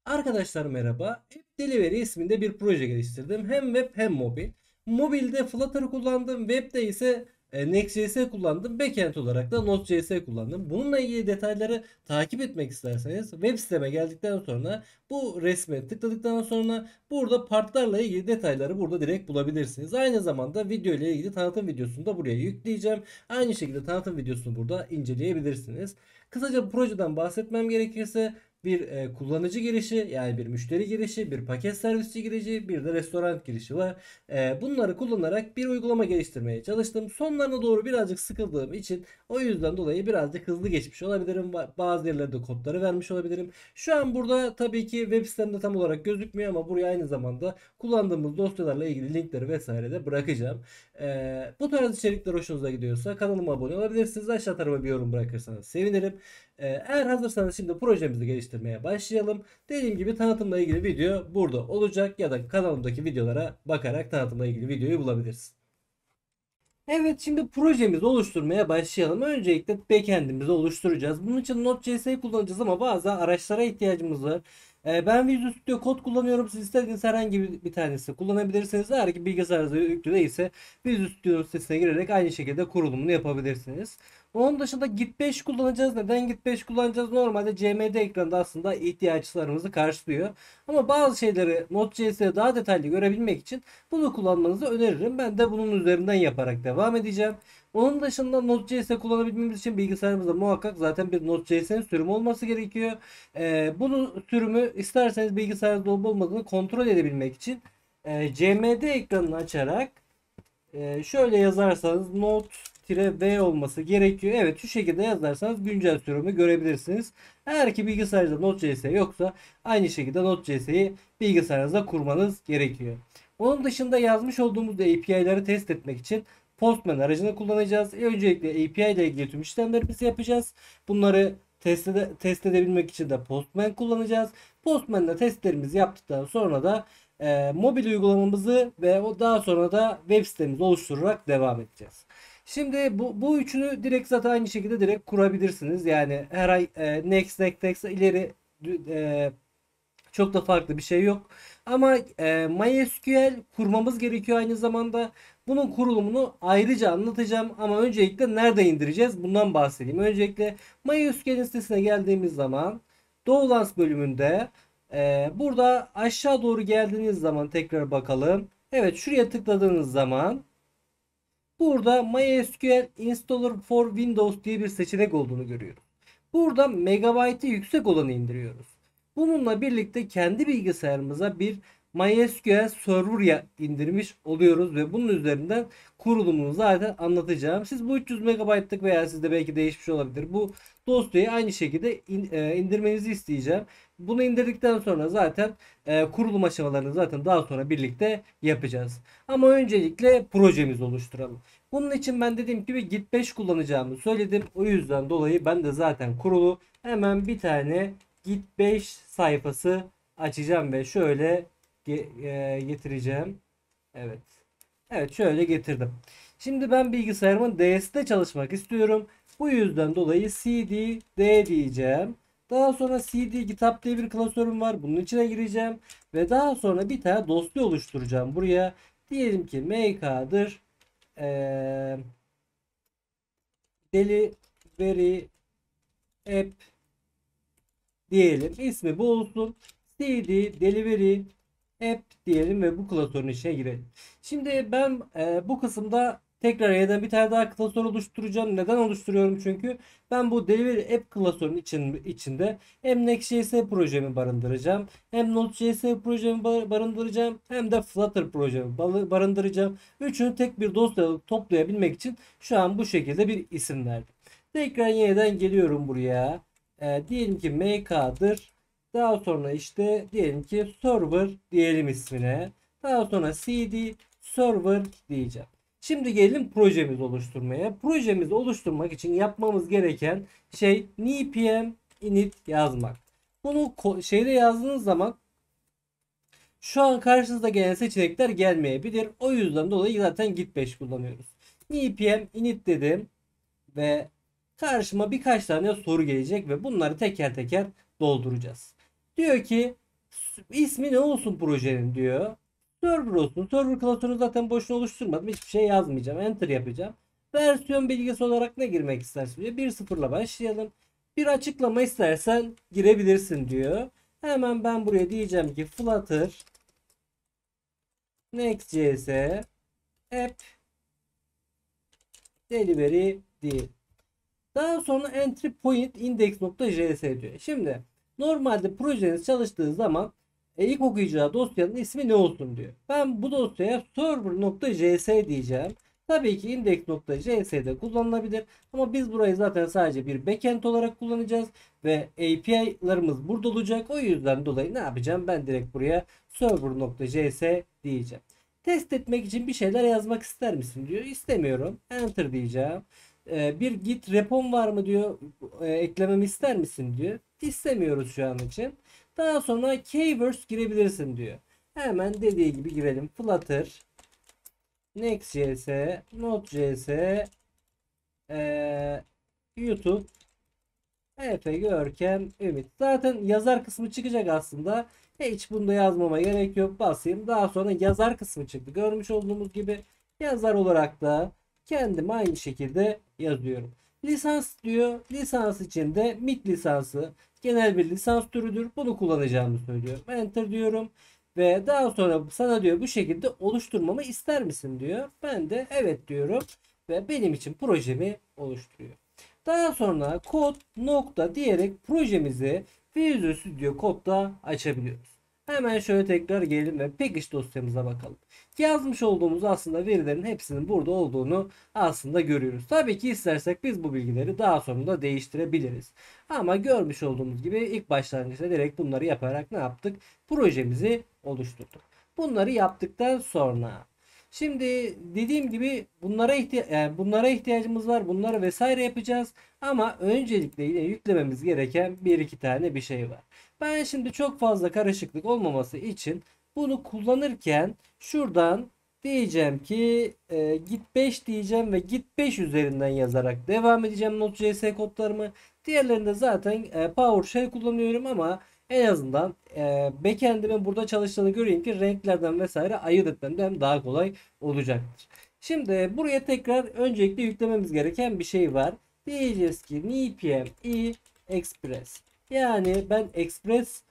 Arkadaşlar merhaba. App Delivery isminde bir proje geliştirdim. Hem web hem mobil. Mobilde Flutter kullandım. Webde ise Next.js kullandım. Backend olarak da Node.js kullandım. Bununla ilgili detayları takip etmek isterseniz web siteme geldikten sonra bu resme tıkladıktan sonra burada partlarla ilgili detayları burada direkt bulabilirsiniz. Aynı zamanda video ile ilgili tanıtım videosunu da buraya yükleyeceğim. Aynı şekilde tanıtım videosunu burada inceleyebilirsiniz. Kısaca bu projeden bahsetmem gerekirse bir kullanıcı girişi, yani bir müşteri girişi, bir paket servisçi girişi, bir de restoran girişi var. Bunları kullanarak bir uygulama geliştirmeye çalıştım. Sonlarına doğru birazcık sıkıldığım için o yüzden dolayı birazcık hızlı geçmiş olabilirim. Bazı yerlerde kodları vermiş olabilirim. Şu an burada tabii ki web sitemde tam olarak gözükmüyor ama buraya aynı zamanda kullandığımız dosyalarla ilgili linkleri vesaire de bırakacağım. Bu tarz içerikler hoşunuza gidiyorsa kanalıma abone olabilirsiniz. Aşağı tarafa bir yorum bırakırsanız sevinirim. Eğer hazırsanız şimdi projemizi geliştirmeye başlayalım. Dediğim gibi tanıtımla ilgili video burada olacak ya da kanalımdaki videolara bakarak tanıtımla ilgili videoyu bulabilirsin. Evet, şimdi projemizi oluşturmaya başlayalım. Öncelikle backend'imizi oluşturacağız. Bunun için Node.js kullanacağız ama bazı araçlara ihtiyacımız var. Ben Visual Studio Code kullanıyorum. Siz istediğiniz herhangi bir tanesi kullanabilirsiniz. Eğer ki bilgisayarınızda yüklü değilse Visual Studio sitesine girerek aynı şekilde kurulumunu yapabilirsiniz. Onun dışında Git 5 kullanacağız. Neden Git 5 kullanacağız? Normalde CMD ekranında aslında ihtiyaçlarımızı karşılıyor. Ama bazı şeyleri Node.js'de daha detaylı görebilmek için bunu kullanmanızı öneririm. Ben de bunun üzerinden yaparak devam edeceğim. Onun dışında Node.js kullanabilmemiz için bilgisayarımızda muhakkak zaten bir Node.js'in sürümü olması gerekiyor. Bunu sürümü isterseniz bilgisayarınızda olup olmadığını kontrol edebilmek için CMD ekranını açarak şöyle yazarsanız Node-V olması gerekiyor. Evet, şu şekilde yazarsanız güncel sürümü görebilirsiniz. Eğer ki bilgisayarınızda Node.js yoksa aynı şekilde Node.js'yi bilgisayarınızda kurmanız gerekiyor. Onun dışında yazmış olduğumuz API'leri test etmek için Postman aracını kullanacağız. Öncelikle API ile ilgili tüm işlemlerimizi yapacağız. Bunları test edebilmek için de Postman kullanacağız. Postman'la testlerimizi yaptıktan sonra da mobil uygulamamızı ve o daha sonra da web sitemizi oluşturarak devam edeceğiz. Şimdi bu üçünü direkt zaten aynı şekilde direkt kurabilirsiniz. Yani her ay next ileri e, çok da farklı bir şey yok. Ama MySQL kurmamız gerekiyor aynı zamanda. Bunun kurulumunu ayrıca anlatacağım ama öncelikle nerede indireceğiz bundan bahsedeyim. Öncelikle MySQL'in sitesine geldiğimiz zaman Downloads bölümünde burada aşağı doğru geldiğiniz zaman tekrar bakalım. Evet, şuraya tıkladığınız zaman burada MySQL Installer for Windows diye bir seçenek olduğunu görüyoruz. Burada megabaytı yüksek olanı indiriyoruz. Bununla birlikte kendi bilgisayarımıza bir MySQL Server indirmiş oluyoruz ve bunun üzerinden kurulumunu zaten anlatacağım. Siz bu 300 megabaytlık veya sizde belki değişmiş olabilir. Bu dosyayı aynı şekilde indirmenizi isteyeceğim. Bunu indirdikten sonra zaten kurulum aşamalarını zaten daha sonra birlikte yapacağız. Ama öncelikle projemizi oluşturalım. Bunun için ben dediğim gibi Git 5 kullanacağımı söyledim. O yüzden dolayı ben de zaten kurulu hemen bir tane Git 5 sayfası açacağım ve şöyle getireceğim. Evet. Evet, şöyle getirdim. Şimdi ben bilgisayarımın D'sinde çalışmak istiyorum. Bu yüzden dolayı cd d diyeceğim. Daha sonra cd GitHub diye bir klasörüm var. Bunun içine gireceğim. Ve daha sonra bir tane dosya oluşturacağım buraya. Diyelim ki mk'dır. Ee, Delivery app diyelim. İsmi bu olsun. cd delivery app diyelim ve bu klasörün içine girelim. Şimdi ben bu kısımda tekrar yeniden bir tane daha klasör oluşturacağım. Neden oluşturuyorum? Çünkü ben bu delivery app klasörün içinde hem Next.js projemi barındıracağım, hem Node.js projemi barındıracağım, hem de Flutter projemi barındıracağım. Üçünü tek bir dosyada toplayabilmek için şu an bu şekilde bir isim verdim. Tekrar yeniden geliyorum buraya. Diyelim ki mk'dır. Daha sonra işte diyelim ki server diyelim ismine. Daha sonra cd server diyeceğim. Şimdi gelelim projemizi oluşturmaya. Projemizi oluşturmak için yapmamız gereken şey npm init yazmak. Bunu şeyde yazdığınız zaman şu an karşınıza gelen seçenekler gelmeyebilir. O yüzden dolayı zaten git 5 kullanıyoruz. npm init dedim ve karşıma birkaç tane soru gelecek ve bunları teker teker dolduracağız. Diyor ki ismi ne olsun projenin diyor. Server olsun. Server klasörü zaten boşuna oluşturmadım. Hiçbir şey yazmayacağım. Enter yapacağım. Versiyon bilgisi olarak ne girmek istersin diyor. 1.0 ile başlayalım. Bir açıklama istersen girebilirsin diyor. Hemen ben buraya diyeceğim ki Flutter Next.js App Delivery değil. Daha sonra entry point index.js diyor. Şimdi normalde projeniz çalıştığı zaman ilk okuyacağı dosyanın ismi ne olsun diyor. Ben bu dosyaya server.js diyeceğim. Tabii ki index.js de kullanılabilir ama biz burayı zaten sadece bir backend olarak kullanacağız ve API'larımız burada olacak. O yüzden dolayı ne yapacağım? Ben direkt buraya server.js diyeceğim. Test etmek için bir şeyler yazmak ister misin diyor. İstemiyorum. Enter diyeceğim. Bir git repon var mı diyor. Eklememi ister misin diyor. İstemiyoruz şu an için. Daha sonra keywords girebilirsin diyor. Hemen dediği gibi girelim. Flutter Next.js Node.js YouTube Efe Görkem Ümit. Zaten yazar kısmı çıkacak aslında. Hiç bunda yazmama gerek yok. Basayım. Daha sonra yazar kısmı çıktı. Görmüş olduğumuz gibi yazar olarak da kendim aynı şekilde yazıyorum. Lisans diyor. Lisans için de MIT lisansı genel bir lisans türüdür. Bunu kullanacağımı söylüyorum. Enter diyorum. Ve daha sonra sana diyor bu şekilde oluşturmamı ister misin diyor. Ben de evet diyorum. Ve benim için projemi oluşturuyor. Daha sonra kod nokta diyerek projemizi Visual Studio Code'da açabiliyoruz. Hemen şöyle tekrar gelelim ve package dosyamıza bakalım. Yazmış olduğumuz aslında verilerin hepsinin burada olduğunu aslında görüyoruz. Tabii ki istersek biz bu bilgileri daha sonra da değiştirebiliriz. Ama görmüş olduğumuz gibi ilk başlangıçta direkt bunları yaparak ne yaptık? Projemizi oluşturduk. Bunları yaptıktan sonra şimdi dediğim gibi bunlara ihtiyacımız var. Bunları vesaire yapacağız. Ama öncelikle yine yüklememiz gereken bir iki tane bir şey var. Ben şimdi çok fazla karışıklık olmaması için bunu kullanırken şuradan diyeceğim ki git 5 diyeceğim ve git 5 üzerinden yazarak devam edeceğim Node.js kodlarımı. Diğerlerinde zaten PowerShell kullanıyorum ama en azından backend'imin burada çalıştığını göreyim ki renklerden vesaire ayırt etmem daha kolay olacaktır. Şimdi buraya tekrar öncelikle yüklememiz gereken bir şey var. Diyeceğiz ki npm i express. Yani ben Express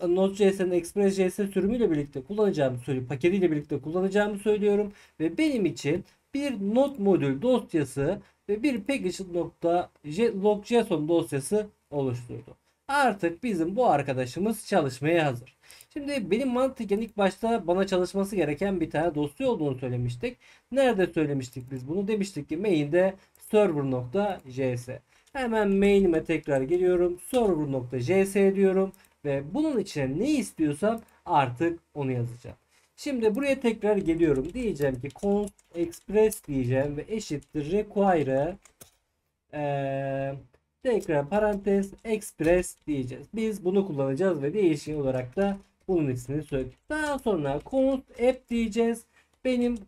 Node.js'in Express.js sürümüyle birlikte kullanacağımı söylüyorum. Paketiyle birlikte kullanacağımı söylüyorum. Ve benim için bir Node modül dosyası ve bir package.log.json dosyası oluşturdu. Artık bizim bu arkadaşımız çalışmaya hazır. Şimdi benim mantıken ilk başta bana çalışması gereken bir tane dosya olduğunu söylemiştik. Nerede söylemiştik biz bunu? Demiştik ki main'de server.js. Hemen main'ime tekrar geliyorum. Server.js diyorum. Ve bunun içine ne istiyorsam artık onu yazacağım. Şimdi buraya tekrar geliyorum. Diyeceğim ki const express diyeceğim ve eşittir require tekrar parantez express diyeceğiz. Biz bunu kullanacağız ve değişik olarak da bunun ismini söyledik. Daha sonra const app diyeceğiz. Benim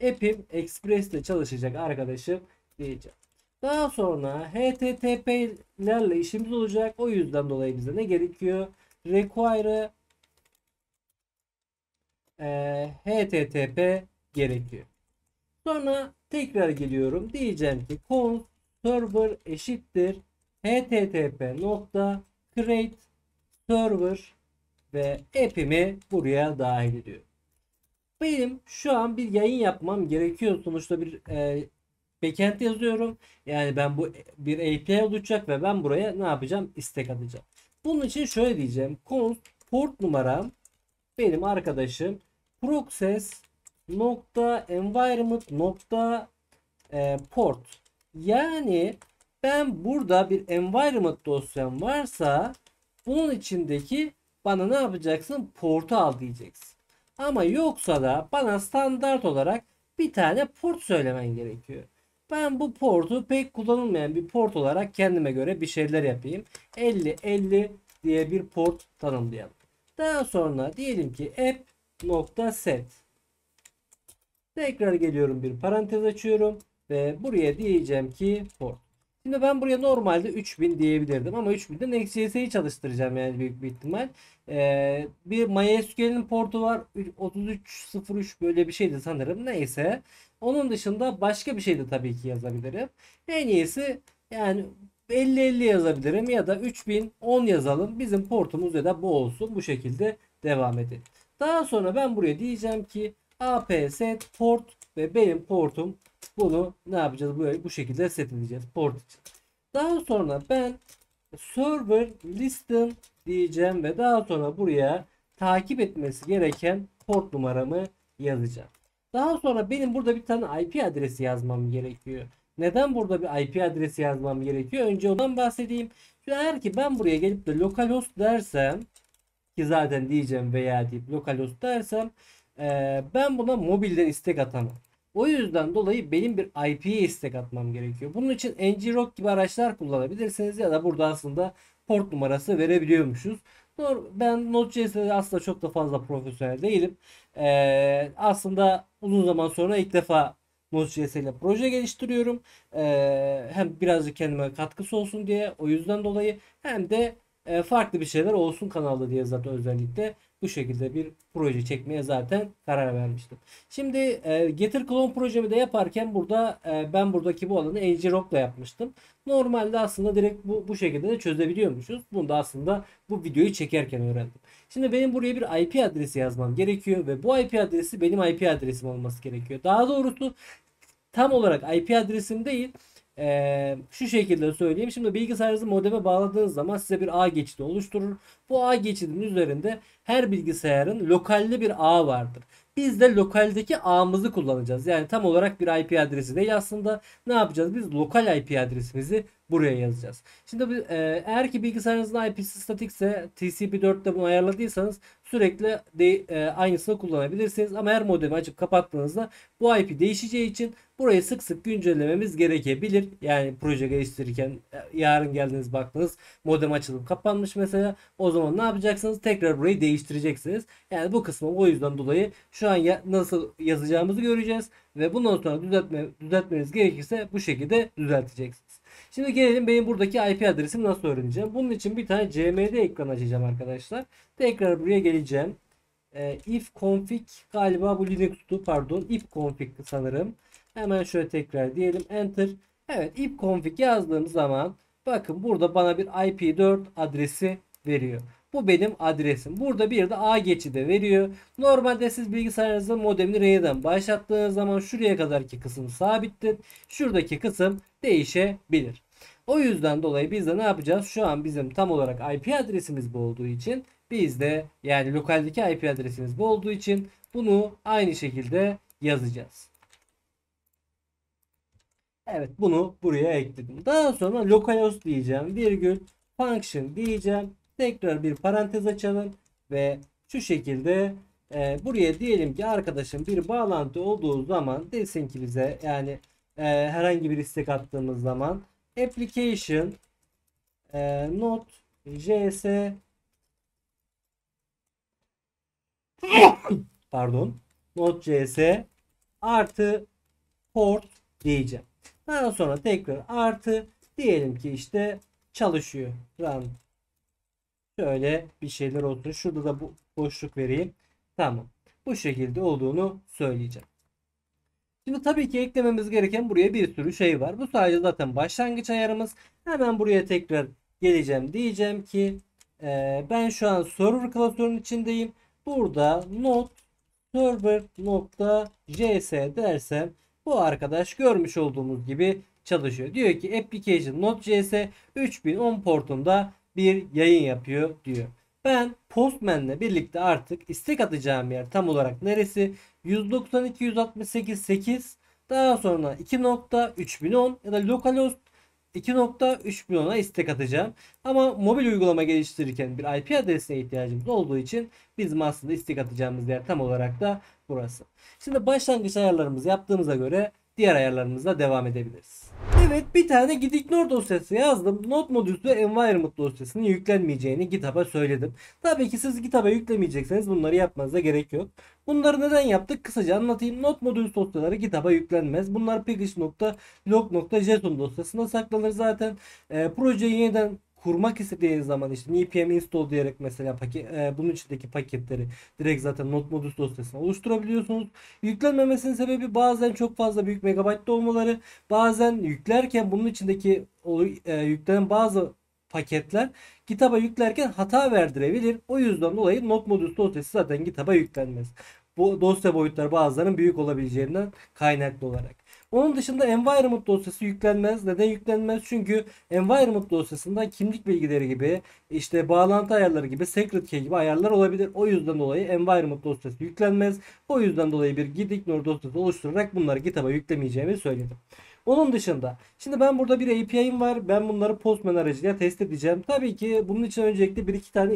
app'im express ile çalışacak arkadaşım diyeceğim. Daha sonra HTTP'lerle işimiz olacak. O yüzden dolayı bize ne gerekiyor? Require HTTP gerekiyor. Sonra tekrar geliyorum. Diyeceğim ki const server eşittir http nokta create server ve app'imi buraya dahil ediyor. Benim şu an bir yayın yapmam gerekiyor. Sonuçta bir backend yazıyorum. Yani ben bu bir API olacak ve ben buraya ne yapacağım? İstek atacağım. Bunun için şöyle diyeceğim. Const port numaram benim arkadaşım process nokta environment nokta port. Yani ben burada bir environment dosyam varsa bunun içindeki bana ne yapacaksın? Portu al diyeceksin. Ama yoksa da bana standart olarak bir tane port söylemen gerekiyor. Ben bu portu pek kullanılmayan bir port olarak kendime göre bir şeyler yapayım. 50 diye bir port tanımlayalım. Daha sonra diyelim ki app.set. Tekrar geliyorum, bir parantez açıyorum ve buraya diyeceğim ki port. Şimdi ben buraya normalde 3000 diyebilirdim ama 3000'de Next.js'yi çalıştıracağım yani büyük bir ihtimal. Bir MySQL'in portu var. 3303 böyle bir şeydi sanırım. Neyse. Onun dışında başka bir şey de tabii ki yazabilirim. En iyisi yani 50-50 yazabilirim ya da 3010 yazalım. Bizim portumuz ya da bu olsun. Bu şekilde devam edelim. Daha sonra ben buraya diyeceğim ki app-set port ve benim portum, bunu ne yapacağız? Böyle bu şekilde set edeceğiz port için. Daha sonra ben server listen diyeceğim ve daha sonra buraya takip etmesi gereken port numaramı yazacağım. Daha sonra benim burada bir tane IP adresi yazmam gerekiyor. Neden burada bir IP adresi yazmam gerekiyor? Önce ondan bahsedeyim. Eğer ki ben buraya gelip de localhost dersem, ki zaten diyeceğim veya deyip localhost dersem, ben buna mobilden istek atamam. O yüzden dolayı benim bir IP'ye istek atmam gerekiyor. Bunun için ngrok gibi araçlar kullanabilirsiniz ya da burada aslında port numarası verebiliyormuşuz. Doğru, ben Node.js'de aslında çok da fazla profesyonel değilim. Aslında uzun zaman sonra ilk defa Node.js ile proje geliştiriyorum. Hem birazcık kendime katkısı olsun diye, o yüzden dolayı, hem de farklı bir şeyler olsun kanalda diye zaten özellikle bu şekilde bir proje çekmeye zaten karar vermiştim. Şimdi Getir Clone projemi de yaparken burada ben buradaki bu alanı ngrok'la yapmıştım. Normalde aslında direkt bu şekilde de çözebiliyormuşuz. Bunu da aslında bu videoyu çekerken öğrendim. Şimdi benim buraya bir IP adresi yazmam gerekiyor ve bu IP adresi benim IP adresim olması gerekiyor. Daha doğrusu tam olarak IP adresim değil. Şu şekilde söyleyeyim. Şimdi bilgisayarınızı modeme bağladığınız zaman size bir ağ geçidi oluşturur. Bu ağ geçidinin üzerinde her bilgisayarın lokalde bir ağ vardır. Biz de lokaldeki ağımızı kullanacağız. Yani tam olarak bir IP adresi değil aslında. Ne yapacağız? Biz lokal IP adresimizi buraya yazacağız. Şimdi eğer ki bilgisayarınızın IP'si statikse, TCP4'te bunu ayarladıysanız sürekli aynısını kullanabilirsiniz. Ama her modemi açıp kapattığınızda bu IP değişeceği için burayı sık sık güncellememiz gerekebilir. Yani proje geliştirirken yarın geldiniz baktınız modem açılıp kapanmış mesela. O zaman ne yapacaksınız? Tekrar burayı değiştireceksiniz. Yani bu kısmı o yüzden dolayı şu an nasıl yazacağımızı göreceğiz. Ve bundan sonra düzeltmeniz gerekirse bu şekilde düzelteceksiniz. Şimdi gelelim benim buradaki IP adresimi nasıl öğreneceğim. Bunun için bir tane cmd ekranı açacağım arkadaşlar. Tekrar buraya geleceğim. If config, galiba bu Linux'tu, pardon, if config sanırım. Hemen şöyle tekrar diyelim, enter. Evet, if config yazdığım zaman bakın burada bana bir IP4 adresi veriyor. Bu benim adresim. Burada bir de ağ geçidi veriyor. Normalde siz bilgisayarınızın modemini R'den başlattığınız zaman şuraya kadarki kısım sabittir. Şuradaki kısım değişebilir. O yüzden dolayı biz de ne yapacağız? Şu an bizim tam olarak IP adresimiz bu olduğu için biz de, yani lokaldeki IP adresimiz bu olduğu için bunu aynı şekilde yazacağız. Evet, bunu buraya ekledim. Daha sonra localhost diyeceğim. Virgül function diyeceğim. Tekrar bir parantez açalım ve şu şekilde buraya diyelim ki arkadaşım bir bağlantı olduğu zaman desin ki bize, yani herhangi bir istek attığımız zaman application Node.js pardon, Node.js artı port diyeceğim. Daha sonra tekrar artı diyelim ki işte çalışıyor. Run. Şöyle bir şeyler olsun. Şurada da bu boşluk vereyim. Tamam. Bu şekilde olduğunu söyleyeceğim. Şimdi tabii ki eklememiz gereken buraya bir sürü şey var. Bu sadece zaten başlangıç ayarımız. Hemen buraya tekrar geleceğim. Diyeceğim ki ben şu an server klasörünün içindeyim. Burada node server.js dersem bu arkadaş görmüş olduğumuz gibi çalışıyor. Diyor ki application node.js 3010 portunda bir yayın yapıyor diyor. Ben Postman'le birlikte artık istek atacağım yer tam olarak neresi? 192.168.8, daha sonra 2.3010 ya da localhost 2.3010'a istek atacağım. Ama mobil uygulama geliştirirken bir IP adresine ihtiyacımız olduğu için bizim aslında istek atacağımız yer tam olarak da burası. Şimdi başlangıç ayarlarımızı yaptığımıza göre diğer ayarlarımızla devam edebiliriz. Evet, bir tane gidignore dosyası yazdım. Node modülü environment dosyasının yüklenmeyeceğini GitHub'a söyledim. Tabii ki siz GitHub'a yüklemeyecekseniz bunları yapmanıza gerek yok. Bunları neden yaptık? Kısaca anlatayım. Node modülü dosyaları GitHub'a yüklenmez. Bunlar package.log.json dosyasında saklanır zaten. Projeyi yeniden kurmak istediğiniz zaman işte npm install diyerek mesela bunun içindeki paketleri direkt zaten Node modül dosyasına oluşturabiliyorsunuz. Yüklenmemesinin sebebi bazen çok fazla büyük megabaytta olmaları, bazen yüklerken bunun içindeki yüklenen bazı paketler GitHub'a yüklerken hata verdirebilir. O yüzden dolayı Node modül dosyası zaten GitHub'a yüklenmez. Bu dosya boyutları bazılarının büyük olabileceğinden kaynaklı olarak. Onun dışında environment dosyası yüklenmez. Neden yüklenmez? Çünkü environment dosyasında kimlik bilgileri gibi, işte bağlantı ayarları gibi, secret key gibi ayarlar olabilir. O yüzden dolayı environment dosyası yüklenmez. O yüzden dolayı bir gidignore dosyası oluşturarak bunları GitHub'a yüklemeyeceğimi söyledim. Onun dışında şimdi ben burada bir API'm var. Ben bunları Postman aracılığıyla test edeceğim. Tabii ki bunun için öncelikle bir iki tane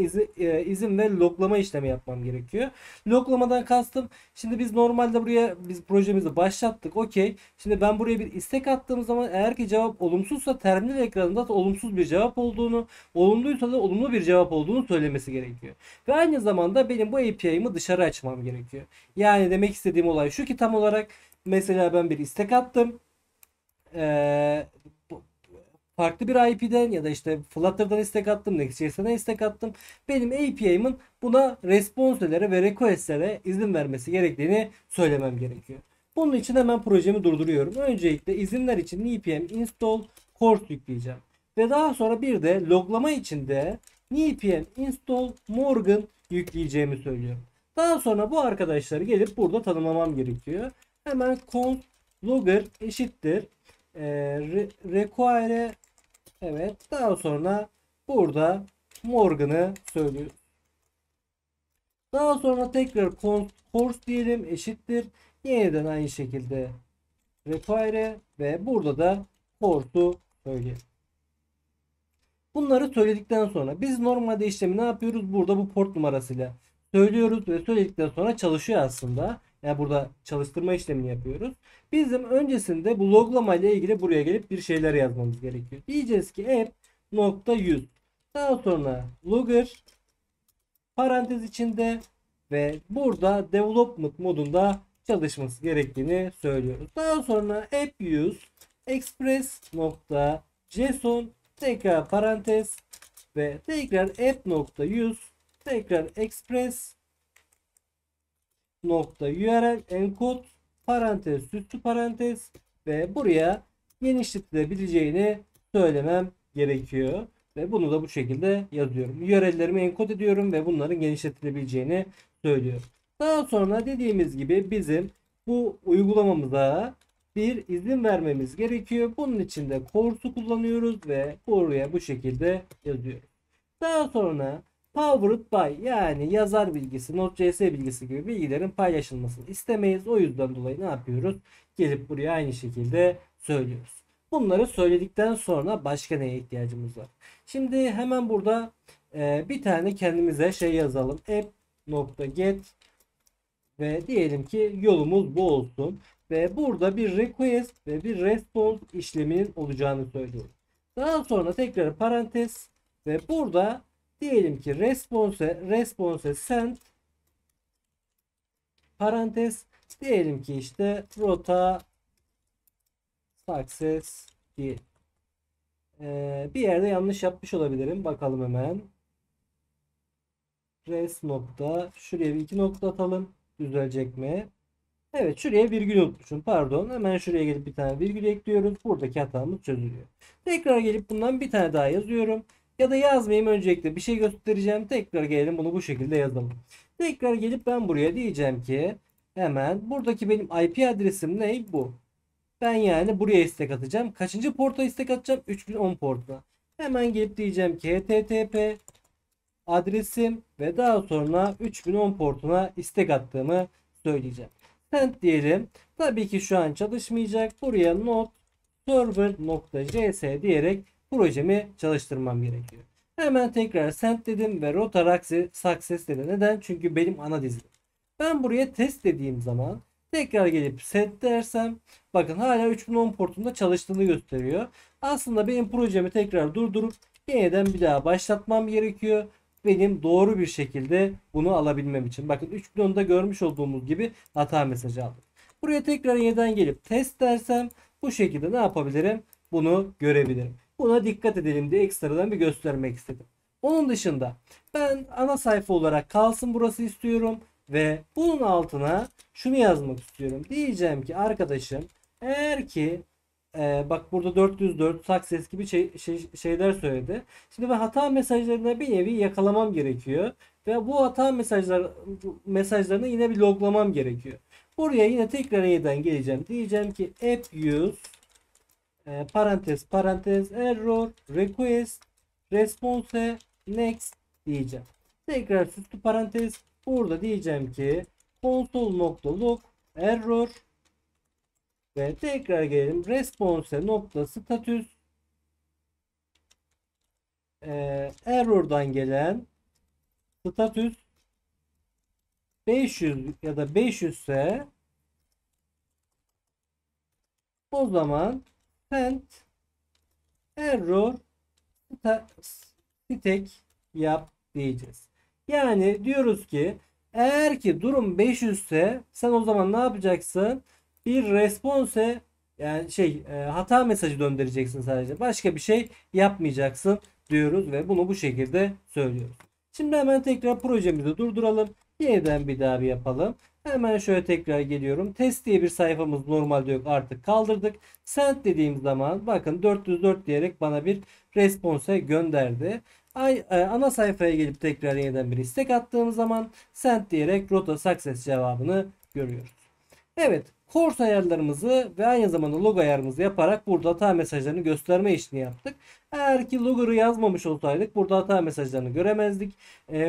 izin ve loglama işlemi yapmam gerekiyor. Loglamadan kastım, şimdi biz normalde buraya projemizi başlattık. Okey. Şimdi ben buraya bir istek attığım zaman eğer ki cevap olumsuzsa terminal ekranında da olumsuz bir cevap olduğunu, olumluysa da olumlu bir cevap olduğunu söylemesi gerekiyor. Ve aynı zamanda benim bu API'mi dışarı açmam gerekiyor. Yani demek istediğim olay şu ki, tam olarak mesela ben bir istek attım. Ee, Farklı bir IP'den ya da işte Flutter'dan istek attım, Next.js'den istek attım. Benim API'min buna response'lere ve request'lere izin vermesi gerektiğini söylemem gerekiyor. Bunun için hemen projemi durduruyorum. Öncelikle izinler için npm install course yükleyeceğim. Ve daha sonra bir de loglama için de npm install Morgan yükleyeceğimi söylüyorum. Daha sonra bu arkadaşları gelip burada tanımlamam gerekiyor. Hemen const logger eşittir require, evet, daha sonra burada Morgan'ı söylüyoruz. Daha sonra tekrar course diyelim eşittir. Yeniden aynı şekilde require ve burada da course'u söyleyelim. Bunları söyledikten sonra biz normalde işlemi ne yapıyoruz? Burada bu port numarasıyla söylüyoruz ve söyledikten sonra çalışıyor aslında. Yani burada çalıştırma işlemini yapıyoruz. Bizim öncesinde bu loglama ile ilgili buraya gelip bir şeyler yazmamız gerekiyor. Diyeceğiz ki app.use, daha sonra logger parantez içinde ve burada development modunda çalışması gerektiğini söylüyoruz. Daha sonra app use express.json tekrar parantez ve tekrar app.use tekrar express .url encode parantez süslü parantez ve buraya genişletilebileceğini söylemem gerekiyor. Ve bunu da bu şekilde yazıyorum. URL'lerimi enkod ediyorum ve bunların genişletilebileceğini söylüyorum. Daha sonra dediğimiz gibi bizim bu uygulamamıza bir izin vermemiz gerekiyor. Bunun için de course'u kullanıyoruz ve buraya bu şekilde yazıyoruz. Daha sonra powered by, yani yazar bilgisi, Node.js bilgisi gibi bilgilerin paylaşılmasını istemeyiz. O yüzden dolayı ne yapıyoruz? Gelip buraya aynı şekilde söylüyoruz. Bunları söyledikten sonra başka neye ihtiyacımız var? Şimdi hemen burada bir tane kendimize şey yazalım. App.get ve diyelim ki yolumuz bu olsun. Ve burada bir request ve bir response işleminin olacağını söylüyorum. Daha sonra tekrar parantez ve burada diyelim ki response send parantez, diyelim ki işte rota success diye. Bir yerde yanlış yapmış olabilirim. Bakalım hemen. Res nokta. Şuraya bir iki nokta atalım. Düzelecek mi? Evet, şuraya virgül unutmuşum. Pardon. Hemen şuraya gelip bir tane virgül ekliyoruz. Buradaki hatamız çözülüyor. Tekrar gelip bundan bir tane daha yazıyorum. Ya da yazmayayım, öncelikle bir şey göstereceğim. Tekrar gelelim bunu bu şekilde yazalım. Tekrar gelip ben buraya diyeceğim ki hemen buradaki benim IP adresim ne? Bu. Ben yani buraya istek atacağım. Kaçıncı porta istek atacağım? 3010 porta. Hemen gelip diyeceğim ki http adresim ve daha sonra 3010 portuna istek attığımı söyleyeceğim. Send diyelim. Tabii ki şu an çalışmayacak. Buraya node server.js diyerek projemi çalıştırmam gerekiyor. Hemen tekrar send dedim ve rota success dedi. Neden? Çünkü benim ana dizim. Ben buraya test dediğim zaman Tekrar gelip set dersem bakın hala 3010 portunda çalıştığını gösteriyor. Aslında benim projemi tekrar durdurup yeniden bir daha başlatmam gerekiyor. Benim doğru bir şekilde bunu alabilmem için. Bakın 3010'da görmüş olduğumuz gibi hata mesajı aldım. Buraya tekrar yeniden gelip test dersem bu şekilde ne yapabilirim? Bunu görebilirim. Buna dikkat edelim diye ekstradan bir göstermek istedim. Onun dışında ben ana sayfa olarak kalsın burası istiyorum ve bunun altına şunu yazmak istiyorum. Diyeceğim ki arkadaşım eğer ki bak burada 404 success gibi şeyler söyledi. Şimdi ben hata mesajlarına bir nevi yakalamam gerekiyor ve bu hata mesajlarını yine bir loglamam gerekiyor. Buraya yine tekrar yeniden geleceğim. Diyeceğim ki app use parantez parantez error request response next diyeceğim. Tekrar süslü parantez burada diyeceğim ki console.log error ve tekrar gelelim response nokta status error'dan gelen status 500 ya da 500 ise o zaman send error stack yap diyeceğiz. Yani diyoruz ki eğer ki durum 500 ise sen o zaman ne yapacaksın? Bir response yani hata mesajı döndüreceksin sadece. Başka bir şey yapmayacaksın diyoruz ve bunu bu şekilde söylüyoruz. Şimdi hemen tekrar projemizi durduralım. Yeniden bir daha bir yapalım. Hemen şöyle tekrar geliyorum. Test diye bir sayfamız normalde yok, artık kaldırdık. Send dediğim zaman bakın 404 diyerek bana bir response gönderdi. Ana sayfaya gelip tekrar yeniden bir istek attığım zaman send diyerek rota success cevabını görüyoruz. Evet, course ayarlarımızı ve aynı zamanda log ayarımızı yaparak burada hata mesajlarını gösterme işini yaptık. Eğer ki logger'ı yazmamış olsaydık burada hata mesajlarını göremezdik.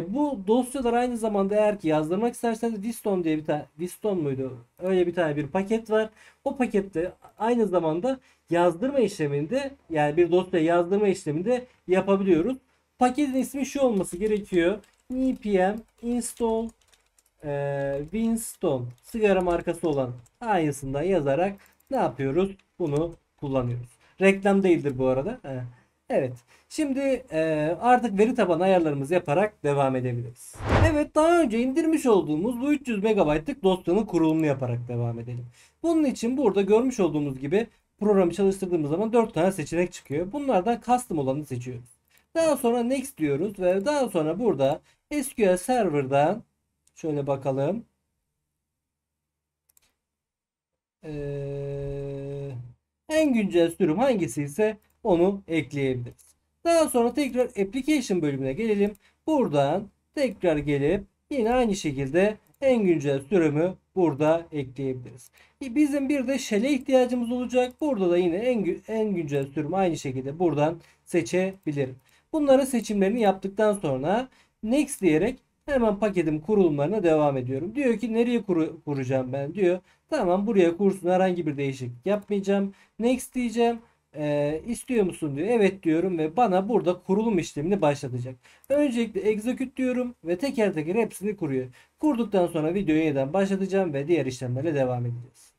Bu dosyalar aynı zamanda eğer ki yazdırmak isterseniz Wiston diye bir tane, Wiston muydu? Öyle bir tane bir paket var. O pakette aynı zamanda yazdırma işleminde yani bir dosya yazdırma işleminde yapabiliyoruz. Paketin ismi şu olması gerekiyor. npm install Winston sigara markası olan aynısından yazarak ne yapıyoruz? Bunu kullanıyoruz. Reklam değildir bu arada. Evet. Şimdi artık veri tabanı ayarlarımızı yaparak devam edebiliriz. Evet, daha önce indirmiş olduğumuz bu 300 MB'lık dosyanın kurulumunu yaparak devam edelim. Bunun için burada görmüş olduğumuz gibi programı çalıştırdığımız zaman 4 tane seçenek çıkıyor. Bunlardan custom olanı seçiyoruz. Daha sonra next diyoruz ve daha sonra burada SQL Server'dan şöyle bakalım. En güncel sürüm hangisi ise onu ekleyebiliriz. Daha sonra tekrar application bölümüne gelelim. Buradan tekrar gelip yine aynı şekilde en güncel sürümü burada ekleyebiliriz. Bizim bir de shell'e ihtiyacımız olacak. Burada da yine en güncel sürümü aynı şekilde buradan seçebilirim. Bunların seçimlerini yaptıktan sonra next diyerek hemen paketim kurulumlarına devam ediyorum. Diyor ki nereye kuracağım ben diyor. Tamam, buraya kursun, herhangi bir değişiklik yapmayacağım. Next diyeceğim. İstiyor musun diyor. Evet diyorum ve bana burada kurulum işlemini başlatacak. Öncelikle execute diyorum ve teker teker hepsini kuruyor. Kurduktan sonra videoyu yeniden başlatacağım ve diğer işlemlerle devam edeceğiz.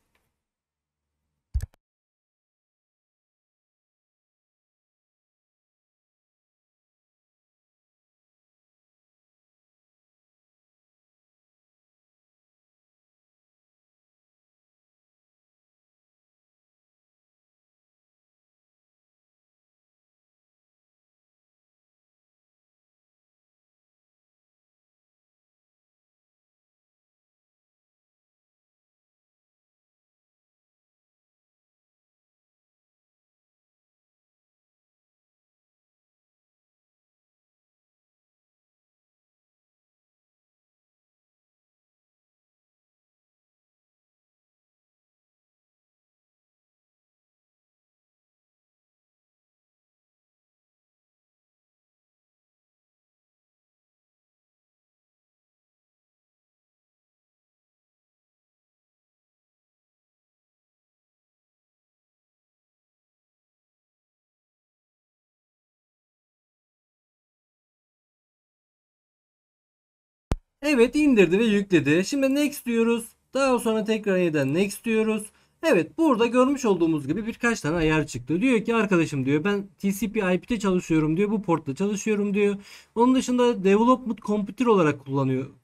Evet, indirdi ve yükledi. Şimdi next diyoruz. Daha sonra tekrar yeniden next diyoruz. Evet, burada görmüş olduğumuz gibi birkaç tane ayar çıktı. Diyor ki arkadaşım diyor ben TCP/IP'te çalışıyorum diyor. Bu portta çalışıyorum diyor. Onun dışında development computer olarak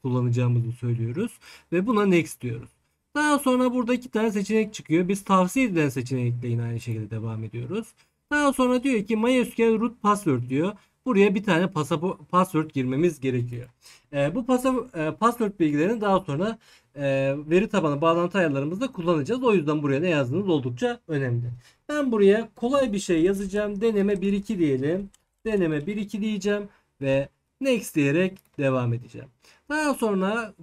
kullanacağımızı söylüyoruz. Ve buna next diyoruz. Daha sonra burada iki tane seçenek çıkıyor. Biz tavsiye edilen seçenekle yine aynı şekilde devam ediyoruz. Daha sonra diyor ki MySQL root password diyor. Buraya bir tane password girmemiz gerekiyor. Bu password bilgilerini daha sonra veri tabanı bağlantı ayarlarımızda kullanacağız. O yüzden buraya ne yazdığınız oldukça önemli. Ben buraya kolay bir şey yazacağım. Deneme 1.2 diyelim. Deneme 1.2 diyeceğim ve next diyerek devam edeceğim. Daha sonra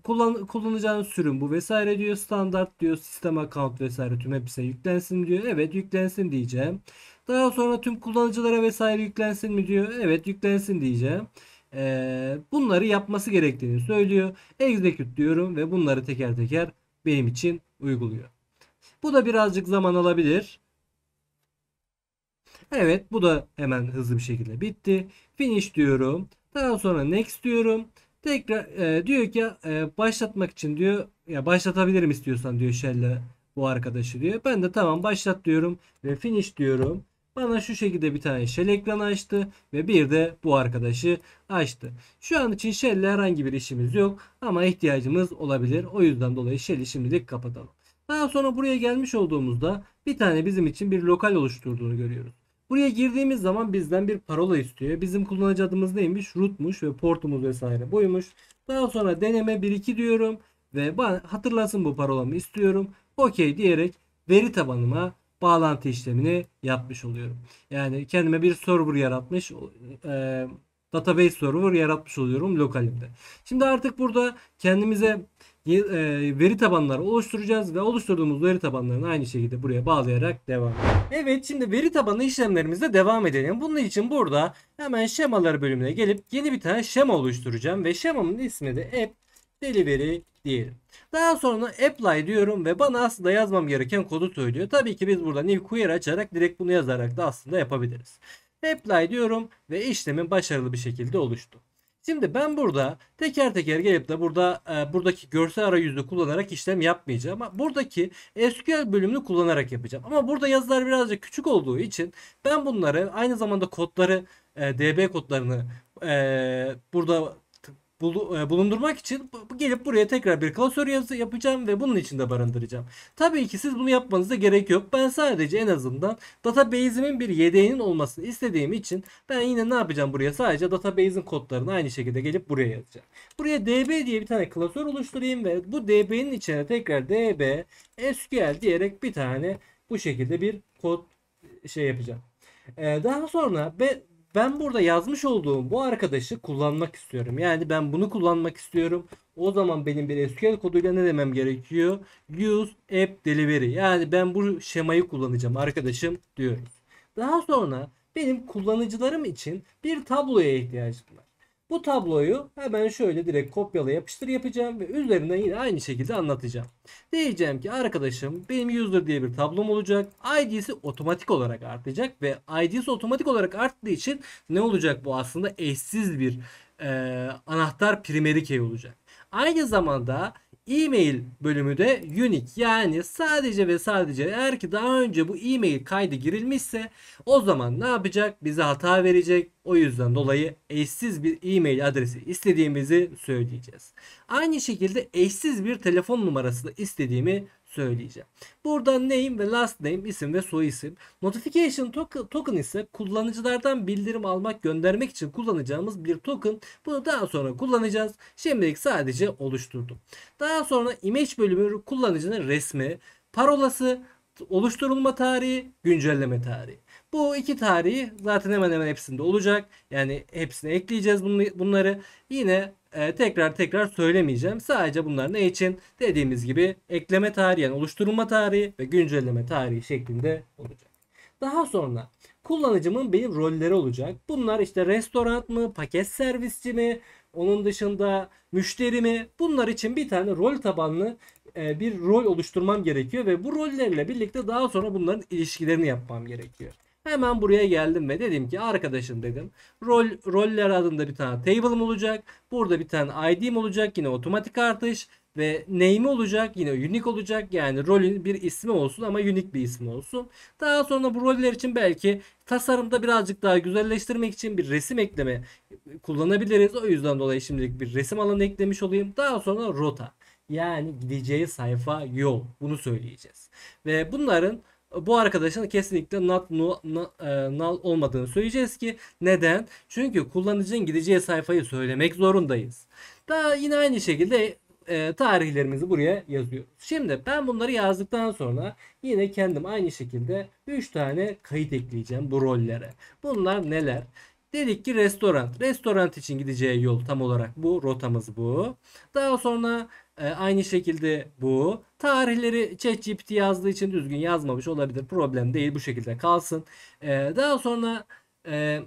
kullanacağınız sürüm bu vesaire diyor. Standart diyor. Sistem account vesaire tüm hepsi yüklensin diyor. Evet yüklensin diyeceğim. Daha sonra tüm kullanıcılara vesaire yüklensin mi diyor. Evet yüklensin diyeceğim. Bunları yapması gerektiğini söylüyor. Execute diyorum ve bunları teker teker benim için uyguluyor. Bu da birazcık zaman alabilir. Evet, bu da hemen hızlı bir şekilde bitti. Finish diyorum. Daha sonra next diyorum. Tekrar diyor ki başlatmak için diyor ya başlatabilirim istiyorsan diyor Shell'le bu arkadaşı diyor. Ben de tamam başlat diyorum ve finish diyorum. Bana şu şekilde bir tane Shell ekranı açtı ve bir de bu arkadaşı açtı. Şu an için Shell'le herhangi bir işimiz yok ama ihtiyacımız olabilir. O yüzden dolayı Shell'i şimdilik kapatalım. Daha sonra buraya gelmiş olduğumuzda bir tane bizim için bir lokal oluşturduğunu görüyoruz. Buraya girdiğimiz zaman bizden bir parola istiyor. Bizim kullanıcı adımız neymiş? Root'muş ve portumuz vesaire buymuş. Daha sonra deneme 1.2 diyorum ve bana hatırlasın bu parolamı istiyorum. OK diyerek veri tabanıma bağlantı işlemini yapmış oluyorum. Yani kendime bir server yaratmış, database server yaratmış oluyorum lokalimde. Şimdi artık burada kendimize veri tabanları oluşturacağız ve oluşturduğumuz veri tabanlarını aynı şekilde buraya bağlayarak devam edelim. Evet, şimdi veri tabanı işlemlerimize devam edelim. Bunun için burada hemen şemalar bölümüne gelip yeni bir tane şema oluşturacağım ve şemamın ismi de app delivery diyelim. Daha sonra apply diyorum ve bana aslında yazmam gereken kodu söylüyor. Tabii ki biz burada new query açarak direkt bunu yazarak da aslında yapabiliriz. Apply diyorum ve işlemin başarılı bir şekilde oluştu. Şimdi ben burada teker teker gelip de buradaki görsel arayüzü kullanarak işlem yapmayacağım. Ama buradaki SQL bölümünü kullanarak yapacağım. Ama burada yazılar birazcık küçük olduğu için ben bunları aynı zamanda kodları DB kodlarını burada bulundurmak için gelip buraya tekrar bir klasör yazı yapacağım ve bunun içinde barındıracağım. Tabii ki siz bunu yapmanıza gerek yok. Ben sadece en azından database'imin bir yedeğinin olmasını istediğim için ben yine ne yapacağım buraya? Sadece database'in kodlarını aynı şekilde gelip buraya yazacağım. Buraya db diye bir tane klasör oluşturayım ve bu db'nin içine tekrar db SQL diyerek bir tane bu şekilde bir kod yapacağım. Daha sonra ben burada yazmış olduğum bu arkadaşı kullanmak istiyorum. Yani ben bunu kullanmak istiyorum. O zaman benim bir SQL koduyla ne demem gerekiyor? Use app delivery. Yani ben bu şemayı kullanacağım arkadaşım diyoruz. Daha sonra benim kullanıcılarım için bir tabloya ihtiyacım var. Bu tabloyu hemen şöyle direkt kopyala yapıştır yapacağım ve üzerinden yine aynı şekilde anlatacağım. Diyeceğim ki arkadaşım benim user diye bir tablom olacak. ID'si otomatik olarak artacak ve ID'si otomatik olarak arttığı için ne olacak bu aslında eşsiz bir anahtar primary key olacak. Aynı zamanda e-mail bölümü de unique, yani sadece ve sadece eğer ki daha önce bu e-mail kaydı girilmişse o zaman ne yapacak? Bize hata verecek. O yüzden dolayı eşsiz bir e-mail adresi istediğimizi söyleyeceğiz. Aynı şekilde eşsiz bir telefon numarası da istediğimi söyleyeceğim. Burada name ve last name, isim ve soy isim. Notification token ise kullanıcılardan bildirim almak, göndermek için kullanacağımız bir token. Bunu daha sonra kullanacağız. Şimdilik sadece oluşturdum. Daha sonra image bölümü kullanıcının resmi, parolası, oluşturulma tarihi, güncelleme tarihi. Bu iki tarihi zaten hemen hemen hepsinde olacak. Yani hepsine ekleyeceğiz bunları. Yine tekrar söylemeyeceğim. Sadece bunlar ne için? Dediğimiz gibi ekleme tarihi, yani oluşturulma tarihi ve güncelleme tarihi şeklinde olacak. Daha sonra kullanıcımın benim rolleri olacak. Bunlar işte restoran mı, paket servisçi mi, onun dışında müşteri mi? Bunlar için bir tane rol tabanlı bir rol oluşturmam gerekiyor ve bu rollerle birlikte daha sonra bunların ilişkilerini yapmam gerekiyor. Hemen buraya geldim ve dedim ki arkadaşım dedim roller adında bir tane table'ım olacak. Burada bir tane ID'm olacak, yine otomatik artış. ve name'i olacak, yine unique olacak, yani rolün bir ismi olsun ama unique bir ismi olsun. Daha sonra bu roller için belki tasarımda birazcık daha güzelleştirmek için bir resim ekleme kullanabiliriz. O yüzden dolayı şimdilik bir resim alanı eklemiş olayım. Daha sonra rota, yani gideceği sayfa, yol, bunu söyleyeceğiz. Ve bunların bu arkadaşın kesinlikle null olmadığını söyleyeceğiz ki neden? Çünkü kullanıcının gideceği sayfayı söylemek zorundayız. Daha yine aynı şekilde tarihlerimizi buraya yazıyoruz. Şimdi ben bunları yazdıktan sonra yine kendim aynı şekilde 3 tane kayıt ekleyeceğim bu rollere. Bunlar neler? Dedik ki restoran. Restoran için gideceği yol tam olarak bu. Rotamız bu. Daha sonra aynı şekilde bu. Tarihleri ChatGPT yazdığı için düzgün yazmamış olabilir. Problem değil. Bu şekilde kalsın. Daha sonra e,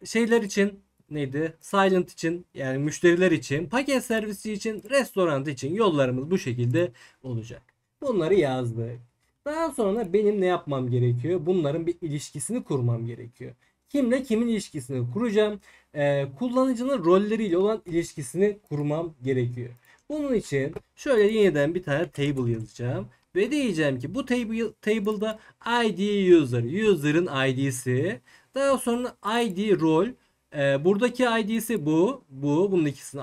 şeyler için neydi? Silent için, yani müşteriler için, paket servisi için, restoran için yollarımız bu şekilde olacak. Bunları yazdık. Daha sonra benim ne yapmam gerekiyor? Bunların bir ilişkisini kurmam gerekiyor. Kimle kimin ilişkisini kuracağım? Kullanıcının rolleriyle olan ilişkisini kurmam gerekiyor. Bunun için şöyle yeniden bir tane table yazacağım. Ve diyeceğim ki bu table'da ID user'ın ID'si. Daha sonra ID rol. Buradaki ID'si bu. Bunun ikisini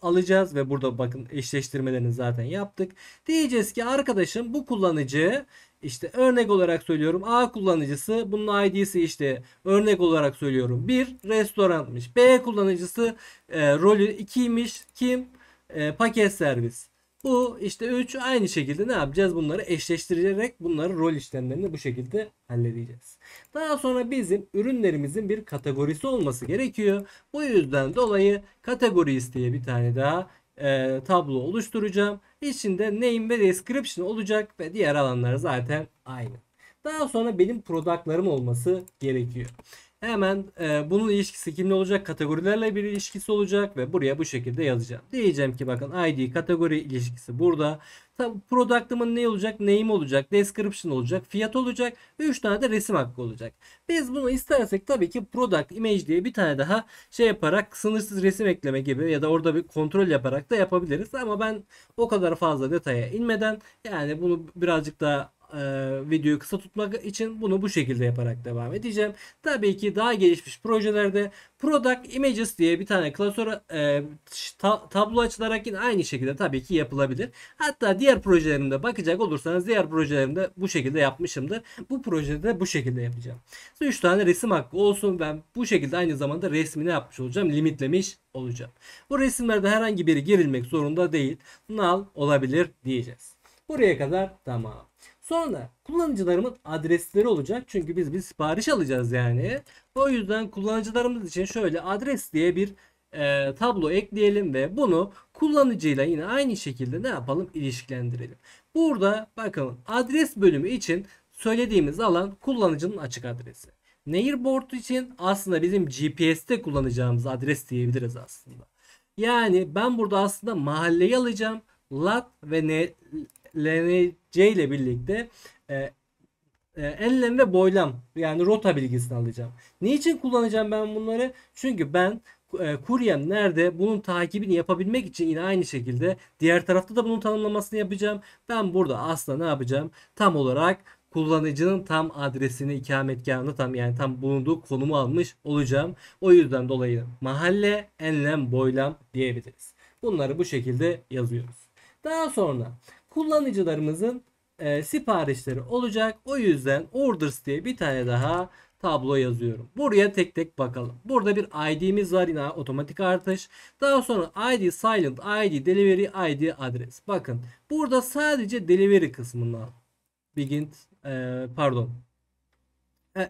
alacağız ve burada bakın eşleştirmelerini zaten yaptık. Diyeceğiz ki arkadaşım bu kullanıcı, işte örnek olarak söylüyorum, A kullanıcısı, bunun ID'si işte örnek olarak söylüyorum bir restoranmış. B kullanıcısı rolü 2'ymiş. Kim? Paket servis. Bu işte 3, aynı şekilde ne yapacağız? Bunları eşleştirerek bunları rol işlemlerini bu şekilde halledeceğiz. Daha sonra bizim ürünlerimizin bir kategorisi olması gerekiyor. Bu yüzden dolayı categories diye bir tane daha tablo oluşturacağım. İçinde name ve description olacak ve diğer alanlar zaten aynı. Daha sonra benim product'larım olması gerekiyor. Hemen bunun ilişkisi kimle olacak? Kategorilerle bir ilişkisi olacak ve buraya bu şekilde yazacağım. Diyeceğim ki bakın ID kategori ilişkisi burada. Tabi product'ımın ne olacak? Name olacak, description olacak, fiyat olacak ve 3 tane de resim hakkı olacak. Biz bunu istersek tabii ki product image diye bir tane daha şey yaparak sınırsız resim ekleme gibi ya da orada bir kontrol yaparak da yapabiliriz. Ama ben o kadar fazla detaya inmeden, yani bunu birazcık daha videoyu kısa tutmak için bunu bu şekilde yaparak devam edeceğim. Tabii ki daha gelişmiş projelerde Product Images diye bir tane klasör tablo açılarak yine aynı şekilde tabii ki yapılabilir. Hatta diğer projelerimde bakacak olursanız diğer projelerimde bu şekilde yapmışımdır. Bu projede de bu şekilde yapacağım. 3 tane resim hakkı olsun, ben bu şekilde aynı zamanda resmini yapmış olacağım. Limitlemiş olacağım. Bu resimlerde herhangi biri girilmek zorunda değil. Null olabilir diyeceğiz. Buraya kadar tamam. Sonra kullanıcılarımın adresleri olacak. Çünkü biz bir sipariş alacağız yani. O yüzden kullanıcılarımız için şöyle adres diye bir tablo ekleyelim ve bunu kullanıcıyla yine aynı şekilde ne yapalım? İlişkilendirelim. Burada bakın adres bölümü için söylediğimiz alan kullanıcının açık adresi. Nearboard için aslında bizim GPS'te kullanacağımız adres diyebiliriz aslında. Yani ben burada aslında mahalleyi alacağım. Lat ve LNC ile birlikte enlem ve boylam, yani rota bilgisini alacağım. Niçin kullanacağım ben bunları? Çünkü ben kuryem nerede, bunun takibini yapabilmek için yine aynı şekilde diğer tarafta da bunun tanımlamasını yapacağım. Ben burada aslında ne yapacağım? Tam olarak kullanıcının tam adresini, ikametgahını tam, yani tam bulunduğu konumu almış olacağım. O yüzden dolayı mahalle, enlem, boylam diyebiliriz. Bunları bu şekilde yazıyoruz. Daha sonra kullanıcılarımızın siparişleri olacak. O yüzden orders diye bir tane daha tablo yazıyorum. Buraya tek tek bakalım. Burada bir ID'miz var, yine otomatik artış. Daha sonra ID silent, ID delivery, ID adres. Bakın burada sadece delivery kısmından begin pardon.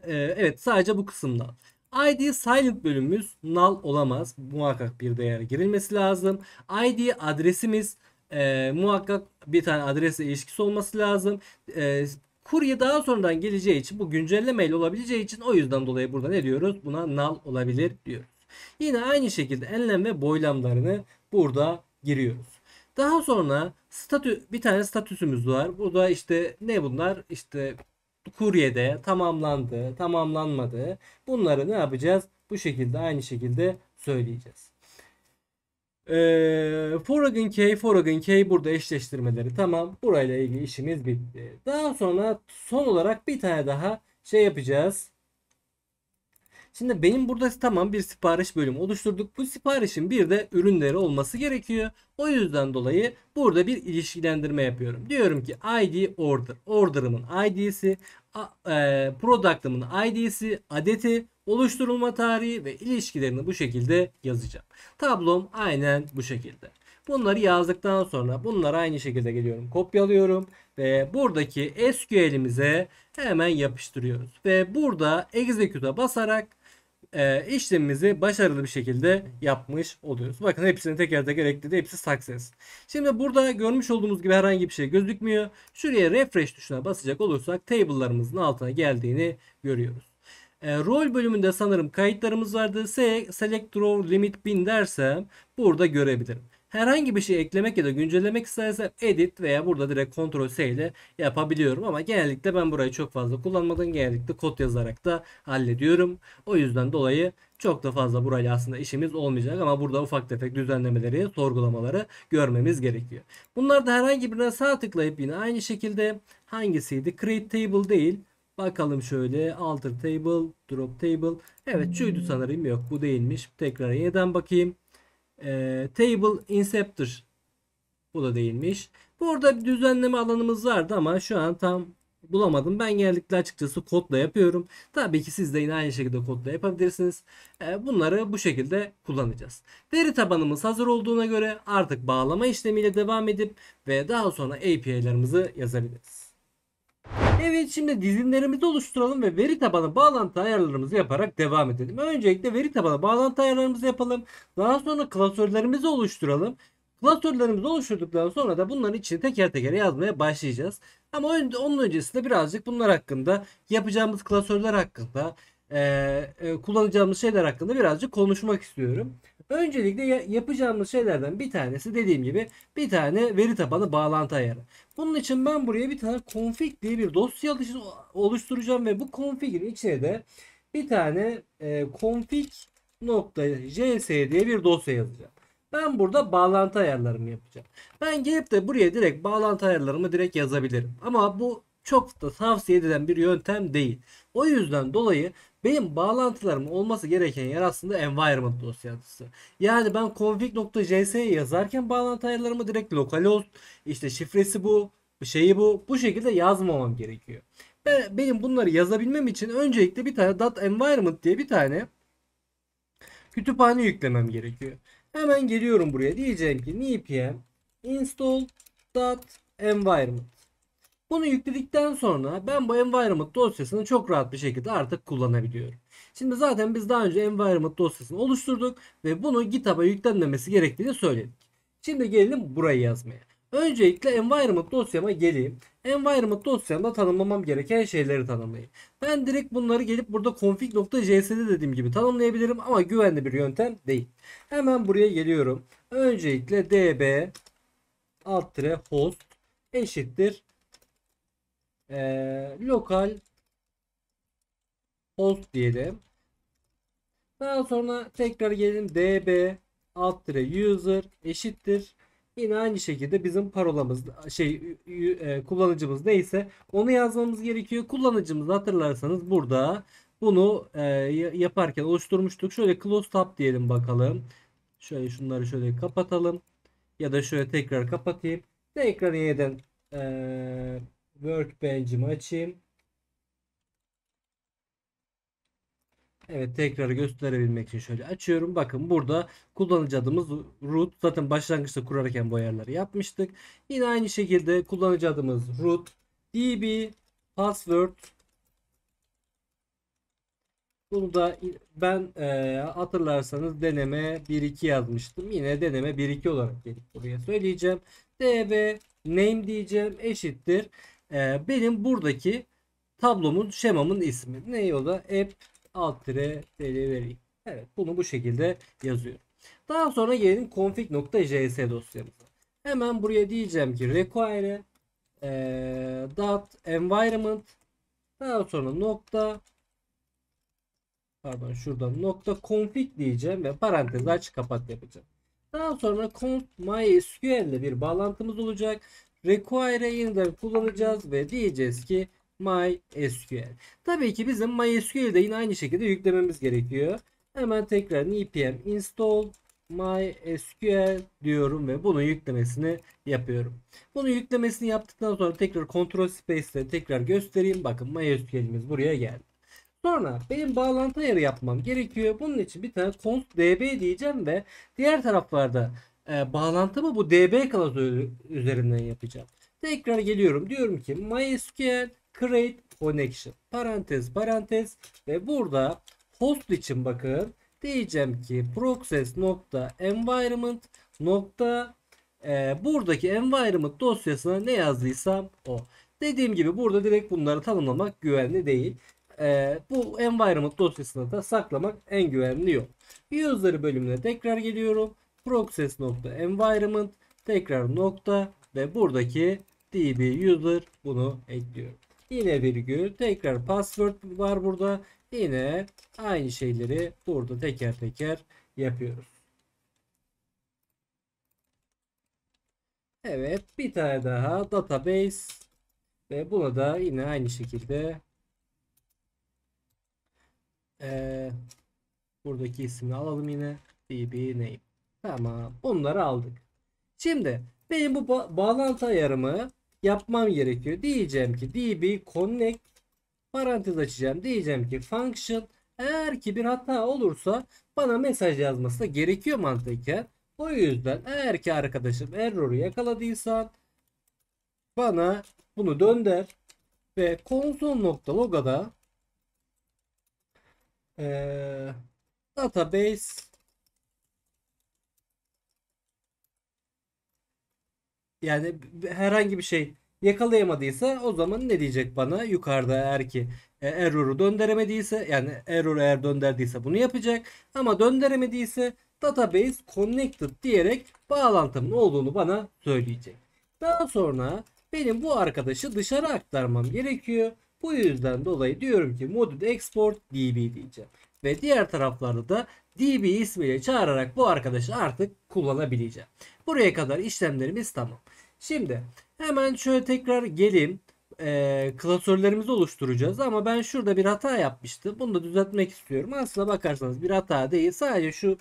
Evet, sadece bu kısımda. ID silent bölümümüz null olamaz. Muhakkak bir değer girilmesi lazım. ID adresimiz muhakkak bir tane adresle ilişkisi olması lazım. Kurye daha sonradan geleceği için, bu güncelleme ile olabileceği için, o yüzden dolayı burada ne diyoruz? Buna null olabilir diyoruz. Yine aynı şekilde enlem ve boylamlarını burada giriyoruz. Daha sonra bir tane statüsümüz var. Bu da işte ne bunlar? İşte kuryede tamamlandı, tamamlanmadı. Bunları ne yapacağız? Bu şekilde aynı şekilde söyleyeceğiz. Foreign key burada eşleştirmeleri tamam. Burayla ilgili işimiz bitti. Daha sonra son olarak bir tane daha şey yapacağız. Şimdi benim burada tamam bir sipariş bölümü oluşturduk. Bu siparişin bir de ürünleri olması gerekiyor. O yüzden dolayı burada bir ilişkilendirme yapıyorum. Diyorum ki ID order. Order'ımın ID'si, product'ımın ID'si, adeti, oluşturulma tarihi ve ilişkilerini bu şekilde yazacağım. Tablom aynen bu şekilde. Bunları yazdıktan sonra bunları aynı şekilde geliyorum, kopyalıyorum ve buradaki SQL'imize hemen yapıştırıyoruz. Ve burada execute'a basarak işlemimizi başarılı bir şekilde yapmış oluyoruz. Bakın hepsini teker teker ekledi. Hepsi success. Şimdi burada görmüş olduğumuz gibi herhangi bir şey gözükmüyor. Şuraya refresh tuşuna basacak olursak table'larımızın altına geldiğini görüyoruz. Rol bölümünde sanırım kayıtlarımız vardı. Select row limit bin dersem burada görebilirim. Herhangi bir şey eklemek ya da güncellemek istersem edit veya burada direkt Ctrl S ile yapabiliyorum ama genellikle ben burayı çok fazla kullanmadan genellikle kod yazarak da hallediyorum. O yüzden dolayı çok da fazla burayla aslında işimiz olmayacak ama burada ufak tefek düzenlemeleri, sorgulamaları görmemiz gerekiyor. Bunlarda herhangi birine sağ tıklayıp yine aynı şekilde hangisiydi? Create table değil. Bakalım şöyle alter table, drop table. Evet şuydu sanırım, yok bu değilmiş. Tekrar yeniden bakayım. Table inceptor, bu da değilmiş. Burada bir düzenleme alanımız vardı ama şu an tam bulamadım. Ben genellikle açıkçası kodla yapıyorum. Tabii ki siz de yine aynı şekilde kodla yapabilirsiniz. Bunları bu şekilde kullanacağız. Veri tabanımız hazır olduğuna göre artık bağlama işlemiyle devam edip ve daha sonra API'larımızı yazabiliriz. Evet, şimdi dizinlerimizi oluşturalım ve veri tabanı bağlantı ayarlarımızı yaparak devam edelim. Öncelikle veri tabanı bağlantı ayarlarımızı yapalım. Daha sonra klasörlerimizi oluşturalım. Klasörlerimizi oluşturduktan sonra da bunların içini teker teker yazmaya başlayacağız. Ama onun öncesinde birazcık bunlar hakkında, yapacağımız klasörler hakkında, kullanacağımız şeyler hakkında birazcık konuşmak istiyorum. Öncelikle yapacağımız şeylerden bir tanesi, dediğim gibi, bir tane veri tabanı bağlantı ayarı. Bunun için ben buraya bir tane config diye bir dosya oluşturacağım ve bu config'in içine de bir tane config.js diye bir dosya yazacağım. Ben burada bağlantı ayarlarımı yapacağım. Ben gelip de buraya direkt bağlantı ayarlarımı direkt yazabilirim. Ama bu çok da tavsiye edilen bir yöntem değil. O yüzden dolayı benim bağlantılarım olması gereken yer aslında environment dosyası. Yani ben config.js yazarken bağlantı ayarlarımı direkt localhost, işte şifresi bu, şeyi bu şekilde yazmamam gerekiyor. Benim bunları yazabilmem için öncelikle bir tane .environment diye bir tane kütüphane yüklemem gerekiyor. Hemen geliyorum buraya, diyeceğim ki npm install .environment. Bunu yükledikten sonra ben bu environment dosyasını çok rahat bir şekilde artık kullanabiliyorum. Şimdi zaten biz daha önce environment dosyasını oluşturduk ve bunu GitHub'a yüklenmemesi gerektiğini söyledik. Şimdi gelelim burayı yazmaya. Öncelikle environment dosyama geleyim. Environment dosyamda tanımlamam gereken şeyleri tanımlayayım. Ben direkt bunları gelip burada config.js'de dediğim gibi tanımlayabilirim ama güvenli bir yöntem değil. Hemen buraya geliyorum. Öncelikle db host eşittir lokal host diyelim. Daha sonra tekrar gelelim, db user eşittir. Yine aynı şekilde bizim parolamız, kullanıcımız neyse onu yazmamız gerekiyor. Kullanıcımızı hatırlarsanız burada bunu yaparken oluşturmuştuk. Şöyle close tab diyelim bakalım. Şöyle şunları şöyle kapatalım. Ya da şöyle tekrar kapatayım. Tekrar yeniden Workbench'imi açayım. Evet, tekrar gösterebilmek için şöyle açıyorum. Bakın burada kullanıcı adımız root. Zaten başlangıçta kurarken bu ayarları yapmıştık. Yine aynı şekilde kullanıcı adımız root. db password. Bunu da ben hatırlarsanız deneme 1.2 yazmıştım. Yine deneme 1.2 olarak gelip buraya söyleyeceğim. db name diyeceğim eşittir. Benim buradaki tablomun, şemamın ismi. Ne o da? App alt delivery. Evet, bunu bu şekilde yazıyorum. Daha sonra gelelim config.js dosyamıza. Hemen buraya diyeceğim ki require environment, daha sonra nokta, pardon şuradan nokta config diyeceğim ve parantez aç kapat yapacağım. Daha sonra const MySQL ile bir bağlantımız olacak. Require'ı yeniden kullanacağız ve diyeceğiz ki MySQL. Tabii ki bizim MySQL'de de yine aynı şekilde yüklememiz gerekiyor. Hemen tekrar npm install MySQL diyorum ve bunun yüklemesini yapıyorum. Bunun yüklemesini yaptıktan sonra tekrar Ctrl Space ile tekrar göstereyim. Bakın MySQL'imiz buraya geldi. Sonra benim bağlantı ayarı yapmam gerekiyor. Bunun için bir tane const db diyeceğim ve diğer taraflarda bağlantımı bu db klasörü üzerinden yapacağım. Tekrar geliyorum. Diyorum ki MySQL create connection parantez parantez ve burada host için bakın diyeceğim ki process nokta environment nokta buradaki environment dosyasına ne yazdıysam o. Dediğim gibi burada direkt bunları tanımlamak güvenli değil. Bu environment dosyasını da saklamak en güvenli yol. User bölümüne tekrar geliyorum. Process.environment tekrar nokta ve buradaki db user bunu ekliyorum. Yine virgül tekrar password var burada. Yine aynı şeyleri burada teker teker yapıyoruz. Evet, bir tane daha database ve buna da yine aynı şekilde buradaki ismini alalım yine. db name. Tamam. Bunları aldık. Şimdi benim bu bağlantı ayarımı yapmam gerekiyor. Diyeceğim ki db connect parantez açacağım. Diyeceğim ki function eğer ki bir hata olursa bana mesaj yazması da gerekiyor mantıken. O yüzden eğer ki arkadaşım error'u yakaladıysan bana bunu dönder ve console.log'a da database yani herhangi bir şey yakalayamadıysa o zaman ne diyecek bana? Yukarıda eğer ki error'u döndüremediyse yani error eğer döndürdüyse bunu yapacak ama döndüremediyse database connected diyerek bağlantımın olduğunu bana söyleyecek. Daha sonra benim bu arkadaşı dışarı aktarmam gerekiyor. Bu yüzden dolayı diyorum ki modül export db diyeceğim. Ve diğer taraflarda da db ismiyle çağırarak bu arkadaşı artık kullanabileceğim. Buraya kadar işlemlerimiz tamam. Şimdi hemen şöyle tekrar geleyim. Klasörlerimizi oluşturacağız ama ben şurada bir hata yapmıştım. Bunu da düzeltmek istiyorum. Aslına bakarsanız bir hata değil. Sadece şu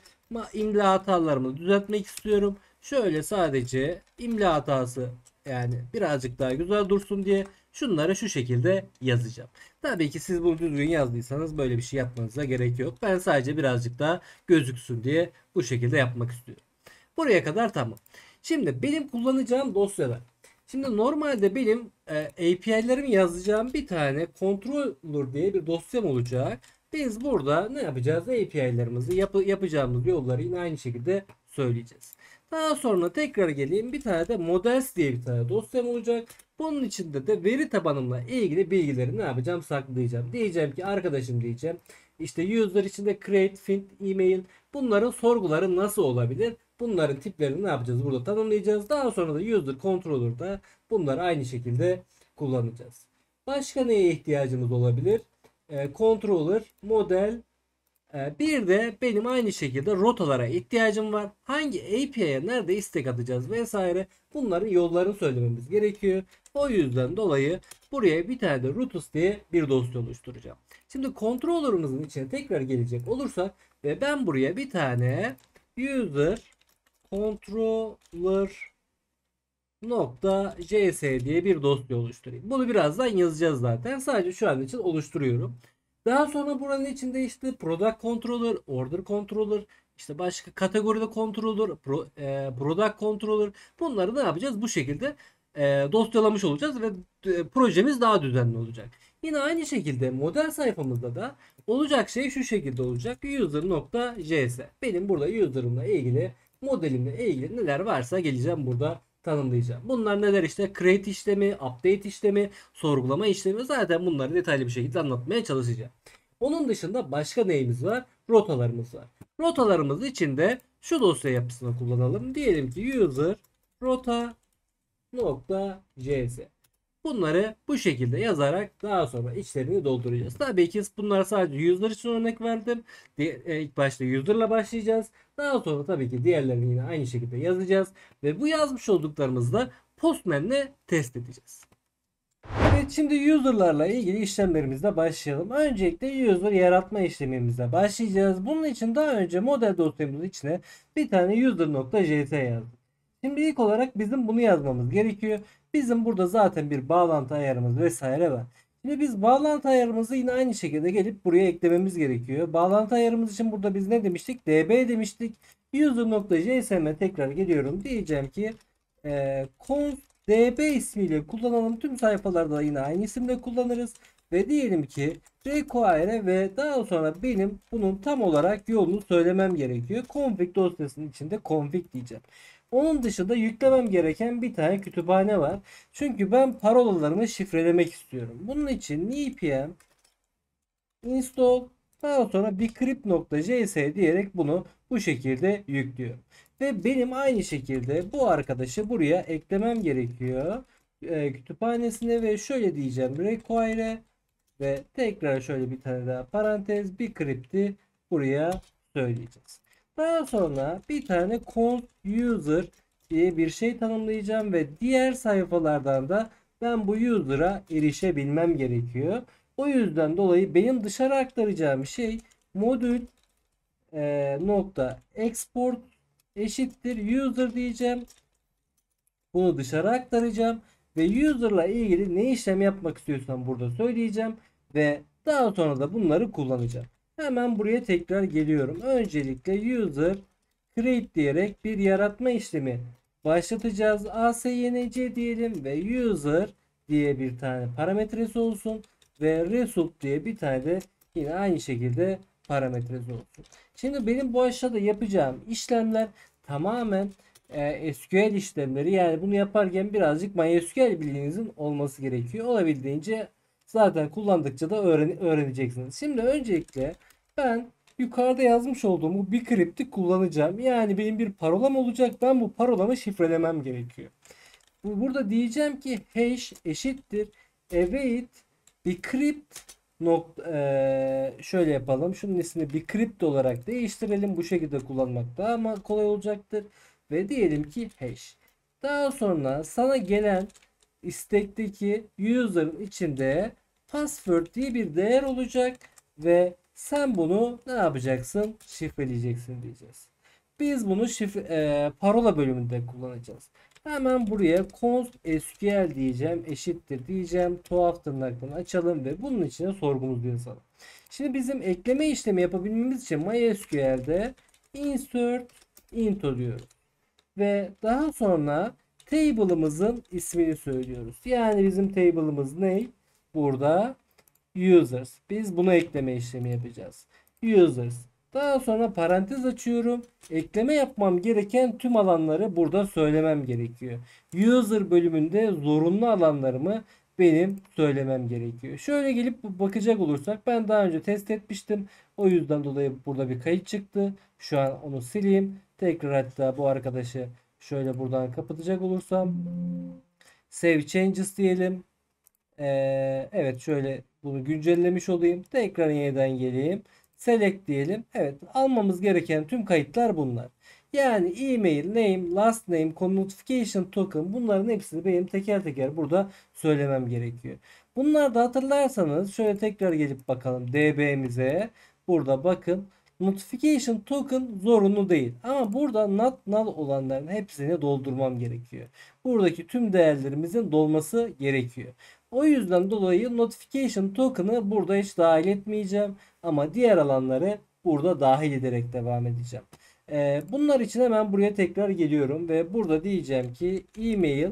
imla hatalarımı düzeltmek istiyorum. Şöyle sadece imla hatası yani birazcık daha güzel dursun diye şunları şu şekilde yazacağım. Tabii ki siz bunu düzgün yazdıysanız böyle bir şey yapmanıza gerek yok. Ben sadece birazcık daha gözüksün diye bu şekilde yapmak istiyorum. Buraya kadar tamam. Şimdi benim kullanacağım dosyalar. Şimdi normalde benim API'lerimi yazacağım bir tane controller diye bir dosyam olacak. Biz burada ne yapacağız? API'lerimizi yapacağımız yolları yine aynı şekilde söyleyeceğiz. Daha sonra tekrar geleyim. Bir tane de models diye bir tane dosyam olacak. Bunun içinde de veri tabanımla ilgili bilgileri ne yapacağım? Saklayacağım. Diyeceğim ki arkadaşım diyeceğim. İşte user içinde create, find, email bunların sorguları nasıl olabilir? Bunların tiplerini ne yapacağız? Burada tanımlayacağız. Daha sonra da user controller'da bunları aynı şekilde kullanacağız. Başka neye ihtiyacımız olabilir? Controller, model, bir de benim aynı şekilde rotalara ihtiyacım var. Hangi API'ye nerede istek atacağız vesaire. Bunların yollarını söylememiz gerekiyor. O yüzden dolayı buraya bir tane de routes diye bir dosya oluşturacağım. Şimdi controller'ımızın içine tekrar gelecek olursak ve ben buraya bir tane user controller .js diye bir dosya oluşturayım. Bunu birazdan yazacağız zaten. Sadece şu an için oluşturuyorum. Daha sonra buranın içinde işte product controller, order controller, işte başka kategoride controller, product controller bunları ne yapacağız? Bu şekilde dosyalamış olacağız ve projemiz daha düzenli olacak. Yine aynı şekilde model sayfamızda da olacak şey şu şekilde olacak. User.js. Benim burada user'ımla ilgili modelimle ilgili neler varsa geleceğim burada tanımlayacağım. Bunlar neler işte? Create işlemi, update işlemi, sorgulama işlemi zaten bunları detaylı bir şekilde anlatmaya çalışacağım. Onun dışında başka neyimiz var? Rotalarımız var. Rotalarımız için de şu dosya yapısını kullanalım. Diyelim ki user rota.js. Bunları bu şekilde yazarak daha sonra içlerini dolduracağız. Tabii ki bunlar sadece user için örnek verdim. İlk başta user'la başlayacağız. Daha sonra tabii ki diğerlerini yine aynı şekilde yazacağız. Ve bu yazmış olduklarımızda Postman'le test edeceğiz. Evet, şimdi user'larla ilgili işlemlerimizle başlayalım. Öncelikle user yaratma işlemimizle başlayacağız. Bunun için daha önce model dosyamızın içine bir tane user.js yazdık. Şimdi ilk olarak bizim bunu yazmamız gerekiyor. Bizim burada zaten bir bağlantı ayarımız vesaire var. Şimdi biz bağlantı ayarımızı yine aynı şekilde gelip buraya eklememiz gerekiyor. Bağlantı ayarımız için burada biz ne demiştik? DB demiştik. User.js'e tekrar geliyorum. Diyeceğim ki const DB ismiyle kullanalım. Tüm sayfalarda yine aynı isimle kullanırız. Ve diyelim ki require ve daha sonra benim bunun tam olarak yolunu söylemem gerekiyor. Config dosyasının içinde config diyeceğim. Onun dışında yüklemem gereken bir tane kütüphane var. Çünkü ben parolalarımı şifrelemek istiyorum. Bunun için npm install daha sonra bcrypt.js diyerek bunu bu şekilde yüklüyorum. Ve benim aynı şekilde bu arkadaşı buraya eklemem gerekiyor. Kütüphanesine ve şöyle diyeceğim require ve tekrar şöyle bir tane daha parantez bcrypt'i buraya söyleyeceğiz. Daha sonra bir tane const user diye bir şey tanımlayacağım ve diğer sayfalardan da ben bu user'a erişebilmem gerekiyor. O yüzden dolayı benim dışarı aktaracağım şey modül nokta export eşittir user diyeceğim. Bunu dışarı aktaracağım ve user'la ilgili ne işlem yapmak istiyorsam burada söyleyeceğim ve daha sonra da bunları kullanacağım. Hemen buraya tekrar geliyorum. Öncelikle user create diyerek bir yaratma işlemi başlatacağız. ASYNC diyelim ve user diye bir tane parametresi olsun ve result diye bir tane de yine aynı şekilde parametresi olsun. Şimdi benim bu aşağıda yapacağım işlemler tamamen SQL işlemleri. Yani bunu yaparken birazcık MySQL bilginizin olması gerekiyor. Olabildiğince zaten kullandıkça da öğreneceksiniz. Şimdi öncelikle ben yukarıda yazmış olduğum bir kripti kullanacağım. Yani benim bir parolam olacak. Ben bu parolamı şifrelemem gerekiyor. Burada diyeceğim ki hash eşittir await decrypt şöyle yapalım. Şunun ismini decrypt olarak değiştirelim. Bu şekilde kullanmak daha kolay olacaktır. Ve diyelim ki hash. Daha sonra sana gelen istekteki user'ın içinde password diye bir değer olacak ve sen bunu ne yapacaksın? Şifreleyeceksin diyeceğiz. Biz bunu parola bölümünde kullanacağız. Hemen buraya const SQL diyeceğim. Eşittir diyeceğim. Tuhaf tırnaktan açalım ve bunun içine sorgumuzu yazalım. Şimdi bizim ekleme işlemi yapabilmemiz için MySQL'de insert into diyoruz. Ve daha sonra table'ımızın ismini söylüyoruz. Yani bizim table'ımız ne? Burada users. Biz buna ekleme işlemi yapacağız. Users. Daha sonra parantez açıyorum. Ekleme yapmam gereken tüm alanları burada söylemem gerekiyor. User bölümünde zorunlu alanlarımı benim söylemem gerekiyor. Şöyle gelip bakacak olursak ben daha önce test etmiştim. O yüzden dolayı burada bir kayıt çıktı. Şu an onu sileyim. Tekrar hatta bu arkadaşı şöyle buradan kapatacak olursam save changes diyelim. Evet, şöyle bunu güncellemiş olayım. Tekrar yeniden geleyim. Select diyelim. Evet, almamız gereken tüm kayıtlar bunlar. Yani email, name, last name, notification token, bunların hepsini benim teker teker burada söylemem gerekiyor. Bunlar da hatırlarsanız şöyle tekrar gelip bakalım DB'mize. Burada bakın. Notification token zorunlu değil. Ama burada not null olanların hepsini doldurmam gerekiyor. Buradaki tüm değerlerimizin dolması gerekiyor. O yüzden dolayı notification token'ı burada hiç dahil etmeyeceğim. Ama diğer alanları burada dahil ederek devam edeceğim. Bunlar için hemen buraya tekrar geliyorum. Ve burada diyeceğim ki email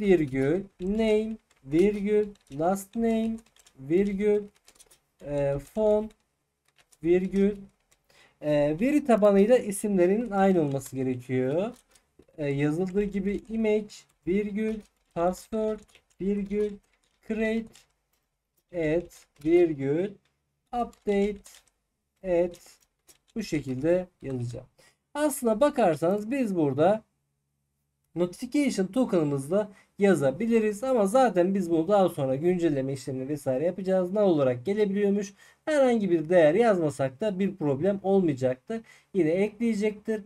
virgül name virgül last name virgül phone virgül veri tabanıyla isimlerinin aynı olması gerekiyor. Yazıldığı gibi image virgül password virgül create add virgül update add, bu şekilde yazacağım. Aslına bakarsanız biz burada notification token'ımızda yazabiliriz ama zaten biz bunu daha sonra güncelleme işlemini vesaire yapacağız. Null olarak gelebiliyormuş. Herhangi bir değer yazmasak da bir problem olmayacaktır. Yine ekleyecektir.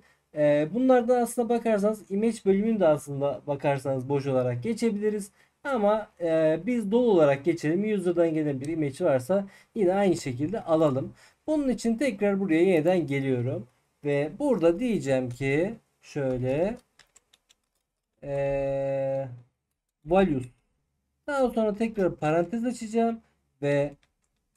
Bunlardan aslında bakarsanız image bölümünü de aslında bakarsanız boş olarak geçebiliriz. Ama biz dolu olarak geçelim. User'dan gelen bir image varsa yine aynı şekilde alalım. Bunun için tekrar buraya yeniden geliyorum. Ve burada diyeceğim ki şöyle values. Daha sonra tekrar parantez açacağım ve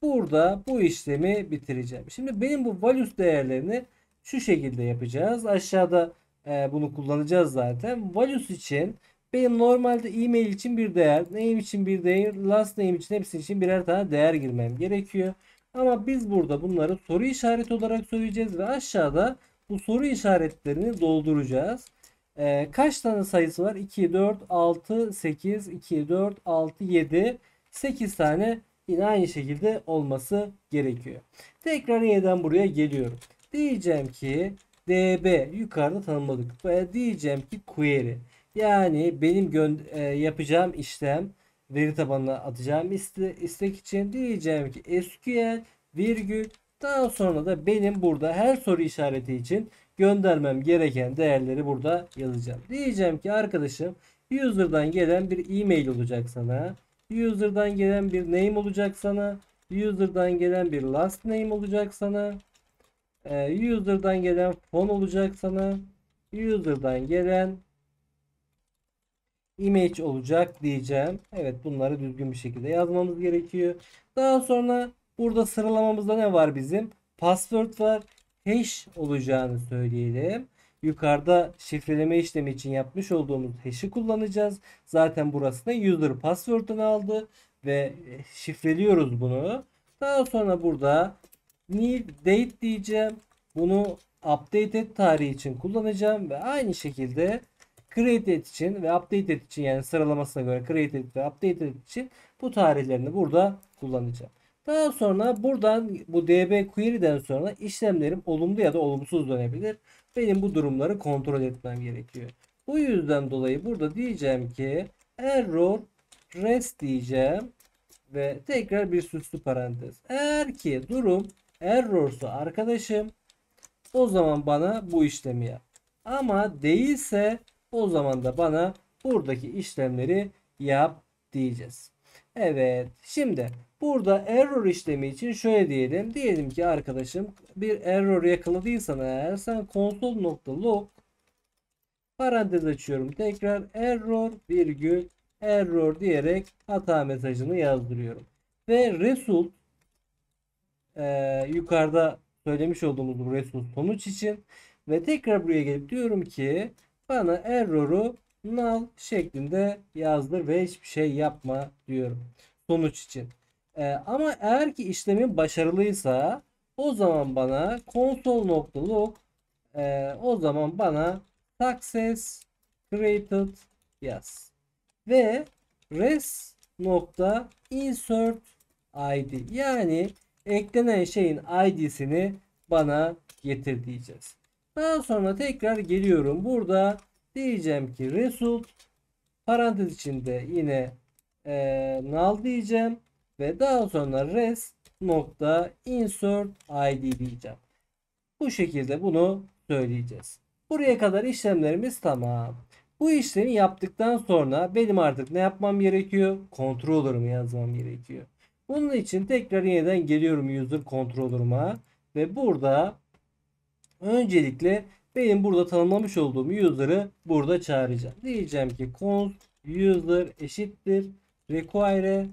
burada bu işlemi bitireceğim. Şimdi benim bu values değerlerini şu şekilde yapacağız. Aşağıda bunu kullanacağız zaten. Values için benim normalde e-mail için bir değer, name için bir değer, last name için hepsi için birer tane değer girmem gerekiyor. Ama biz burada bunları soru işareti olarak söyleyeceğiz ve aşağıda bu soru işaretlerini dolduracağız. Kaç tane sayısı var? 2, 4, 6, 8, 2, 4, 6, 7, 8 tane yine aynı şekilde olması gerekiyor. Tekrar yeniden buraya geliyorum. Diyeceğim ki DB yukarıda tanımladık. Ve diyeceğim ki query. Yani benim yapacağım işlem veri tabanına atacağım istek için diyeceğim ki SQL virgül daha sonra da benim burada her soru işareti için göndermem gereken değerleri burada yazacağım. Diyeceğim ki arkadaşım user'dan gelen bir e-mail olacak sana. User'dan gelen bir name olacak sana. User'dan gelen bir last name olacak sana. User'dan gelen phone olacak sana. User'dan gelen image olacak diyeceğim. Evet, bunları düzgün bir şekilde yazmamız gerekiyor. Daha sonra burada sıralamamızda ne var bizim? Password var. Hash olacağını söyleyelim. Yukarıda şifreleme işlemi için yapmış olduğumuz hash'i kullanacağız. Zaten burası da user password'ını aldı ve şifreliyoruz bunu. Daha sonra burada new date diyeceğim. Bunu updated tarihi için kullanacağım ve aynı şekilde created için ve updated için, yani sıralamasına göre created ve updated için bu tarihlerini burada kullanacağım. Daha sonra buradan bu db query'den sonra işlemlerim olumlu ya da olumsuz dönebilir. Benim bu durumları kontrol etmem gerekiyor. Bu yüzden dolayı burada diyeceğim ki error rest diyeceğim ve tekrar bir süslü parantez. Eğer ki durum error'sa arkadaşım, o zaman bana bu işlemi yap. Ama değilse o zaman da bana buradaki işlemleri yap diyeceğiz. Evet. Şimdi burada error işlemi için şöyle diyelim. Diyelim ki arkadaşım bir error yakaladıysan eğer sen console.log parantez açıyorum. Tekrar error virgül error diyerek hata mesajını yazdırıyorum. Ve result yukarıda söylemiş olduğumuz bu result sonuç için ve tekrar buraya gelip diyorum ki bana error'u null şeklinde yazdır ve hiçbir şey yapma diyorum sonuç için. Ama eğer ki işlemin başarılıysa o zaman bana console.log o zaman bana success created yaz. Ve res nokta insert id, yani eklenen şeyin id'sini bana getir diyeceğiz. Daha sonra tekrar geliyorum. Burada diyeceğim ki result parantez içinde yine null diyeceğim ve daha sonra res nokta insert id diyeceğim. Bu şekilde bunu söyleyeceğiz. Buraya kadar işlemlerimiz tamam. Bu işlemi yaptıktan sonra benim artık ne yapmam gerekiyor? Controller'ımı yazmam gerekiyor. Bunun için tekrar yeniden geliyorum user controller'ıma ve burada öncelikle benim burada tanımlamış olduğum user'ı burada çağıracağım. Diyeceğim ki const user eşittir require,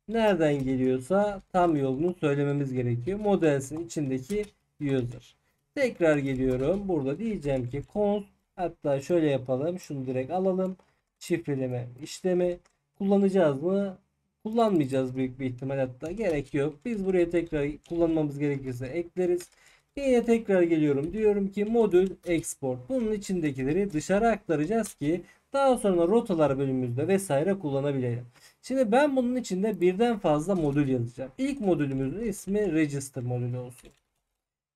nereden geliyorsa tam yolunu söylememiz gerekiyor. Models'in içindeki user. Tekrar geliyorum. Burada diyeceğim ki const, hatta şöyle yapalım. Şunu direkt alalım. Şifreleme işlemi kullanacağız mı? Kullanmayacağız büyük bir ihtimal, hatta gerek yok. Biz buraya tekrar kullanmamız gerekirse ekleriz. Yine tekrar geliyorum. Diyorum ki modül export. Bunun içindekileri dışarı aktaracağız ki daha sonra rotalar bölümümüzde vesaire kullanabilelim. Şimdi ben bunun içinde birden fazla modül yazacağım. İlk modülümüzün ismi register modülü olsun.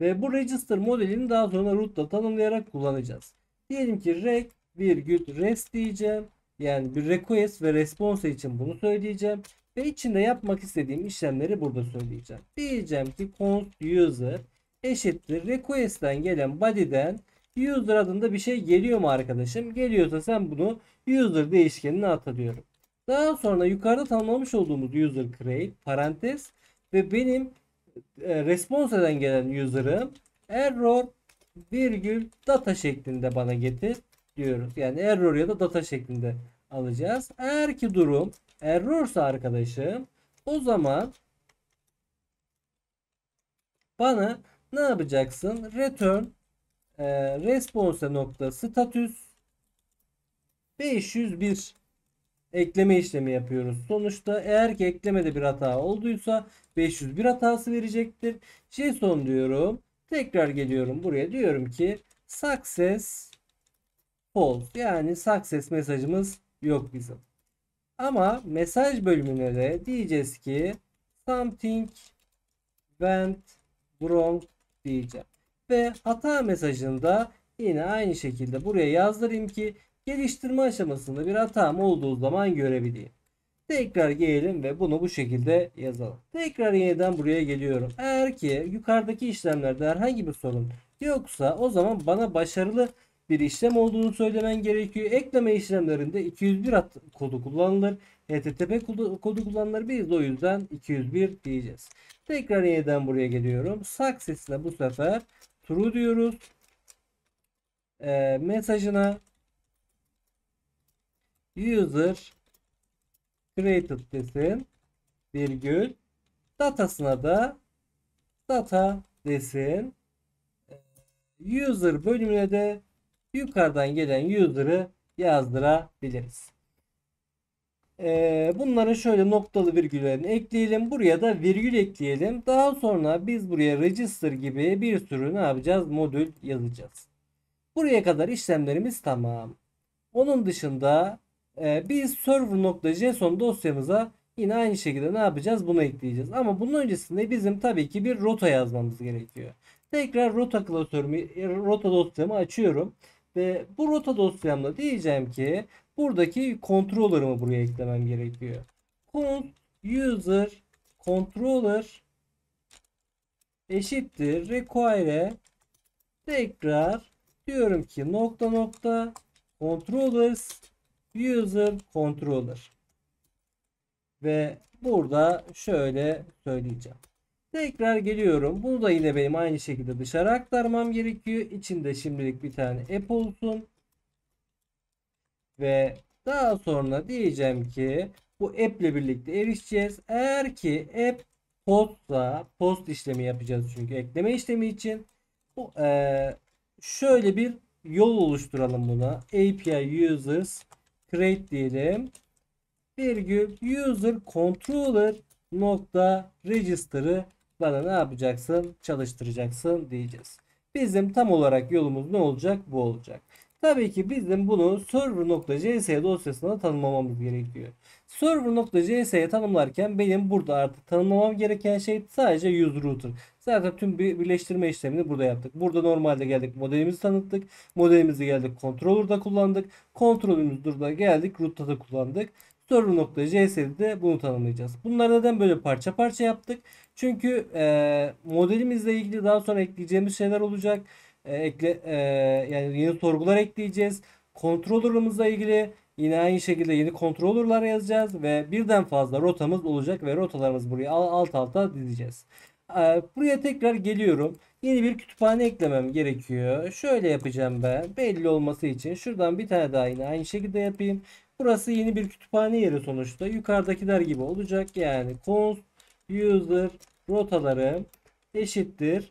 Ve bu register modelini daha sonra root'ta tanımlayarak kullanacağız. Diyelim ki reg virgül rest diyeceğim. Yani bir request ve response için bunu söyleyeceğim. Ve içinde yapmak istediğim işlemleri burada söyleyeceğim. Diyeceğim ki const user eşittir request'ten gelen body'den user adında bir şey geliyor mu arkadaşım? Geliyorsa sen bunu user değişkenine ata diyorum. Daha sonra yukarıda tanımlamış olduğumuz user create parantez ve benim response eden gelen user'ım error virgül data şeklinde bana getir diyoruz. Yani error ya da data şeklinde alacağız. Eğer ki durum errorsa arkadaşım o zaman bana ne yapacaksın? Return response nokta status 501 ekleme işlemi yapıyoruz. Sonuçta eğer ki eklemede bir hata olduysa 501 hatası verecektir. JSON diyorum. Tekrar geliyorum buraya. Diyorum ki success false. Yani success mesajımız yok bizim. Ama mesaj bölümüne de diyeceğiz ki something went wrong diyeceğim. Ve hata mesajında yine aynı şekilde buraya yazdırayım ki geliştirme aşamasında bir hatam olduğu zaman görebileyim. Tekrar gelelim ve bunu bu şekilde yazalım. Tekrar yeniden buraya geliyorum. Eğer ki yukarıdaki işlemlerde herhangi bir sorun yoksa o zaman bana başarılı bir işlem olduğunu söylemen gerekiyor. Ekleme işlemlerinde 201 kodu kullanılır. HTTP kodu kullanılır. Biz de o yüzden 201 diyeceğiz. Tekrar yeniden buraya geliyorum. Success'ine bu sefer true diyoruz. Mesajına user created desin virgül datasına da data desin. User bölümüne de yukarıdan gelen user'ı yazdırabiliriz. Bunların şöyle noktalı virgüllerini ekleyelim. Buraya da virgül ekleyelim. Daha sonra biz buraya register gibi bir sürü ne yapacağız? Modül yazacağız. Buraya kadar işlemlerimiz tamam. Onun dışında biz server.json dosyamıza yine aynı şekilde ne yapacağız? Bunu ekleyeceğiz. Ama bunun öncesinde bizim tabii ki bir rota yazmamız gerekiyor. Tekrar rota klasörümü, rota dosyamı açıyorum. Ve bu rota dosyamda diyeceğim ki buradaki controller'ımı buraya eklemem gerekiyor. Const user controller eşittir require tekrar diyorum ki nokta nokta controllers user controller ve burada şöyle söyleyeceğim. Tekrar geliyorum. Bunu da yine benim aynı şekilde dışarı aktarmam gerekiyor. İçinde şimdilik bir tane app olsun. Ve daha sonra diyeceğim ki bu app ile birlikte erişeceğiz. Eğer ki app postsa post işlemi yapacağız çünkü ekleme işlemi için. Bu, şöyle bir yol oluşturalım buna. API users create diyelim. Virgül user controller nokta register'ı bana ne yapacaksın? Çalıştıracaksın diyeceğiz. Bizim tam olarak yolumuz ne olacak? Bu olacak. Tabii ki bizim bunu server.js dosyasına tanımlamamız gerekiyor. Server.js'ye tanımlarken benim burada artık tanımlamam gereken şey sadece use router. Zaten tüm birleştirme işlemini burada yaptık. Burada normalde geldik modelimizi tanıttık. Modelimizi geldik controller'da kullandık. Kontrolümüzü burada geldik router'da da kullandık. Server.js'de de bunu tanımlayacağız. Bunları neden böyle parça parça yaptık? Çünkü modelimizle ilgili daha sonra ekleyeceğimiz şeyler olacak. Yani yeni sorgular ekleyeceğiz. Controller'ımızla ilgili yine aynı şekilde yeni controller'lar yazacağız ve birden fazla rotamız olacak ve rotalarımızı buraya alt alta dizeceğiz. Buraya tekrar geliyorum. Yeni bir kütüphane eklemem gerekiyor. Şöyle yapacağım ben. Belli olması için şuradan bir tane daha yine aynı şekilde yapayım. Burası yeni bir kütüphane yeri sonuçta. Yukarıdakiler gibi olacak. Yani const user rotaları eşittir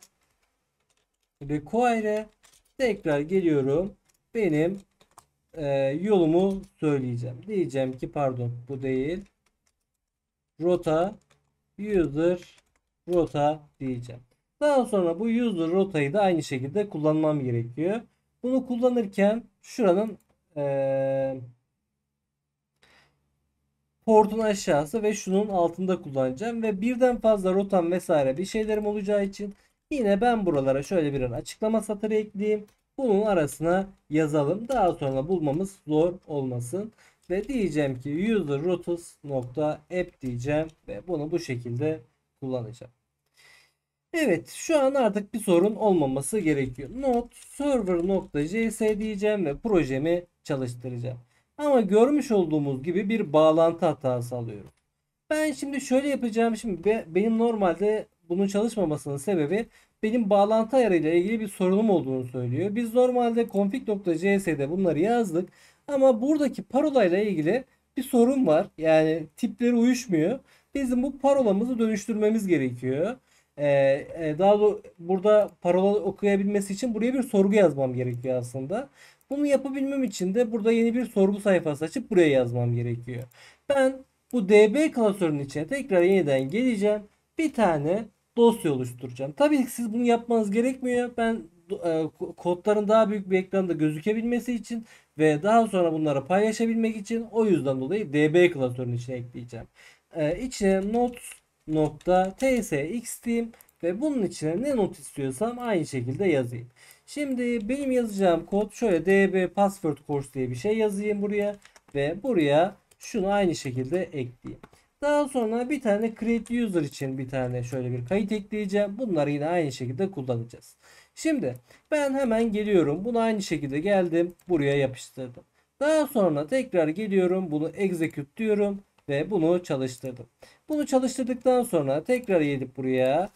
require tekrar geliyorum. Benim yolumu söyleyeceğim. Diyeceğim ki pardon bu değil. Rota user rota diyeceğim. Daha sonra bu user rotayı da aynı şekilde kullanmam gerekiyor. Bunu kullanırken şuranın portun aşağısı ve şunun altında kullanacağım ve birden fazla rotam vesaire bir şeylerim olacağı için yine ben buralara şöyle bir açıklama satırı ekleyeyim. bunun arasına yazalım. Daha sonra bulmamız zor olmasın. Ve diyeceğim ki user routes nokta app diyeceğim ve bunu bu şekilde kullanacağım. Evet, şu an artık bir sorun olmaması gerekiyor. Node server.js diyeceğim ve projemi çalıştıracağım. Ama görmüş olduğumuz gibi bir bağlantı hatası alıyorum. Ben şimdi şöyle yapacağım. Şimdi benim normalde bunun çalışmamasının sebebi benim bağlantı ayarıyla ilgili bir sorunum olduğunu söylüyor. Biz normalde config.js'de bunları yazdık. Ama buradaki parolayla ilgili bir sorun var. Yani tipleri uyuşmuyor. Bizim bu parolamızı dönüştürmemiz gerekiyor. Daha doğrusu burada parola okuyabilmesi için buraya bir sorgu yazmam gerekiyor aslında. Bunu yapabilmem için de burada yeni bir sorgu sayfası açıp buraya yazmam gerekiyor. Ben bu DB klasörünün içine tekrar yeniden geleceğim. Bir tane dosya oluşturacağım. Tabii ki siz bunu yapmanız gerekmiyor. Ben kodların daha büyük bir ekranda gözükebilmesi için ve daha sonra bunları paylaşabilmek için o yüzden dolayı DB klasörünün içine ekleyeceğim. İçine notes.tsx diyeyim ve bunun içine ne not istiyorsam aynı şekilde yazayım. Şimdi benim yazacağım kod şöyle db password course diye bir şey yazayım buraya ve buraya şunu aynı şekilde ekleyeyim. Daha sonra bir tane create user için bir tane şöyle bir kayıt ekleyeceğim. Bunları yine aynı şekilde kullanacağız. Şimdi ben hemen geliyorum. Bunu aynı şekilde geldim. Buraya yapıştırdım. Daha sonra tekrar geliyorum. Bunu execute diyorum ve bunu çalıştırdım. Bunu çalıştırdıktan sonra tekrar gelip buraya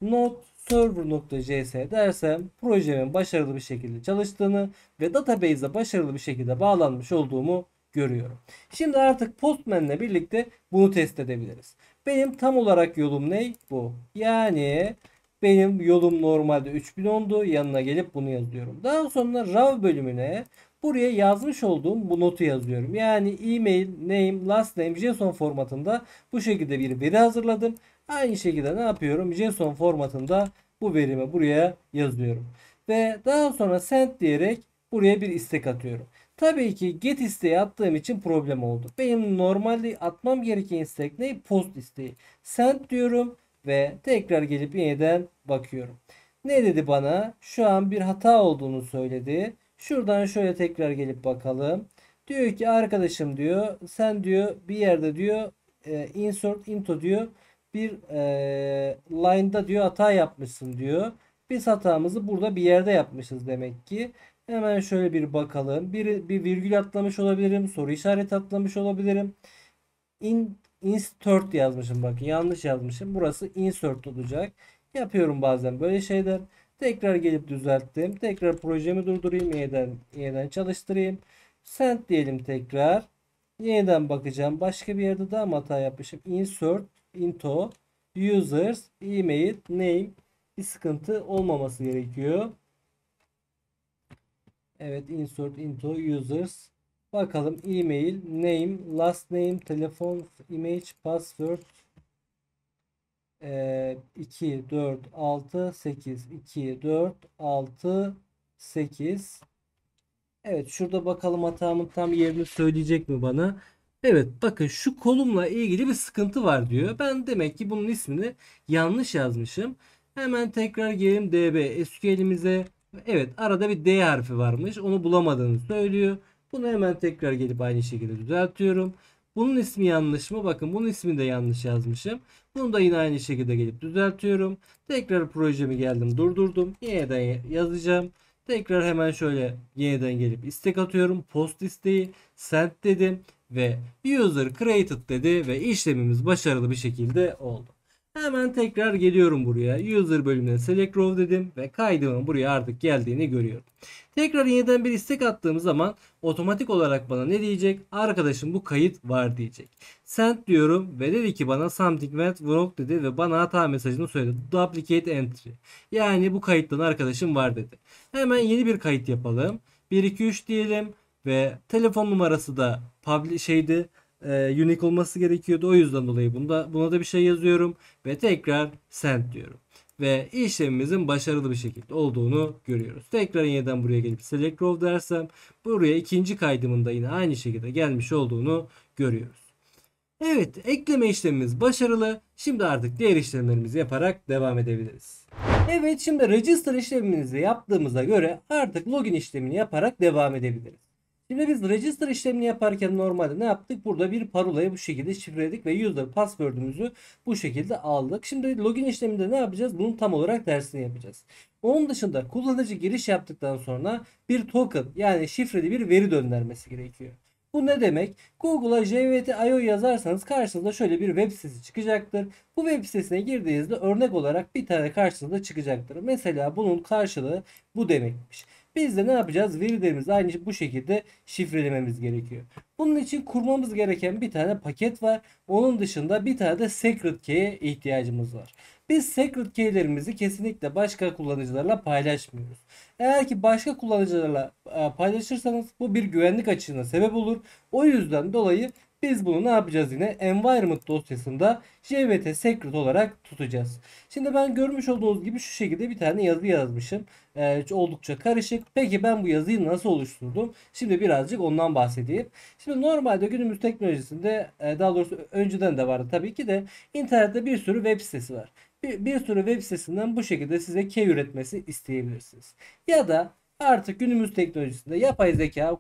node server.js dersem projemin başarılı bir şekilde çalıştığını ve database'e başarılı bir şekilde bağlanmış olduğumu görüyorum. Şimdi artık Postman ile birlikte bunu test edebiliriz. Benim tam olarak yolum ne? Bu. Yani benim yolum normalde 3010'du. Yanına gelip bunu yazıyorum. Daha sonra raw bölümüne buraya yazmış olduğum bu notu yazıyorum. Yani email, name, last name, JSON formatında bu şekilde bir veri hazırladım. Aynı şekilde ne yapıyorum? JSON formatında bu verimi buraya yazıyorum. Ve daha sonra send diyerek buraya bir istek atıyorum. Tabii ki get isteği attığım için problem oldu. Benim normalde atmam gereken istek ne? Post isteği. Send diyorum ve tekrar gelip yeniden bakıyorum. Ne dedi bana? Şu an bir hata olduğunu söyledi. Şuradan şöyle tekrar gelip bakalım. Diyor ki arkadaşım diyor sen diyor bir yerde diyor insert into diyor bir line'da diyor hata yapmışsın diyor. Biz hatamızı burada bir yerde yapmışız demek ki. Hemen şöyle bir bakalım. Bir virgül atlamış olabilirim. Soru işareti atlamış olabilirim. Insert yazmışım. Bakın yanlış yazmışım. Burası insert olacak. Yapıyorum bazen böyle şeyler. Tekrar gelip düzelttim. Tekrar projemi durdurayım. Yeniden çalıştırayım. Send diyelim tekrar. Yeniden bakacağım. Başka bir yerde daha mı hata yapmışım? Insert into users email name bir sıkıntı olmaması gerekiyor. Evet, insert into users. Bakalım email, name, last name, telefon, image, password 2, 4, 6, 8, 2, 4, 6, 8. Evet, şurada bakalım hatamın tam yerini söyleyecek mi bana? Evet, bakın şu kolumla ilgili bir sıkıntı var diyor. Ben demek ki bunun ismini yanlış yazmışım. Hemen tekrar gelelim DB SQL'imize. Evet, arada bir D harfi varmış. Onu bulamadığını söylüyor. Bunu hemen tekrar gelip aynı şekilde düzeltiyorum. Bunun ismi yanlış mı? Bakın bunun ismini de yanlış yazmışım. Bunu da yine aynı şekilde gelip düzeltiyorum. Tekrar projemi geldim durdurdum. Yeniden yazacağım. Tekrar hemen şöyle yeniden gelip istek atıyorum. Post isteği send dedim ve user created dedi ve işlemimiz başarılı bir şekilde oldu. Hemen tekrar geliyorum buraya. User bölümüne select row dedim ve kaydımın buraya artık geldiğini görüyorum. Tekrar yeniden bir istek attığım zaman otomatik olarak bana ne diyecek? Arkadaşım bu kayıt var diyecek. Send diyorum ve dedi ki bana something went wrong dedi ve bana hata mesajını söyledi. Duplicate entry. Yani bu kayıttan arkadaşım var dedi. Hemen yeni bir kayıt yapalım. 1 2 3 diyelim ve telefon numarası da unique olması gerekiyordu. O yüzden dolayı buna da bir şey yazıyorum ve tekrar send diyorum. Ve işlemimizin başarılı bir şekilde olduğunu görüyoruz. Tekrar yeniden buraya gelip select row dersem buraya ikinci kaydımın da yine aynı şekilde gelmiş olduğunu görüyoruz. Evet, ekleme işlemimiz başarılı. Şimdi artık diğer işlemlerimizi yaparak devam edebiliriz. Evet, şimdi register işlemimizi yaptığımıza göre artık login işlemini yaparak devam edebiliriz. Şimdi biz register işlemini yaparken normalde ne yaptık? Burada bir parolayı bu şekilde şifreledik ve user password'ümüzü bu şekilde aldık. Şimdi login işleminde ne yapacağız? Bunun tam olarak tersini yapacağız. Onun dışında kullanıcı giriş yaptıktan sonra bir token, yani şifreli bir veri göndermesi gerekiyor. Bu ne demek? Google'a jvt.io yazarsanız karşınıza şöyle bir web sitesi çıkacaktır. Bu web sitesine girdiğinizde örnek olarak bir tane karşınıza çıkacaktır. Mesela bunun karşılığı bu demekmiş. Biz de ne yapacağız? Verilerimizi aynı bu şekilde şifrelememiz gerekiyor. Bunun için kurmamız gereken bir tane paket var. Onun dışında bir tane de secret key'e ihtiyacımız var. Biz secret key'lerimizi kesinlikle başka kullanıcılarla paylaşmıyoruz. Eğer ki başka kullanıcılarla paylaşırsanız bu bir güvenlik açığına sebep olur. O yüzden dolayı biz bunu ne yapacağız yine? Environment dosyasında jvt secret olarak tutacağız. Şimdi ben görmüş olduğunuz gibi şu şekilde bir tane yazı yazmışım. Oldukça karışık. Peki ben bu yazıyı nasıl oluşturdum? Şimdi birazcık ondan bahsedeyim. Şimdi normalde günümüz teknolojisinde daha doğrusu önceden de vardı tabii ki de internette bir sürü web sitesi var. Bir sürü web sitesinden bu şekilde size key üretmesi isteyebilirsiniz. Ya da artık günümüz teknolojisinde yapay zeka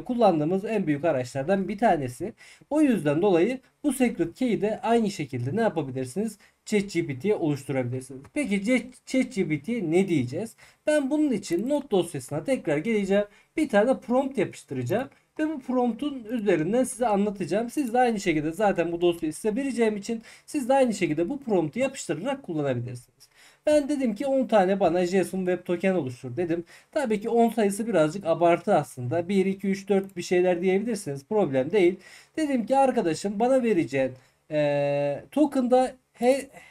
kullandığımız en büyük araçlardan bir tanesi. O yüzden dolayı bu secret key'i de aynı şekilde ne yapabilirsiniz? ChatGPT'ye oluşturabilirsiniz. Peki ChatGPT'ye ne diyeceğiz? Ben bunun için not dosyasına tekrar geleceğim. Bir tane prompt yapıştıracağım. Ve bu promptun üzerinden size anlatacağım. Siz de aynı şekilde zaten bu dosyayı size vereceğim için siz de aynı şekilde bu promptu yapıştırarak kullanabilirsiniz. Ben dedim ki 10 tane bana JSON Web Token oluştur dedim. Tabii ki 10 sayısı birazcık abartı aslında. 1, 2, 3, 4 bir şeyler diyebilirsiniz. Problem değil. Dedim ki arkadaşım bana vereceğin token'da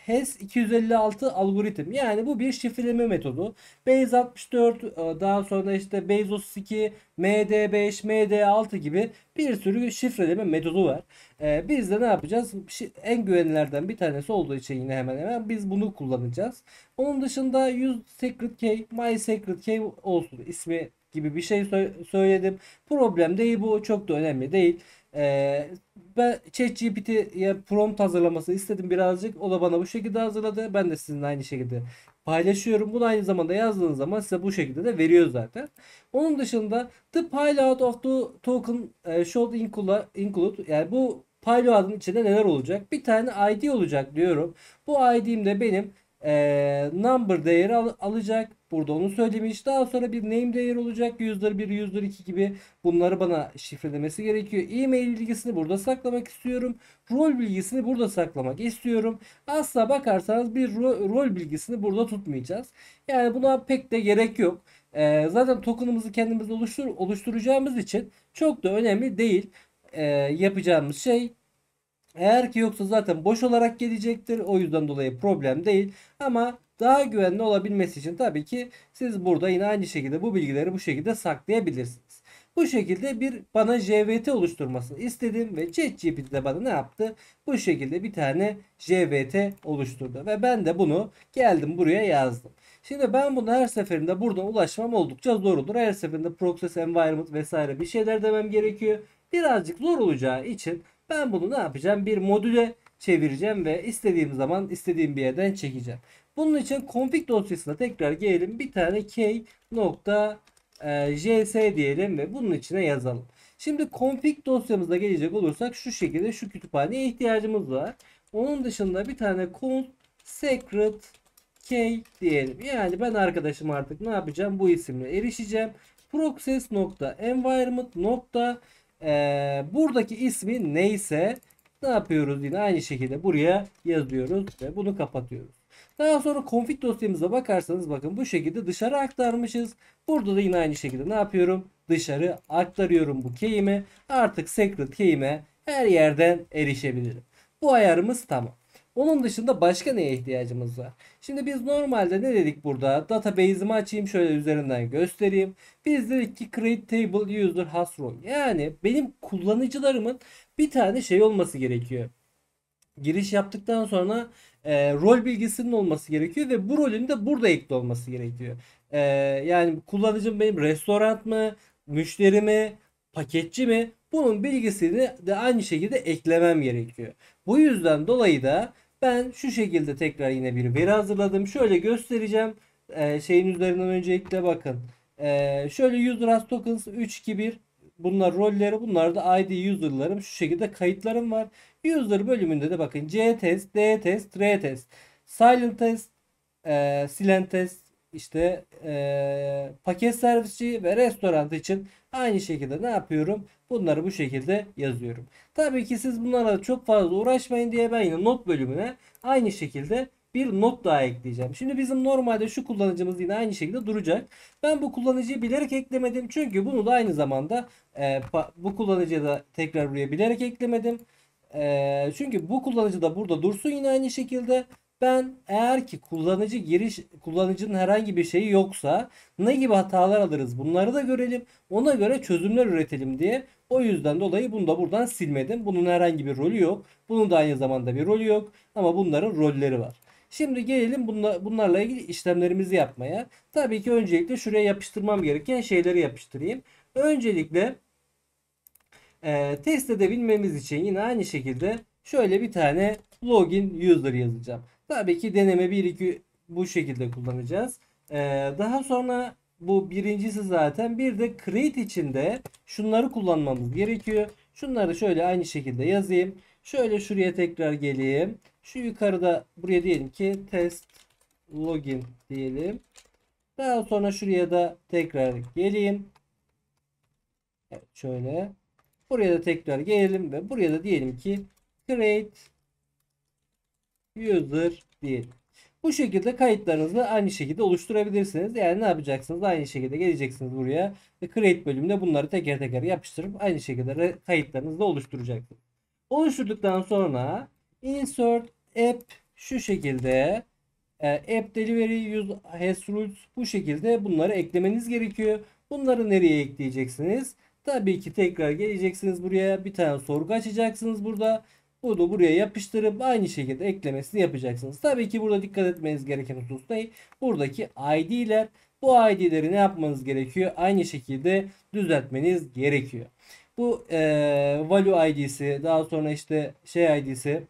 HES 256 algoritm, yani bu bir şifreleme metodu. Base 64, daha sonra işte Base 32, MD5, MD6 gibi bir sürü şifreleme metodu var. Biz de ne yapacağız? En güvenlilerden bir tanesi olduğu için yine hemen hemen biz bunu kullanacağız. Onun dışında use secret key, my secret key olsun ismi gibi bir şey söyledim. Problem değil, bu çok da önemli değil. Ben ChatGPT'ye prompt hazırlaması istedim birazcık. O da bana bu şekilde hazırladı. Ben de sizinle aynı şekilde paylaşıyorum. Bunu aynı zamanda yazdığınız zaman size bu şekilde de veriyor zaten. Onun dışında the payload of the token should include, yani bu payload'ın içinde neler olacak? Bir tane ID olacak diyorum. Bu ID'm de benim number değeri alacak. Burada onu söylemiş. Daha sonra bir name değeri olacak. User 1, user 2 gibi bunları bana şifrelemesi gerekiyor. E-mail bilgisini burada saklamak istiyorum. Rol bilgisini burada saklamak istiyorum. Asla bakarsanız bir rol bilgisini burada tutmayacağız. Yani buna pek de gerek yok. Zaten token'ımızı kendimiz oluşturacağımız için çok da önemli değil. Yapacağımız şey, eğer ki yoksa zaten boş olarak gelecektir. O yüzden dolayı problem değil. Ama daha güvenli olabilmesi için tabii ki siz burada yine aynı şekilde bu bilgileri bu şekilde saklayabilirsiniz. Bu şekilde bir bana JVT oluşturmasını istedim ve ChatGPT de bana ne yaptı? Bu şekilde bir tane JVT oluşturdu ve ben de bunu geldim buraya yazdım. Şimdi ben bunu her seferinde buradan ulaşmam oldukça zor olur. Her seferinde process environment vesaire bir şeyler demem gerekiyor. Birazcık zor olacağı için ben bunu ne yapacağım? Bir modüle çevireceğim ve istediğim zaman istediğim bir yerden çekeceğim. Bunun için config dosyasına tekrar gelelim. Bir tane key nokta js diyelim ve bunun içine yazalım. Şimdi config dosyamıza gelecek olursak şu şekilde şu kütüphaneye ihtiyacımız var. Onun dışında bir tane const secret key diyelim. Yani ben arkadaşım artık ne yapacağım? Bu isimle erişeceğim. Process nokta environment nokta buradaki ismi neyse ne yapıyoruz? Yine aynı şekilde buraya yazıyoruz ve bunu kapatıyoruz. Daha sonra config dosyamıza bakarsanız bakın bu şekilde dışarı aktarmışız. Burada da yine aynı şekilde ne yapıyorum? Dışarı aktarıyorum bu key'ime. Artık secret key'ime her yerden erişebilirim. Bu ayarımız tamam. Onun dışında başka neye ihtiyacımız var? Şimdi biz normalde ne dedik burada? Database'imi açayım şöyle üzerinden göstereyim. Biz dedik ki create table user has role. Yani benim kullanıcılarımın bir tane şey olması gerekiyor. Giriş yaptıktan sonra rol bilgisinin olması gerekiyor ve bu rolün de burada ekli olması gerekiyor. Yani kullanıcım benim restoran mı, müşteri mi, paketçi mi? Bunun bilgisini de aynı şekilde eklemem gerekiyor. Bu yüzden dolayı da Ben şu şekilde tekrar yine bir veri hazırladım. Şöyle göstereceğim. Şeyin üzerinden öncelikle bakın. Şöyle user has tokens 3 2 1. Bunlar rolleri. Bunlar da ID user'larım. Şu şekilde kayıtlarım var. User bölümünde de bakın C test, D test, R test, silent test, silen test, işte paket servisçi ve restoran için aynı şekilde ne yapıyorum? Bunları bu şekilde yazıyorum. Tabii ki siz bunlarla çok fazla uğraşmayın diye ben yine not bölümüne aynı şekilde bir not daha ekleyeceğim. Şimdi bizim normalde şu kullanıcımız yine aynı şekilde duracak. Ben bu kullanıcıyı bilerek eklemedim. Çünkü bunu da aynı zamanda bu kullanıcıyı da tekrar buraya bilerek eklemedim. Çünkü bu kullanıcı da burada dursun yine aynı şekilde. Ben eğer ki kullanıcının herhangi bir şeyi yoksa ne gibi hatalar alırız bunları da görelim. Ona göre çözümler üretelim diye. O yüzden dolayı bunu da buradan silmedim. Bunun herhangi bir rolü yok. Bunun da aynı zamanda bir rolü yok. Ama bunların rolleri var. Şimdi gelelim bunlarla ilgili işlemlerimizi yapmaya. Tabii ki öncelikle şuraya yapıştırmam gereken şeyleri yapıştırayım. Öncelikle test edebilmemiz için yine aynı şekilde şöyle bir tane login user yazacağım. Tabii ki deneme 1-2 bu şekilde kullanacağız. Daha sonra bu birincisi zaten bir de create içinde şunları kullanmamız gerekiyor. Şunları şöyle aynı şekilde yazayım. Şöyle şuraya tekrar geleyim. Şu yukarıda buraya diyelim ki test login diyelim. Daha sonra şuraya da tekrar geleyim. Evet, şöyle. Buraya da tekrar gelelim ve buraya da diyelim ki create user diyelim. Bu şekilde kayıtlarınızı aynı şekilde oluşturabilirsiniz. Yani ne yapacaksınız? Aynı şekilde geleceksiniz buraya ve create bölümünde bunları teker teker yapıştırıp aynı şekilde kayıtlarınızı da oluşturacaksınız. Oluşturduktan sonra insert app şu şekilde app delivery use has rules bu şekilde bunları eklemeniz gerekiyor. Bunları nereye ekleyeceksiniz? Tabii ki tekrar geleceksiniz buraya bir tane sorgu açacaksınız burada. Bunu buraya yapıştırıp aynı şekilde eklemesini yapacaksınız. Tabii ki burada dikkat etmeniz gereken husus ne? Buradaki ID'ler. Bu ID'leri ne yapmanız gerekiyor? Aynı şekilde düzeltmeniz gerekiyor. Bu value ID'si daha sonra işte şey ID'si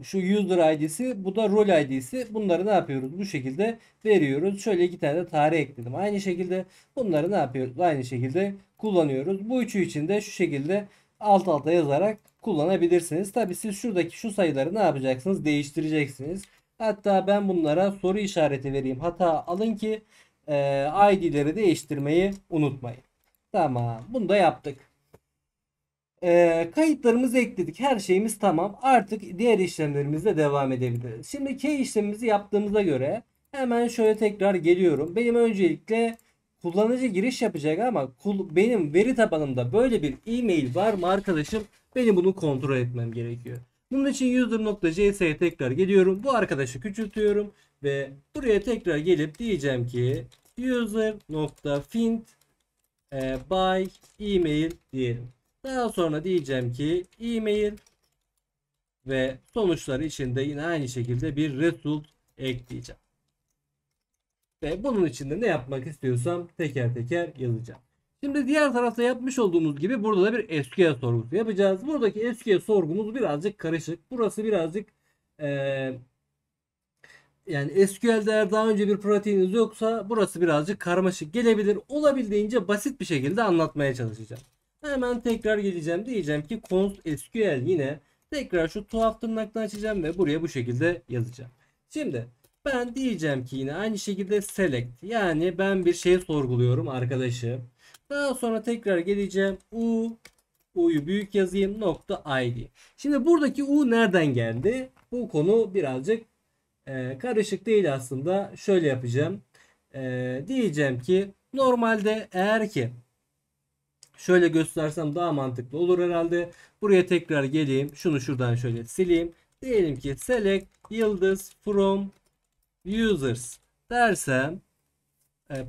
şu user ID'si bu da rol ID'si. Bunları ne yapıyoruz? Bu şekilde veriyoruz. Şöyle iki tane de tarih ekledim. Aynı şekilde bunları ne yapıyoruz? Aynı şekilde kullanıyoruz. Bu üçü için de şu şekilde alt alta yazarak kullanabilirsiniz. Tabi siz şuradaki şu sayıları ne yapacaksınız? Değiştireceksiniz. Hatta ben bunlara soru işareti vereyim. Hata alın ki ID'leri değiştirmeyi unutmayın. Tamam. Bunu da yaptık. Kayıtlarımızı ekledik. Her şeyimiz tamam. Artık diğer işlemlerimizle devam edebiliriz. Şimdi key işlemimizi yaptığımıza göre hemen şöyle tekrar geliyorum. Benim öncelikle kullanıcı giriş yapacak ama benim veri tabanımda böyle bir e-mail var mı arkadaşım? Benim bunu kontrol etmem gerekiyor. Bunun için user.js'ye tekrar geliyorum. Bu arkadaşı küçültüyorum ve buraya tekrar gelip diyeceğim ki user.find by email diyelim. Daha sonra diyeceğim ki e-mail ve sonuçları içinde yine aynı şekilde bir result ekleyeceğim. Ve bunun içinde ne yapmak istiyorsam teker teker yazacağım. Şimdi diğer tarafta yapmış olduğumuz gibi burada da bir SQL sorgusu yapacağız. Buradaki SQL sorgumuz birazcık karışık. Burası birazcık yani SQL'de eğer daha önce bir pratiğiniz yoksa burası birazcık karmaşık gelebilir. Olabildiğince basit bir şekilde anlatmaya çalışacağım. Hemen tekrar geleceğim. Diyeceğim ki const SQL yine tekrar şu tuhaf tırnaktan açacağım ve buraya bu şekilde yazacağım. Şimdi ben diyeceğim ki yine aynı şekilde select yani ben bir şey sorguluyorum arkadaşım. Daha sonra tekrar geleceğim. U'yu büyük yazayım nokta id. Şimdi buradaki U nereden geldi? Bu konu birazcık karışık değil aslında. Şöyle yapacağım. Diyeceğim ki normalde eğer ki şöyle göstersem daha mantıklı olur herhalde. Buraya tekrar geleyim. Şunu şuradan şöyle sileyim. Diyelim ki select yıldız from users dersem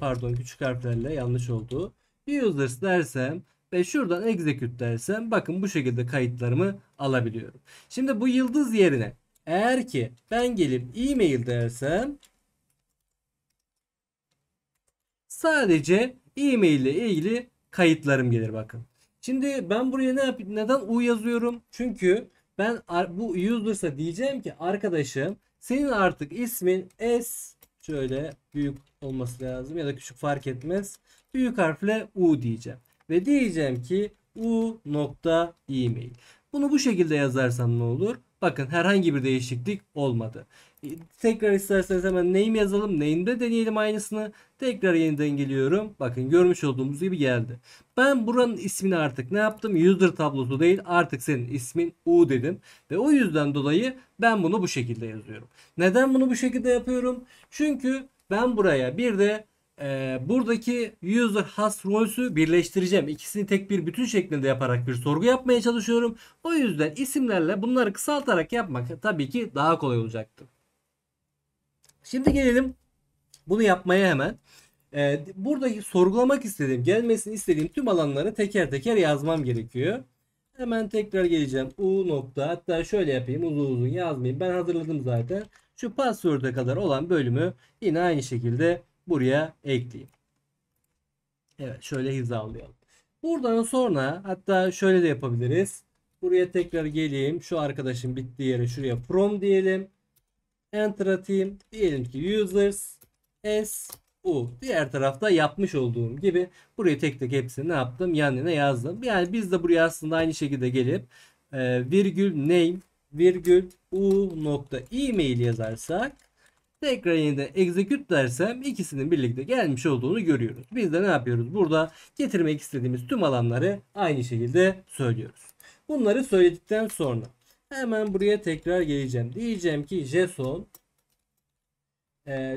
pardon küçük harflerle yanlış oldu. Users dersem ve şuradan execute dersem bakın bu şekilde kayıtlarımı alabiliyorum. Şimdi bu yıldız yerine eğer ki ben gelip e-mail dersem sadece e-mail ile ilgili kayıtlarım gelir bakın. Şimdi ben buraya neden U yazıyorum? Çünkü Ben bu user'sa diyeceğim ki arkadaşım senin artık ismin S, şöyle büyük olması lazım ya da küçük fark etmez. Büyük harfle U diyeceğim. Ve diyeceğim ki U nokta e-mail. Bunu bu şekilde yazarsam ne olur? Bakın herhangi bir değişiklik olmadı. Tekrar isterseniz hemen name yazalım. Name'de deneyelim aynısını. Tekrar yeniden geliyorum. Bakın görmüş olduğumuz gibi geldi. Ben buranın ismini artık ne yaptım? User tablosu değil, artık senin ismin U dedim. Ve o yüzden dolayı ben bunu bu şekilde yazıyorum. Neden bunu bu şekilde yapıyorum? Çünkü ben buraya bir de buradaki user has roles'ü birleştireceğim. İkisini tek bir bütün şeklinde yaparak bir sorgu yapmaya çalışıyorum. O yüzden isimlerle bunları kısaltarak yapmak tabii ki daha kolay olacaktır. Şimdi gelelim bunu yapmaya hemen. Buradaki sorgulamak istediğim, gelmesini istediğim tüm alanları teker teker yazmam gerekiyor. Hemen tekrar geleceğim. U nokta, hatta şöyle yapayım, uzun uzun yazmayayım. Ben hazırladım zaten. Şu password'e kadar olan bölümü yine aynı şekilde buraya ekleyeyim. Evet, şöyle hizalayalım. Buradan sonra hatta şöyle de yapabiliriz. Buraya tekrar geleyim. Şu arkadaşın bittiği yere şuraya from diyelim. Enter atayım. Diyelim ki users s u. Diğer tarafta yapmış olduğum gibi buraya tek tek hepsini ne yaptım? Yan yana yazdım. Yani biz de buraya aslında aynı şekilde gelip virgül name virgül u nokta e-mail yazarsak, tekrar yeniden execute dersem ikisinin birlikte gelmiş olduğunu görüyoruz. Biz de ne yapıyoruz? Burada getirmek istediğimiz tüm alanları aynı şekilde söylüyoruz. Bunları söyledikten sonra hemen buraya tekrar geleceğim. Diyeceğim ki JSON,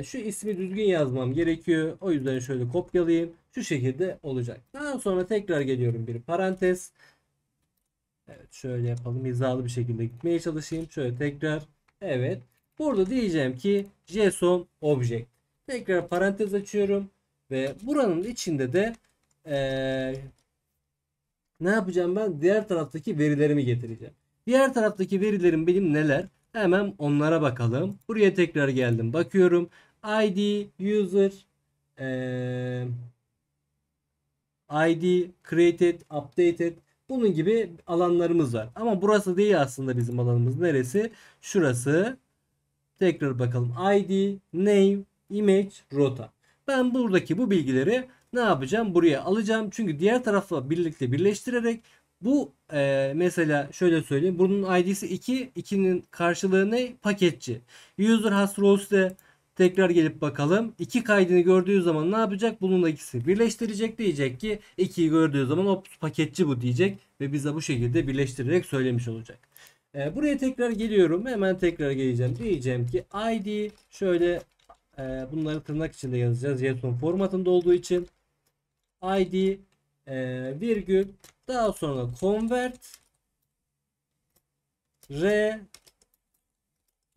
şu ismi düzgün yazmam gerekiyor. O yüzden şöyle kopyalayayım. Şu şekilde olacak. Daha sonra tekrar geliyorum, bir parantez. Evet, şöyle yapalım. Hizalı bir şekilde gitmeye çalışayım. Şöyle tekrar. Evet. Burada diyeceğim ki JSON object. Tekrar parantez açıyorum. Ve buranın içinde de ne yapacağım ben? Diğer taraftaki verilerimi getireceğim. Diğer taraftaki verilerim benim neler? Hemen onlara bakalım. Buraya tekrar geldim. Bakıyorum. ID, user, ID, created, updated. Bunun gibi alanlarımız var. Ama burası değil aslında bizim alanımız. Neresi? Şurası. Tekrar bakalım. ID, name, image, rota. Ben buradaki bu bilgileri ne yapacağım? Buraya alacağım. Çünkü diğer tarafla birlikte birleştirerek bu mesela şöyle söyleyeyim. Bunun ID'si 2. 2'nin karşılığı ne? Paketçi. User has rows'te tekrar gelip bakalım. 2 kaydını gördüğü zaman ne yapacak? Bununla ikisi birleştirecek, diyecek ki 2'yi gördüğü zaman o paketçi bu diyecek ve bize bu şekilde birleştirerek söylemiş olacak. Buraya tekrar geliyorum. Hemen tekrar geleceğim. Diyeceğim ki ID, şöyle bunları tırnak içinde yazacağız. JSON formatında olduğu için ID virgül, daha sonra convert r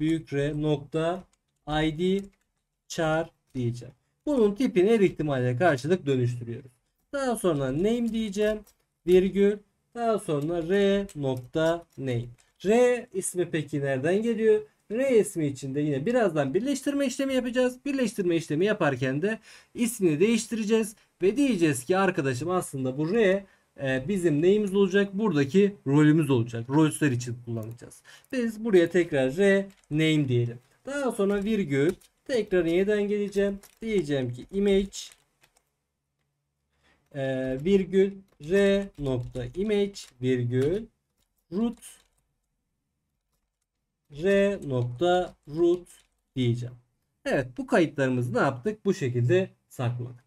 büyük R nokta ID char diyeceğim. Bunun tipini her ihtimale karşılık dönüştürüyoruz. Daha sonra name diyeceğim. Virgül. Daha sonra r nokta name. R ismi peki nereden geliyor? R ismi için de yine birazdan birleştirme işlemi yapacağız. Birleştirme işlemi yaparken de ismini değiştireceğiz. Ve diyeceğiz ki arkadaşım aslında bu R bizim neyimiz olacak? Buradaki rolümüz olacak. Rolsler için kullanacağız. Biz buraya tekrar R name diyelim. Daha sonra virgül. Tekrar yeniden geleceğim. Diyeceğim ki image virgül r nokta image virgül root r nokta root diyeceğim. Evet, bu kayıtlarımızı ne yaptık? Bu şekilde sakladık.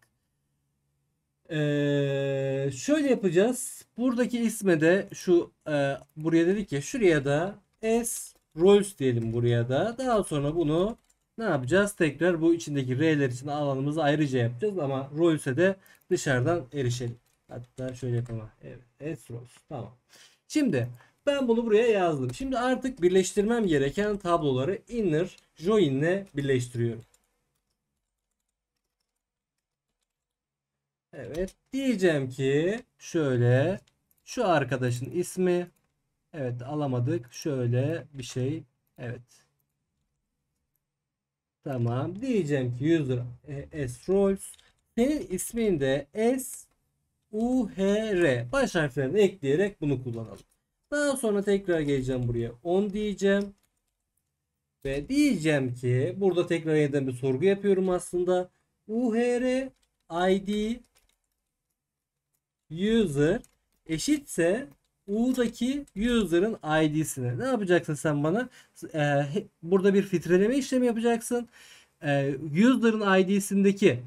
Şöyle yapacağız. Buradaki isme de şu buraya dedik ya, şuraya da s roles diyelim buraya da. Daha sonra bunu ne yapacağız? Tekrar bu içindeki r'ler için alanımızı ayrıca yapacağız ama roles'e de dışarıdan erişelim. Hatta şöyle yapalım. Evet, s roles. Tamam. Şimdi ben bunu buraya yazdım. Şimdi artık birleştirmem gereken tabloları inner join ile birleştiriyorum. Evet, diyeceğim ki şöyle, şu arkadaşın ismi, evet alamadık, şöyle bir şey, evet tamam, diyeceğim ki user s roles, senin ismin de s u h r baş harflerini ekleyerek bunu kullanalım. Daha sonra tekrar geleceğim buraya 10 diyeceğim. Ve diyeceğim ki burada tekrar yeniden bir sorgu yapıyorum aslında. UHR ID user eşitse U'daki user'ın ID'sine. Ne yapacaksın sen bana? Burada bir filtreleme işlemi yapacaksın. User'ın ID'sindeki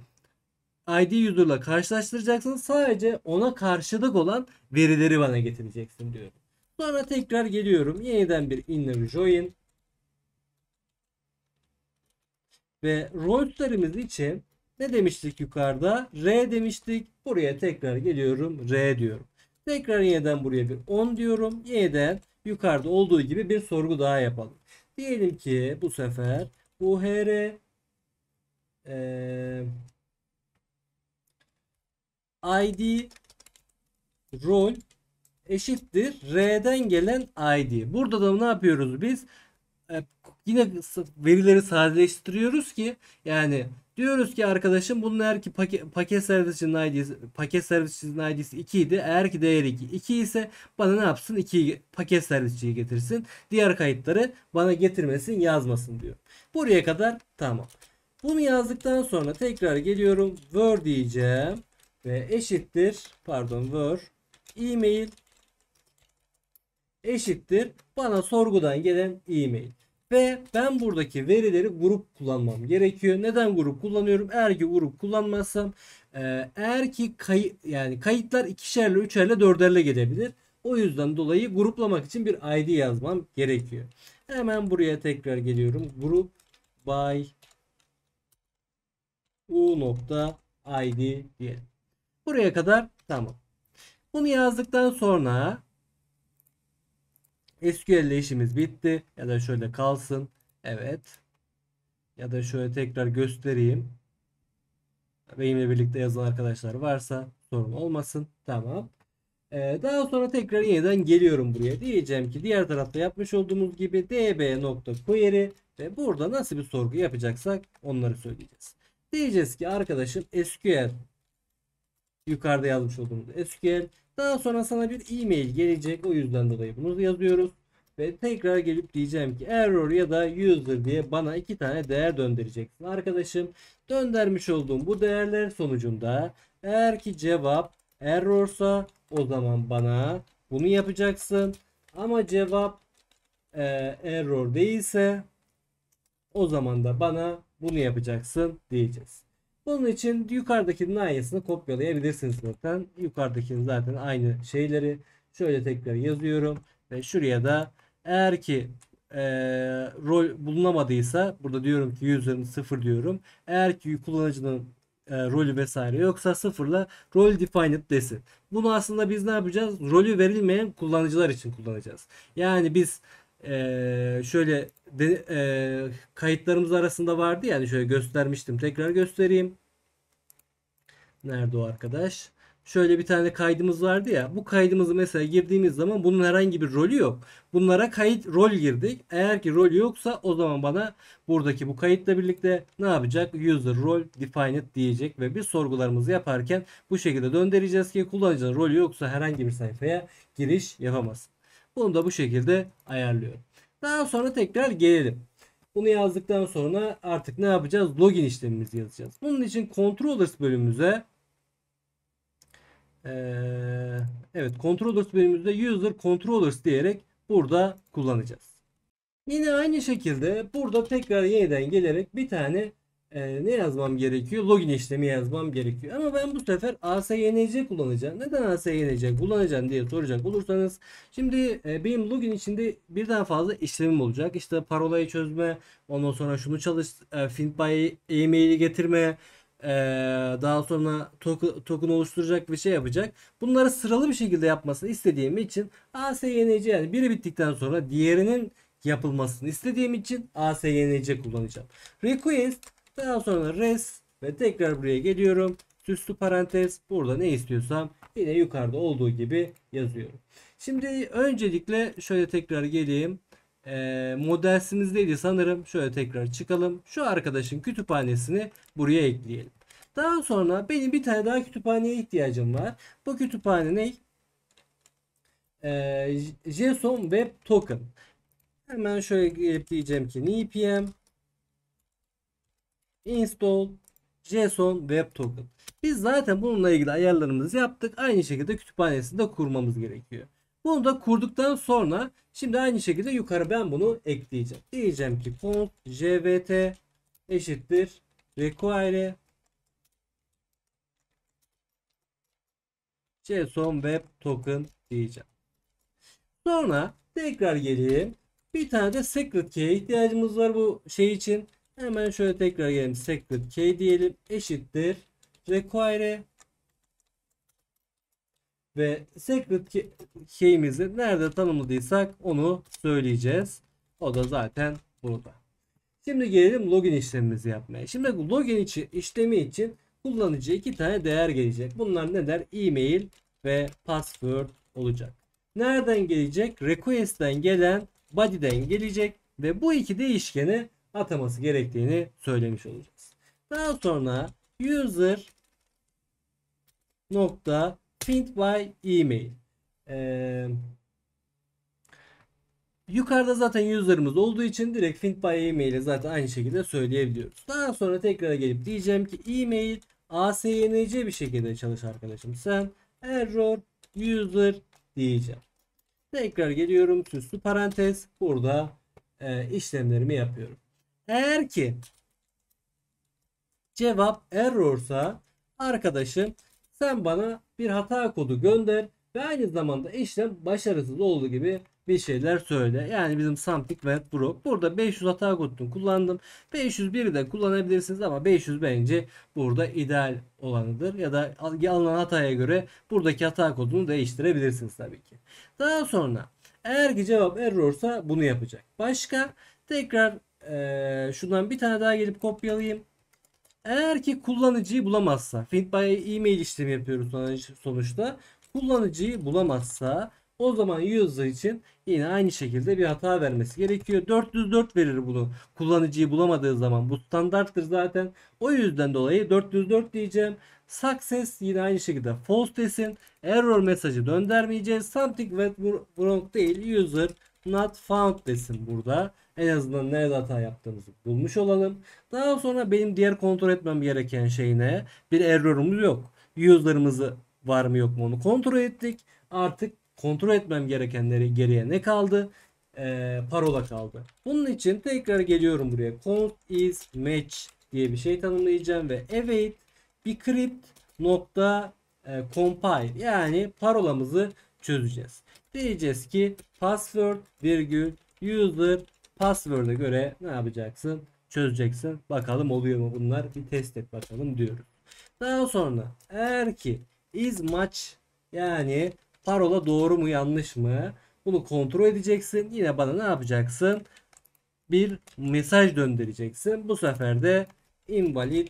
ID user'la karşılaştıracaksın. Sadece ona karşılık olan verileri bana getireceksin diyorum. Sonra tekrar geliyorum. Yeniden bir inner join. Ve rolls'larımız için ne demiştik yukarıda? R demiştik. Buraya tekrar geliyorum. R diyorum. Tekrar yeniden buraya bir 10 diyorum. Yeniden yukarıda olduğu gibi bir sorgu daha yapalım. Diyelim ki bu sefer UHR ID rol eşittir R'den gelen ID. Burada da ne yapıyoruz biz? Yine verileri sadeleştiriyoruz ki yani diyoruz ki arkadaşım bunun eğer ki paket servisinin ID'si 2 idi. Eğer ki değeri 2 ise bana ne yapsın? 2 paket servisçiyi getirsin. Diğer kayıtları bana getirmesin, yazmasın diyor. Buraya kadar tamam. Bunu yazdıktan sonra tekrar geliyorum. Word diyeceğim ve eşittir pardon word email eşittir bana sorgudan gelen e-mail. Ve ben buradaki verileri grup kullanmam gerekiyor. Neden grup kullanıyorum? Eğer ki grup kullanmazsam eğer ki yani kayıtlar ikişerle, üçerle, dörderle gelebilir. O yüzden dolayı gruplamak için bir ID yazmam gerekiyor. Hemen buraya tekrar geliyorum. Group by u.id diyelim. Buraya kadar tamam. Bunu yazdıktan sonra SQL ile işimiz bitti. Ya da şöyle kalsın. Evet. Ya da şöyle tekrar göstereyim. Benimle birlikte yazan arkadaşlar varsa sorun olmasın. Tamam. Daha sonra tekrar yeniden geliyorum buraya. Diyeceğim ki diğer tarafta yapmış olduğumuz gibi db.query ve burada nasıl bir sorgu yapacaksak onları söyleyeceğiz. Diyeceğiz ki arkadaşım SQL yukarıda yazmış olduğumuz SQL. Daha sonra sana bir e-mail gelecek. O yüzden dolayı bunu yazıyoruz. Ve tekrar gelip diyeceğim ki error ya da user diye bana iki tane değer döndüreceksin. Arkadaşım döndürmüş olduğum bu değerler sonucunda eğer ki cevap errorsa o zaman bana bunu yapacaksın. Ama cevap error değilse o zaman da bana bunu yapacaksın diyeceğiz. Bunun için yukarıdakinin aynısını kopyalayabilirsiniz zaten. Yukarıdakinin zaten aynı şeyleri şöyle tekrar yazıyorum. Ve şuraya da eğer ki rol bulunamadıysa burada diyorum ki user'ın 0 diyorum. Eğer ki kullanıcının rolü vesaire yoksa sıfırla rol defined desin. Bunu aslında biz ne yapacağız? Rolü verilmeyen kullanıcılar için kullanacağız. Yani biz şöyle kayıtlarımız arasında vardı yani şöyle göstermiştim. Tekrar göstereyim. Nerede o arkadaş? Şöyle bir tane kaydımız vardı ya. Bu kaydımızı mesela girdiğimiz zaman bunun herhangi bir rolü yok. Bunlara kayıt rol girdik. Eğer ki rol yoksa o zaman bana buradaki bu kayıtla birlikte ne yapacak? User role defined diyecek ve biz sorgularımızı yaparken bu şekilde döndüreceğiz ki kullanıcının rolü yoksa herhangi bir sayfaya giriş yapamaz. Bunu da bu şekilde ayarlıyorum. Daha sonra tekrar gelelim. Bunu yazdıktan sonra artık ne yapacağız? Login işlemimizi yazacağız. Bunun için controllers bölümümüze evet controllers bölümümüzde user controllers diyerek burada kullanacağız. Yine aynı şekilde burada tekrar yeniden gelerek bir tane ne yazmam gerekiyor? Login işlemi yazmam gerekiyor. Ama ben bu sefer ASYNC kullanacağım. Neden ASYNC kullanacağım diye soracak olursanız. Şimdi benim login içinde birden fazla işlemim olacak. İşte parolayı çözme, ondan sonra şunu çalış, find by e-mail'i getirme, daha sonra token oluşturacak bir şey yapacak. Bunları sıralı bir şekilde yapmasını istediğim için ASYNC yani biri bittikten sonra diğerinin yapılmasını istediğim için ASYNC kullanacağım. Request daha sonra res ve tekrar buraya geliyorum. Süslü parantez burada ne istiyorsam yine yukarıda olduğu gibi yazıyorum. Şimdi öncelikle şöyle tekrar geleyim. Modelsimizdeydi sanırım. Şöyle tekrar çıkalım. Şu arkadaşın kütüphanesini buraya ekleyelim. Daha sonra benim bir tane daha kütüphaneye ihtiyacım var. Bu kütüphane ne? JSON Web Token. Hemen şöyle gelip diyeceğim ki npm install JSON Web Token. Biz zaten bununla ilgili ayarlarımızı yaptık. Aynı şekilde kütüphanesini de kurmamız gerekiyor. Bunu da kurduktan sonra şimdi aynı şekilde yukarı ben bunu ekleyeceğim. Diyeceğim ki const jvt eşittir require JSON Web Token diyeceğim. Sonra tekrar geleyim. Bir tane de secret key'e ihtiyacımız var bu şey için. Hemen şöyle tekrar gelelim. Secret key diyelim. Eşittir require ve secret key'imizi nerede tanımladıysak onu söyleyeceğiz. O da zaten burada. Şimdi gelelim login işlemimizi yapmaya. Şimdi login işlemi için kullanıcıya iki tane değer gelecek. Bunlar ne der? E-mail ve password olacak. Nereden gelecek? Request'ten gelen body'den gelecek ve bu iki değişkeni ataması gerektiğini söylemiş olacağız. Daha sonra user nokta find by email. Yukarıda zaten user'ımız olduğu için direkt find by email'i zaten aynı şekilde söyleyebiliyoruz. Daha sonra tekrar gelip diyeceğim ki email async bir şekilde çalış arkadaşım. Sen error user diyeceğim. Tekrar geliyorum. Süslü parantez. Burada işlemlerimi yapıyorum. Eğer ki cevap errorsa arkadaşım sen bana bir hata kodu gönder ve aynı zamanda işlem başarısız olduğu gibi bir şeyler söyle. Yani bizim something went wrong. Burada 500 hata kodunu kullandım. 501'i de kullanabilirsiniz ama 500 bence burada ideal olanıdır. Ya da alınan hataya göre buradaki hata kodunu değiştirebilirsiniz tabii ki. Daha sonra eğer ki cevap errorsa bunu yapacak. Başka tekrar şundan bir tane daha gelip kopyalayayım. Eğer ki kullanıcıyı bulamazsa, find by email işlemi yapıyoruz sonuçta. Kullanıcıyı bulamazsa o zaman user için yine aynı şekilde bir hata vermesi gerekiyor. 404 verir bunu kullanıcıyı bulamadığı zaman. Bu standarttır zaten. O yüzden dolayı 404 diyeceğim. Success yine aynı şekilde false desin. Error mesajı döndürmeyeceğiz. Something went wrong değil. User not found desin burada. En azından nerede hata yaptığımızı bulmuş olalım. Daha sonra benim diğer kontrol etmem gereken şey ne? Bir error'umuz yok. User'ımızı var mı yok mu onu kontrol ettik. Artık kontrol etmem gerekenleri geriye ne kaldı? Parola kaldı. Bunun için tekrar geliyorum buraya. Const is match diye bir şey tanımlayacağım ve await bcrypt nokta compile yani parolamızı çözeceğiz. Diyeceğiz ki password virgül user password'a göre ne yapacaksın? Çözeceksin. Bakalım oluyor mu bunlar? Bir test et bakalım diyoruz. Daha sonra eğer ki is match yani parola doğru mu yanlış mı? Bunu kontrol edeceksin. Yine bana ne yapacaksın? Bir mesaj döndüreceksin. Bu sefer de invalid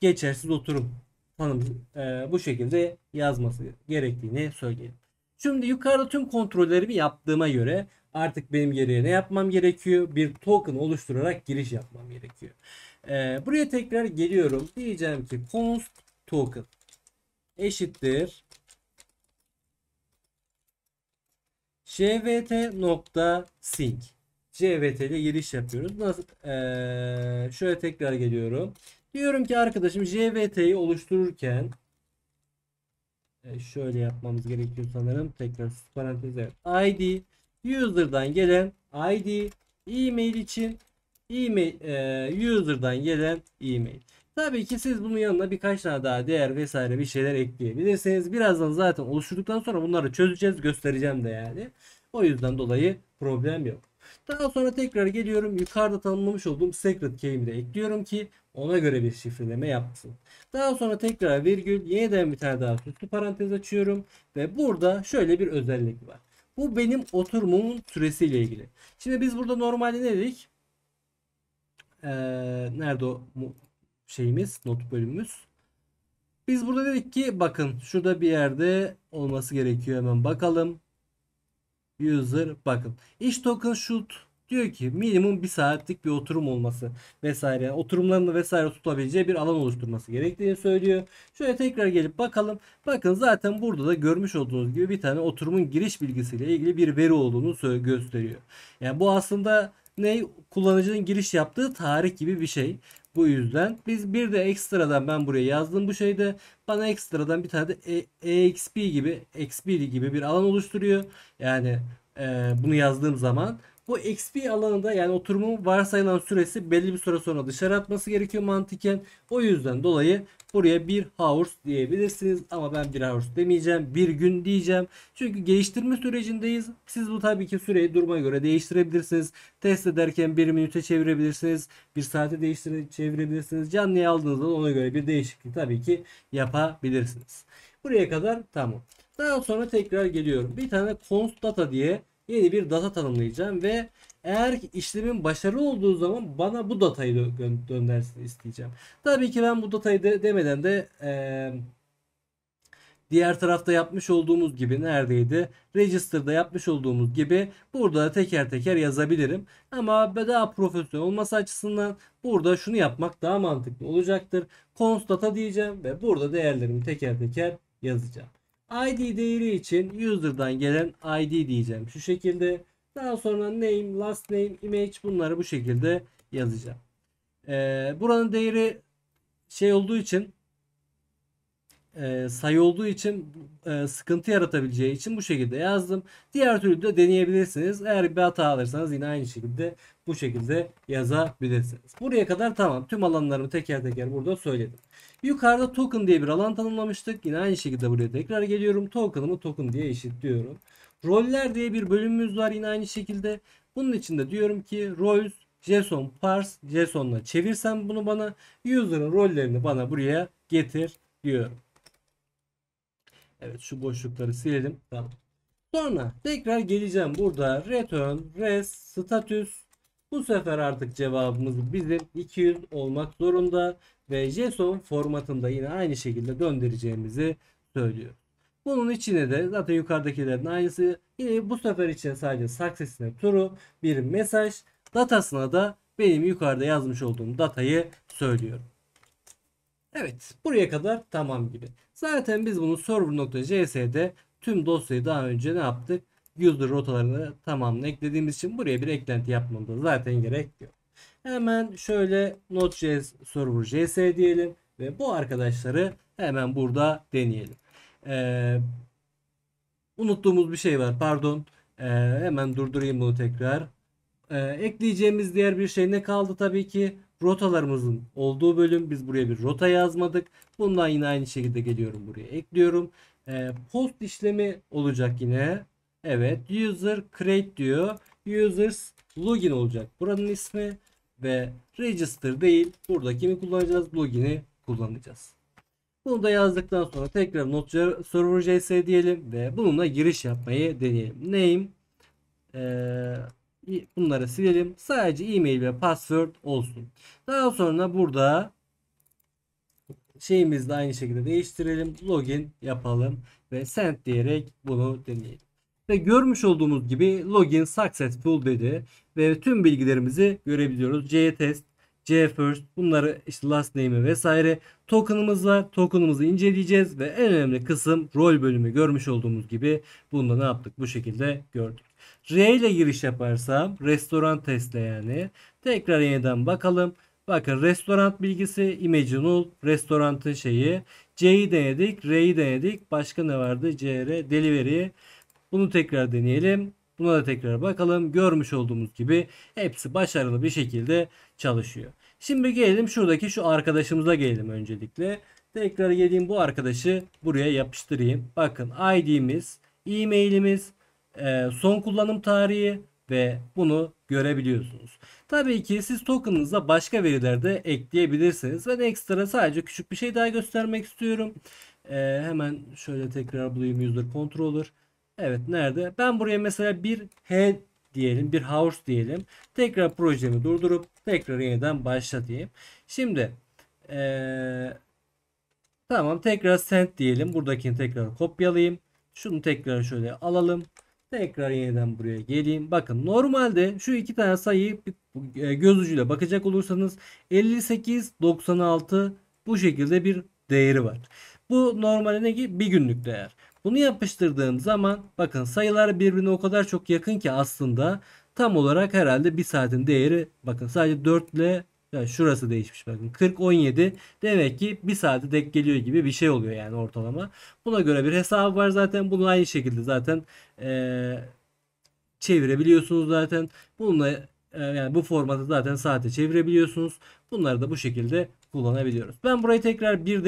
geçersiz oturum tanım bu şekilde yazması gerektiğini söyleyelim. Şimdi yukarıda tüm kontrollerimi yaptığıma göre artık benim geriye ne yapmam gerekiyor? Bir token oluşturarak giriş yapmam gerekiyor. Buraya tekrar geliyorum. Diyeceğim ki const token eşittir jvt.sync JVT ile giriş yapıyoruz. Nasıl? Şöyle tekrar geliyorum. Diyorum ki arkadaşım JVT'yi oluştururken şöyle yapmamız gerekiyor sanırım. Tekrar parantez ID user'dan gelen ID e-mail için e-mail user'dan gelen e-mail. Tabii ki siz bunun yanına birkaç tane daha değer vesaire bir şeyler ekleyebilirsiniz. Birazdan zaten oluşturduktan sonra bunları çözeceğiz, göstereceğim de yani. O yüzden dolayı problem yok. Daha sonra tekrar geliyorum. Yukarıda tanımlamış olduğum secret key'imi de ekliyorum ki ona göre bir şifreleme yapsın. Daha sonra tekrar virgül yeniden bir tane daha süslü parantez açıyorum ve burada şöyle bir özellik var. Bu benim oturumumun süresiyle ilgili. Şimdi biz burada normalde ne dedik? Nerede o şeyimiz, not bölümümüz? Biz burada dedik ki bakın şurada bir yerde olması gerekiyor. Hemen bakalım. User bakın. Each token should Diyor ki minimum 1 saatlik bir oturum olması vesaire. Yani oturumlarını vesaire tutabileceği bir alan oluşturması gerektiğini söylüyor. Şöyle tekrar gelip bakalım. Bakın zaten burada da görmüş olduğunuz gibi bir tane oturumun giriş bilgisiyle ilgili bir veri olduğunu gösteriyor. Yani bu aslında ne, kullanıcının giriş yaptığı tarih gibi bir şey. Bu yüzden biz bir de ekstradan ben buraya yazdım bu şeyde. Bana ekstradan bir tane de EXP gibi XP gibi bir alan oluşturuyor. Yani bunu yazdığım zaman bu XP alanında, yani oturumun varsayılan süresi belli bir süre sonra dışarı atması gerekiyor mantıken. O yüzden dolayı buraya bir hours diyebilirsiniz ama ben bir hours demeyeceğim. Bir gün diyeceğim. Çünkü geliştirme sürecindeyiz. Siz bu tabii ki süreyi duruma göre değiştirebilirsiniz. Test ederken 1 minüte çevirebilirsiniz. 1 saate çevirebilirsiniz. Canlıya aldığınızda ona göre bir değişiklik tabii ki yapabilirsiniz. Buraya kadar tamam. Daha sonra tekrar geliyorum. Bir tane const data diye yeni bir data tanımlayacağım ve eğer ki işlemin başarılı olduğu zaman bana bu datayı göndersin isteyeceğim. Tabii ki ben bu datayı demeden de diğer tarafta yapmış olduğumuz gibi, neredeydi? Register'da yapmış olduğumuz gibi burada teker teker yazabilirim. Ama daha profesyonel olması açısından burada şunu yapmak daha mantıklı olacaktır. Const data diyeceğim ve burada değerlerimi teker teker yazacağım. ID değeri için user'dan gelen ID diyeceğim şu şekilde. Daha sonra name, last name, image, bunları bu şekilde yazacağım. Buranın değeri şey olduğu için, sayı olduğu için sıkıntı yaratabileceği için bu şekilde yazdım. Diğer türlü de deneyebilirsiniz. Eğer bir hata alırsanız yine aynı şekilde bu şekilde yazabilirsiniz. Buraya kadar tamam. Tüm alanlarımı teker teker burada söyledim. Yukarıda token diye bir alan tanımlamıştık. Yine aynı şekilde buraya tekrar geliyorum. Token'ımı token diye eşitliyorum. Roller diye bir bölümümüz var yine aynı şekilde. Bunun içinde diyorum ki roles JSON parse JSON'la çevirsem bunu bana, user'ın rollerini bana buraya getir diyorum. Evet, şu boşlukları silelim. Tamam. Sonra tekrar geleceğim. Burada return res status. Bu sefer artık cevabımız bizim 200 olmak zorunda ve JSON formatında yine aynı şekilde döndüreceğimizi söylüyor. Bunun içine de zaten yukarıdakilerin aynısı. Yine bu sefer için sadece success'ine true bir mesaj, datasına da benim yukarıda yazmış olduğum datayı söylüyorum. Evet, buraya kadar tamam gibi. Zaten biz bunu server.js'de tüm dosyayı daha önce ne yaptık? User rotalarını tamamını eklediğimiz için buraya bir eklenti yapmamıza zaten gerek yok. Hemen şöyle Node.js server js diyelim ve bu arkadaşları hemen burada deneyelim. Ee, Unuttuğumuz bir şey var, pardon. Hemen durdurayım bunu tekrar. Ekleyeceğimiz diğer bir şey ne kaldı? Tabii ki rotalarımızın olduğu bölüm. Biz buraya bir rota yazmadık. Bundan yine aynı şekilde geliyorum, buraya ekliyorum. Post işlemi olacak yine. Evet, user create diyor. Users login olacak buranın ismi ve register değil. Burada kimi kullanacağız? Login'i kullanacağız. Bunu da yazdıktan sonra tekrar Node server js diyelim ve bununla giriş yapmayı deneyelim. Name, bunları silelim. Sadece e-mail ve password olsun. Daha sonra burada şeyimizi de aynı şekilde değiştirelim. Login yapalım ve send diyerek bunu deneyelim. Ve görmüş olduğumuz gibi login successful dedi ve tüm bilgilerimizi görebiliyoruz. Ctest, Cfirst, bunları işte last name'i vesaire, token'ımız var. Token'ımızı inceleyeceğiz ve en önemli kısım rol bölümü, görmüş olduğumuz gibi bunu da ne yaptık? Bu şekilde gördük. R ile giriş yaparsam restoran testle, yani tekrar yeniden bakalım. Bakın restoran bilgisi, image null, restoranın şeyi. C'yi denedik, R'yi denedik. Başka ne vardı? CR, delivery. Bunu tekrar deneyelim. Buna da tekrar bakalım. Görmüş olduğumuz gibi hepsi başarılı bir şekilde çalışıyor. Şimdi gelelim şuradaki şu arkadaşımıza gelelim öncelikle. Tekrar geleyim, bu arkadaşı buraya yapıştırayım. Bakın ID'miz, e-mailimiz, son kullanım tarihi ve bunu görebiliyorsunuz. Tabii ki siz token'ınıza başka veriler de ekleyebilirsiniz. Ben ekstra sadece küçük bir şey daha göstermek istiyorum. Hemen şöyle tekrar bulayım, user controller. Evet, nerede? Ben buraya mesela bir head diyelim, bir house diyelim. Tekrar projemi durdurup tekrar yeniden başlatayım. Şimdi tamam, tekrar send diyelim. Buradakini tekrar kopyalayayım. Şunu tekrar şöyle alalım. Tekrar yeniden buraya geleyim. Bakın normalde şu iki tane sayıyı göz ucuyla bakacak olursanız 58, 96 bu şekilde bir değeri var. Bu normalde ne ki bir günlük değer. Bunu yapıştırdığım zaman bakın sayılar birbirine o kadar çok yakın ki aslında tam olarak herhalde bir saatin değeri bakın sadece 4 ile yani şurası değişmiş bakın 40 17 demek ki bir saate denk geliyor gibi bir şey oluyor yani ortalama. Buna göre bir hesabı var zaten. Bunu aynı şekilde zaten çevirebiliyorsunuz zaten. Bununla yani bu formatı zaten saate çevirebiliyorsunuz. Bunları da bu şekilde kullanabiliyoruz. Ben burayı tekrar bir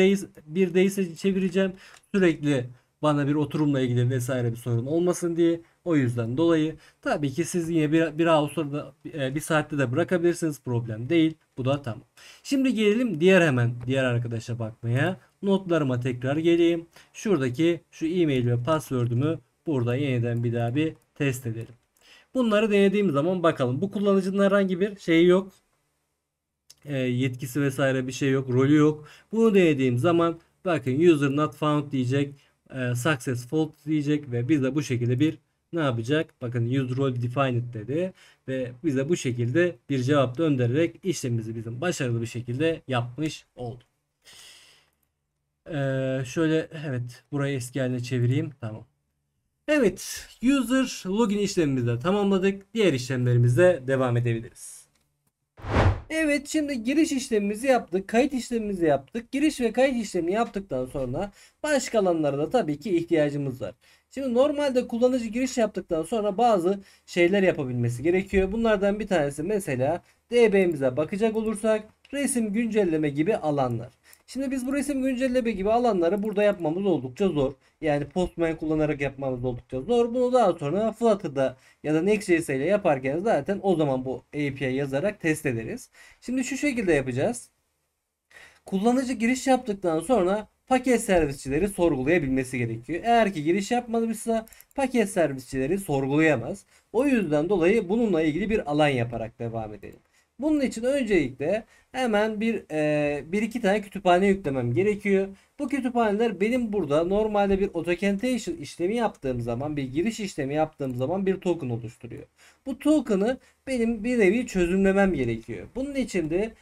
değilse çevireceğim. Sürekli bana bir oturumla ilgili vesaire bir sorun olmasın diye. O yüzden dolayı tabii ki siz yine bir Ağustos'ta bir saatte de bırakabilirsiniz. Problem değil. Bu da tamam. Şimdi gelelim diğer arkadaşa bakmaya. Notlarıma tekrar geleyim. Şuradaki şu e-mail ve password'ümü burada yeniden bir daha bir test edelim. Bunları denediğim zaman bakalım. Bu kullanıcının herhangi bir şeyi yok. Yetkisi vesaire bir şey yok. Rolü yok. Bunu denediğim zaman bakın user not found diyecek. Successful diyecek ve bize bu şekilde bir ne yapacak? Bakın user role defined dedi ve bize bu şekilde bir cevap göndererek işlemimizi bizim başarılı bir şekilde yapmış oldu. Şöyle evet burayı eski haline çevireyim. Tamam. Evet, user login işlemimizi de tamamladık. Diğer işlemlerimize devam edebiliriz. Evet, şimdi giriş işlemimizi yaptık. Kayıt işlemimizi yaptık. Giriş ve kayıt işlemini yaptıktan sonra başka alanlara da tabii ki ihtiyacımız var. Şimdi normalde kullanıcı giriş yaptıktan sonra bazı şeyler yapabilmesi gerekiyor. Bunlardan bir tanesi mesela DB'mize bakacak olursak resim güncelleme gibi alanlar. Şimdi biz bu resim güncelleme gibi alanları burada yapmamız oldukça zor. Yani Postman kullanarak yapmamız oldukça zor. Bunu daha sonra Flutter'da ya da Next.js ile yaparken zaten o zaman bu API yazarak test ederiz. Şimdi şu şekilde yapacağız. Kullanıcı giriş yaptıktan sonra paket servisçileri sorgulayabilmesi gerekiyor. Eğer ki giriş yapmamışsa paket servisçileri sorgulayamaz. O yüzden dolayı bununla ilgili bir alan yaparak devam edelim. Bunun için öncelikle hemen bir iki tane kütüphane yüklemem gerekiyor. Bu kütüphaneler benim burada normalde bir authentication işlemi yaptığım zaman, bir giriş işlemi yaptığım zaman bir token oluşturuyor. Bu token'ı benim bir nevi çözümlemem gerekiyor. Bunun için de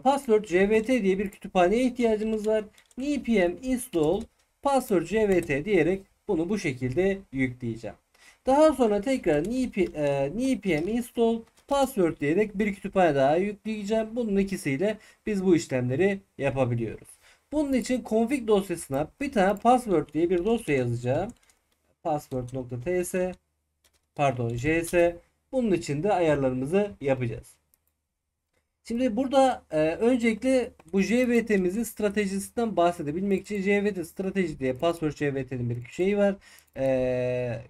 password jvt diye bir kütüphaneye ihtiyacımız var. npm install password jvt diyerek bunu bu şekilde yükleyeceğim. Daha sonra tekrar npm install password diyerek bir kütüphane daha yükleyeceğim. Bunun ikisiyle biz bu işlemleri yapabiliyoruz. Bunun için config dosyasına bir tane password diye bir dosya yazacağım. Password.ts pardon js. Bunun için de ayarlarımızı yapacağız. Şimdi burada öncelikle bu JVT'mizin stratejisinden bahsedebilmek için JVT strateji diye password JVT'nin bir şeyi var.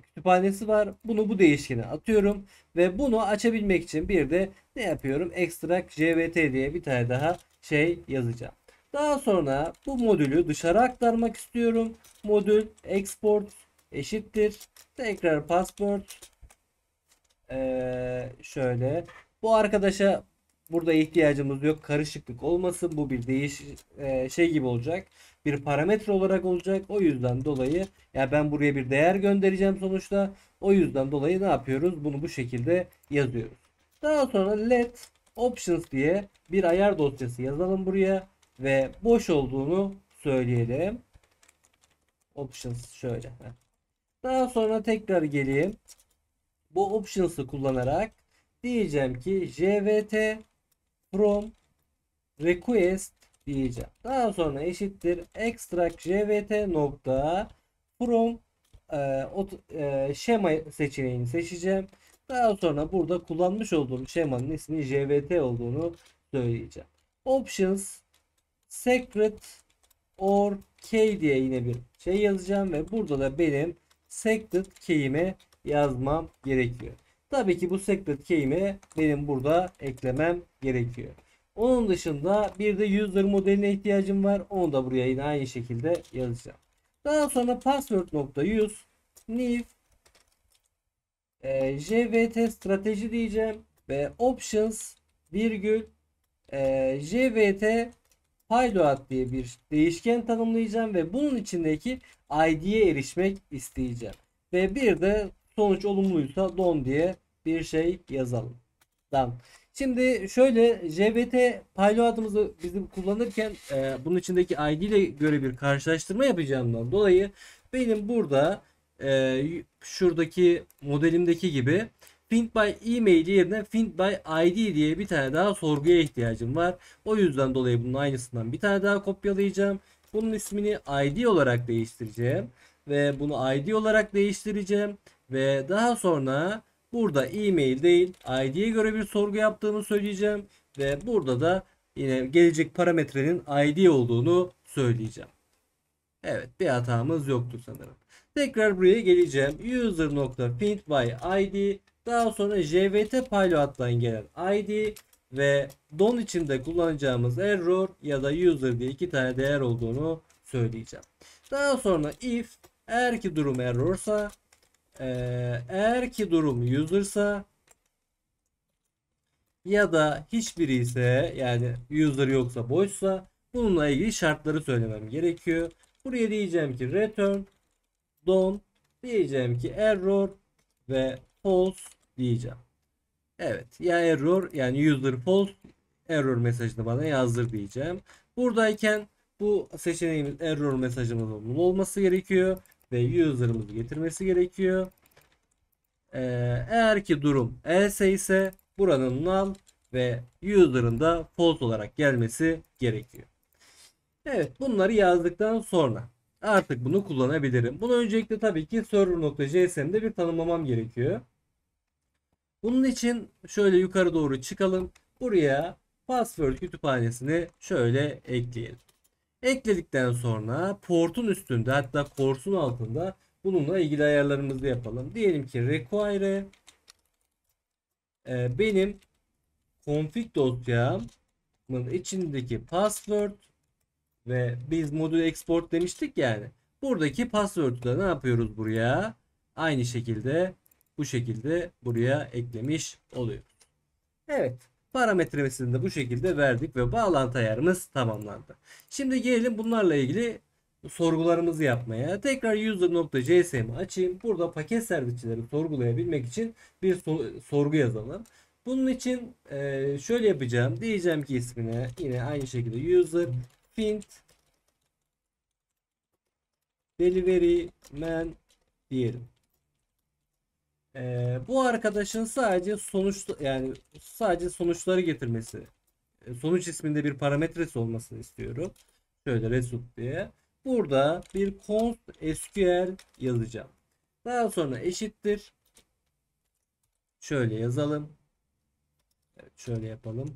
Kütüphanesi var. Bunu bu değişkene atıyorum. Ve bunu açabilmek için bir de ne yapıyorum? Extract JVT diye bir tane daha şey yazacağım. Daha sonra bu modülü dışarı aktarmak istiyorum. Modül export eşittir. Tekrar password şöyle. Bu arkadaşa burada ihtiyacımız yok. Karışıklık olmasın. Bu bir şey gibi olacak. Bir parametre olarak olacak. O yüzden dolayı ya ben buraya bir değer göndereceğim sonuçta. O yüzden dolayı ne yapıyoruz? Bunu bu şekilde yazıyoruz. Daha sonra let options diye bir ayar dosyası yazalım buraya ve boş olduğunu söyleyelim. Options şöyle. Daha sonra tekrar geleyim. Bu options'ı kullanarak diyeceğim ki jvt from request diyeceğim. Daha sonra eşittir extract jvt nokta from şema seçeneğini seçeceğim. Daha sonra burada kullanmış olduğum şemanın ismi jvt olduğunu söyleyeceğim. Options secret or key diye yine bir şey yazacağım ve burada da benim secret key'ime yazmam gerekiyor. Tabii ki bu secret key'imi benim burada eklemem gerekiyor. Onun dışında bir de user modeline ihtiyacım var. Onu da buraya yine aynı şekilde yazacağım. Daha sonra password.use new jvt strateji diyeceğim ve options virgül jvt payload diye bir değişken tanımlayacağım ve bunun içindeki id'ye erişmek isteyeceğim. Ve bir de Sonuç olumluysa don diye bir şey yazalım. Tamam. Şimdi şöyle JVT paylo adımızı bizim kullanırken bunun içindeki ID ile göre bir karşılaştırma yapacağımdan dolayı benim burada şuradaki modelimdeki gibi find by email yerine find by ID diye bir tane daha sorguya ihtiyacım var. O yüzden dolayı bunun aynısından bir tane daha kopyalayacağım. Bunun ismini ID olarak değiştireceğim ve bunu ID olarak değiştireceğim ve daha sonra burada e-mail değil ID'ye göre bir sorgu yaptığımı söyleyeceğim ve burada da yine gelecek parametrenin ID olduğunu söyleyeceğim. Evet, bir hatamız yoktur sanırım. Tekrar buraya geleceğim. User.findById, daha sonra JVT payload'dan gelen ID ve don içinde kullanacağımız error ya da user diye iki tane değer olduğunu söyleyeceğim. Daha sonra if eğer ki durum errorsa, eğer ki durum user'sa ya da hiçbiri ise, yani user yoksa boşsa, bununla ilgili şartları söylemem gerekiyor. Buraya diyeceğim ki return don, diyeceğim ki error ve false diyeceğim. Evet, ya error yani user false, error mesajını bana yazdır diyeceğim. Buradayken bu seçeneğimiz error mesajımızın null olması gerekiyor ve user'ımızı getirmesi gerekiyor. Eğer ki durum else ise buranın null ve user'ın da false olarak gelmesi gerekiyor. Evet, bunları yazdıktan sonra artık bunu kullanabilirim. Bunu öncelikle tabii ki server.jsm'de bir tanımlamam gerekiyor. Bunun için şöyle yukarı doğru çıkalım. Buraya password kütüphanesini şöyle ekleyelim. Ekledikten sonra portun üstünde, hatta course'un altında bununla ilgili ayarlarımızı yapalım. Diyelim ki require benim config dosyamın içindeki password ve biz modül export demiştik yani. Buradaki password'u da ne yapıyoruz buraya? Aynı şekilde bu şekilde buraya eklemiş oluyoruz. Evet. Parametremesini de bu şekilde verdik ve bağlantı ayarımız tamamlandı. Şimdi gelelim bunlarla ilgili sorgularımızı yapmaya. Tekrar user.jsm'i açayım. Burada paket servisçileri sorgulayabilmek için bir sorgu yazalım. Bunun için şöyle yapacağım. Diyeceğim ki ismine yine aynı şekilde user find delivery man diyelim. Bu arkadaşın sadece sadece sonuçları getirmesi, sonuç isminde bir parametresi olmasını istiyorum. Şöyle result diye. Burada bir const SQL yazacağım. Daha sonra eşittir. Şöyle yazalım. Evet, şöyle yapalım.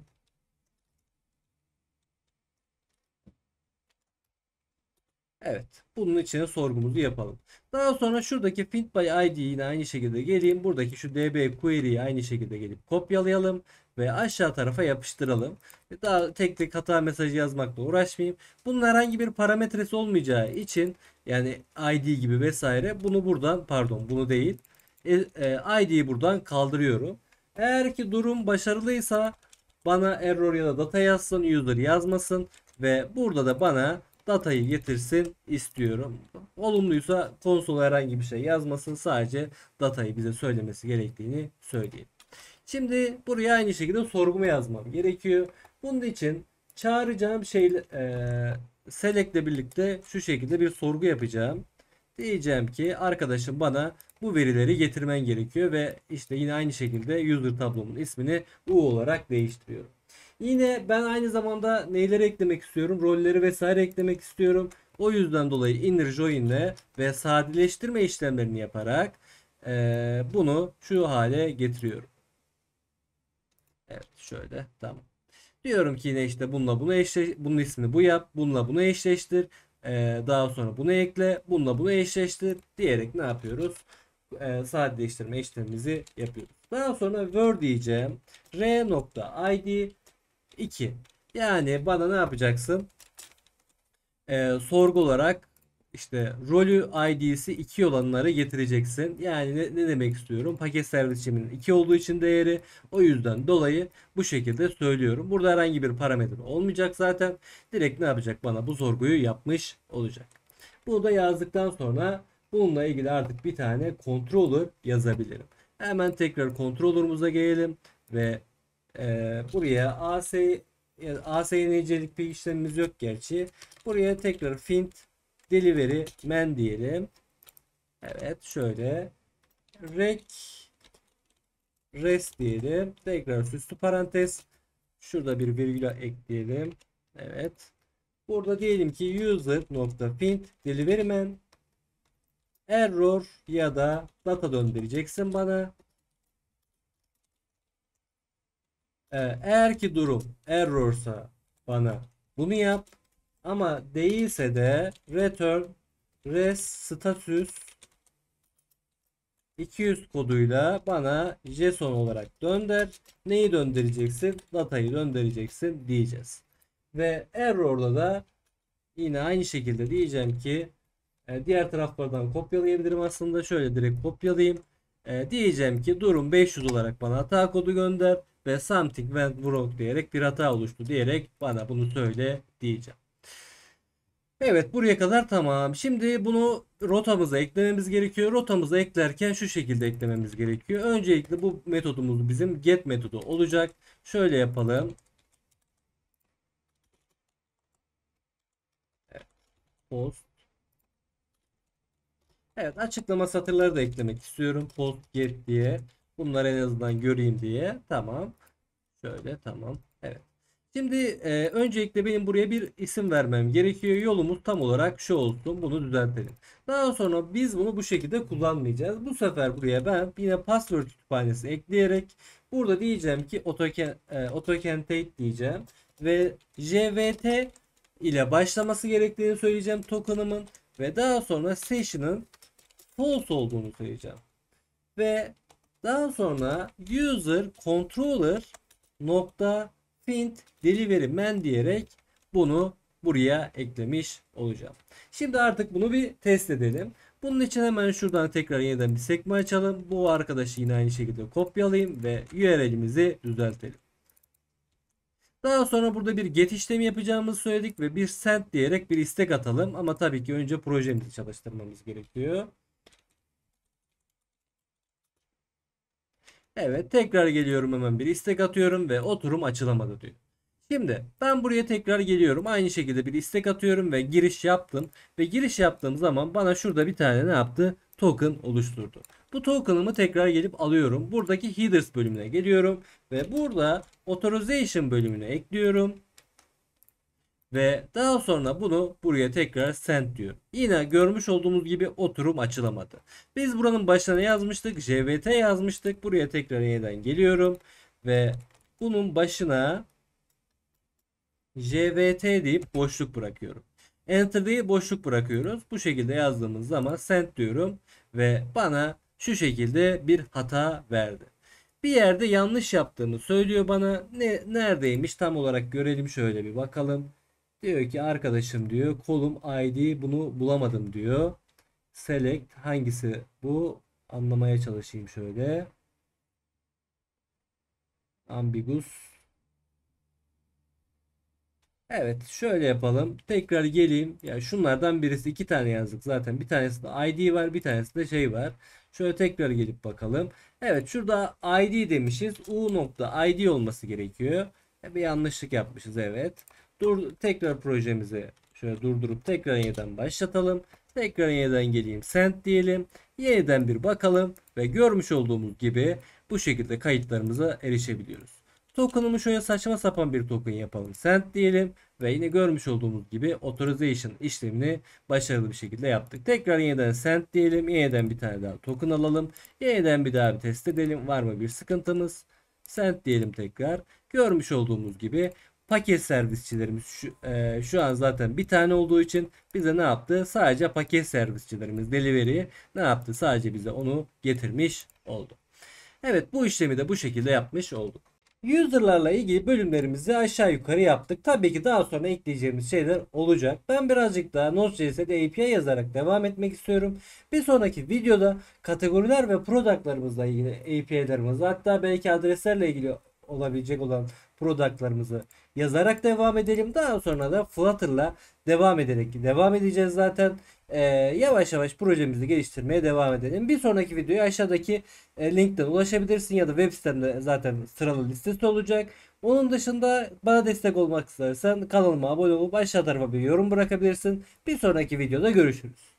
Evet. Bunun içine sorgumuzu yapalım. Daha sonra şuradaki find by id yine aynı şekilde geleyim. Buradaki şu db query'yi aynı şekilde gelip kopyalayalım ve aşağı tarafa yapıştıralım. Daha tek tek hata mesajı yazmakla uğraşmayayım. Bunun herhangi bir parametresi olmayacağı için, yani id gibi vesaire, bunu buradan, pardon bunu değil, id'yi buradan kaldırıyorum. Eğer ki durum başarılıysa bana error ya da data yazsın, user yazmasın ve burada da bana datayı getirsin istiyorum. Olumluysa konsola herhangi bir şey yazmasın, sadece datayı bize söylemesi gerektiğini söyleyelim. Şimdi buraya aynı şekilde sorgumu yazmam gerekiyor. Bunun için çağıracağım select ile birlikte şu şekilde bir sorgu yapacağım. Diyeceğim ki arkadaşım bana bu verileri getirmen gerekiyor ve işte yine aynı şekilde user tablomun ismini U olarak değiştiriyorum. Yine ben aynı zamanda neyleri eklemek istiyorum? Rolleri vesaire eklemek istiyorum. O yüzden dolayı inner join'le ve sadeleştirme işlemlerini yaparak bunu şu hale getiriyorum. Evet, şöyle tamam. Diyorum ki yine işte bununla bunu bunun ismini bu yap, bununla bunu eşleştir. Daha sonra bunu ekle, bununla bunu eşleştir diyerek ne yapıyoruz? Sadeleştirme işlemimizi yapıyoruz. Daha sonra word diyeceğim. r.id 2. Yani bana ne yapacaksın? Sorgu olarak işte rolü id'si 2 olanları getireceksin. Yani ne demek istiyorum? Paket servisçimin 2 olduğu için değeri, o yüzden dolayı bu şekilde söylüyorum. Burada herhangi bir parametre olmayacak zaten. Direkt ne yapacak? Bana bu sorguyu yapmış olacak. Bunu da yazdıktan sonra bununla ilgili artık bir tane controller yazabilirim. Hemen tekrar controller'ımıza gelelim ve buraya ASYNC'lik bir işlemimiz yok gerçi. Buraya tekrar find delivery man diyelim. Evet, şöyle rec res diyelim. Tekrar süslü parantez. Şurada bir virgül ekleyelim. Evet. Burada diyelim ki user.find deliveryman error ya da data döndüreceksin bana. Eğer ki durum errorsa bana bunu yap. Ama değilse de return res status 200 koduyla bana JSON olarak dönder. Neyi döndüreceksin? Datayı döndüreceksin diyeceğiz. Ve error'da da yine aynı şekilde diyeceğim ki diğer taraflardan kopyalayabilirim aslında. Şöyle direkt kopyalayayım. Diyeceğim ki durum 500 olarak bana hata kodu gönder ve something went wrong diyerek bir hata oluştu diyerek bana bunu söyle diyeceğim. Evet, buraya kadar tamam. Şimdi bunu rotamıza eklememiz gerekiyor. Rotamıza eklerken şu şekilde eklememiz gerekiyor. Öncelikle bu metodumuz bizim get metodu olacak. Şöyle yapalım. Evet, post. Evet, açıklama satırları da eklemek istiyorum. Post get diye. Bunları en azından göreyim diye. Tamam. Şöyle tamam. Evet. Şimdi öncelikle benim buraya bir isim vermem gerekiyor. Yolumuz tam olarak şu olsun. Bunu düzeltelim. Daha sonra biz bunu bu şekilde kullanmayacağız. Bu sefer buraya ben yine password kütüphanesi ekleyerek burada diyeceğim ki authenticated diyeceğim ve jvt ile başlaması gerektiğini söyleyeceğim token'ımın ve daha sonra session'ın false olduğunu söyleyeceğim. Ve daha sonra user controller nokta find delivery man diyerek bunu buraya eklemiş olacağım. Şimdi artık bunu bir test edelim. Bunun için hemen şuradan tekrar yeniden bir sekme açalım. Bu arkadaşı yine aynı şekilde kopyalayayım ve URL'imizi düzeltelim. Daha sonra burada bir get işlemi yapacağımızı söyledik ve bir send diyerek bir istek atalım. Ama tabii ki önce projemizi çalıştırmamız gerekiyor. Evet, tekrar geliyorum, hemen bir istek atıyorum ve oturum açılamadı diyor. Şimdi ben buraya tekrar geliyorum. Aynı şekilde bir istek atıyorum ve giriş yaptım. Ve giriş yaptığım zaman bana şurada bir tane ne yaptı? Token oluşturdu. Bu token'ımı tekrar gelip alıyorum. Buradaki headers bölümüne geliyorum. Ve burada authorization bölümüne ekliyorum. Ve daha sonra bunu buraya tekrar send diyor. Yine görmüş olduğumuz gibi oturum açılamadı. Biz buranın başına ne yazmıştık? JVT yazmıştık. Buraya tekrar yeniden geliyorum. Ve bunun başına JVT deyip boşluk bırakıyorum. Enter deyip boşluk bırakıyoruz. Bu şekilde yazdığımız zaman send diyorum. Ve bana şu şekilde bir hata verdi. Bir yerde yanlış yaptığımı söylüyor bana. Neredeymiş tam olarak görelim, şöyle bir bakalım. Diyor ki arkadaşım diyor kolum ID bunu bulamadım diyor. Select hangisi bu, anlamaya çalışayım şöyle. Ambiguous. Evet, şöyle yapalım. Tekrar geleyim. Ya şunlardan birisi, iki tane yazdık zaten. Bir tanesi de ID var, bir tanesi de şey var. Şöyle tekrar gelip bakalım. Evet, şurada ID demişiz. U.id olması gerekiyor. Bir yanlışlık yapmışız, evet. Tekrar projemizi şöyle durdurup tekrar yeniden başlatalım. Tekrar yeniden geleyim. Send diyelim. Yeniden bir bakalım ve görmüş olduğumuz gibi bu şekilde kayıtlarımıza erişebiliyoruz. Token'ımı şöyle saçma sapan bir token yapalım. Send diyelim ve yine görmüş olduğumuz gibi authorization işlemini başarılı bir şekilde yaptık. Tekrar yeniden send diyelim. Yeniden bir tane daha token alalım. Yeniden bir daha bir test edelim. Var mı bir sıkıntımız? Send diyelim tekrar. Görmüş olduğumuz gibi paket servisçilerimiz şu an zaten bir tane olduğu için bize ne yaptı? Sadece paket servisçilerimiz delivery ne yaptı? Sadece bize onu getirmiş oldu. Evet, bu işlemi de bu şekilde yapmış olduk. User'larla ilgili bölümlerimizi aşağı yukarı yaptık. Tabii ki daha sonra ekleyeceğimiz şeyler olacak. Ben birazcık daha Node.js'de API yazarak devam etmek istiyorum. Bir sonraki videoda kategoriler ve product'larımızla ilgili API'lerimiz, hatta belki adreslerle ilgili olabilecek olan productlarımızı yazarak devam edelim. Daha sonra da Flutter'la devam edeceğiz zaten. Yavaş yavaş projemizi geliştirmeye devam edelim. Bir sonraki videoya aşağıdaki linkten ulaşabilirsin ya da web sitemde zaten sıralı listesi olacak. Onun dışında bana destek olmak istersen kanalıma abone olup aşağı tarafa bir yorum bırakabilirsin. Bir sonraki videoda görüşürüz.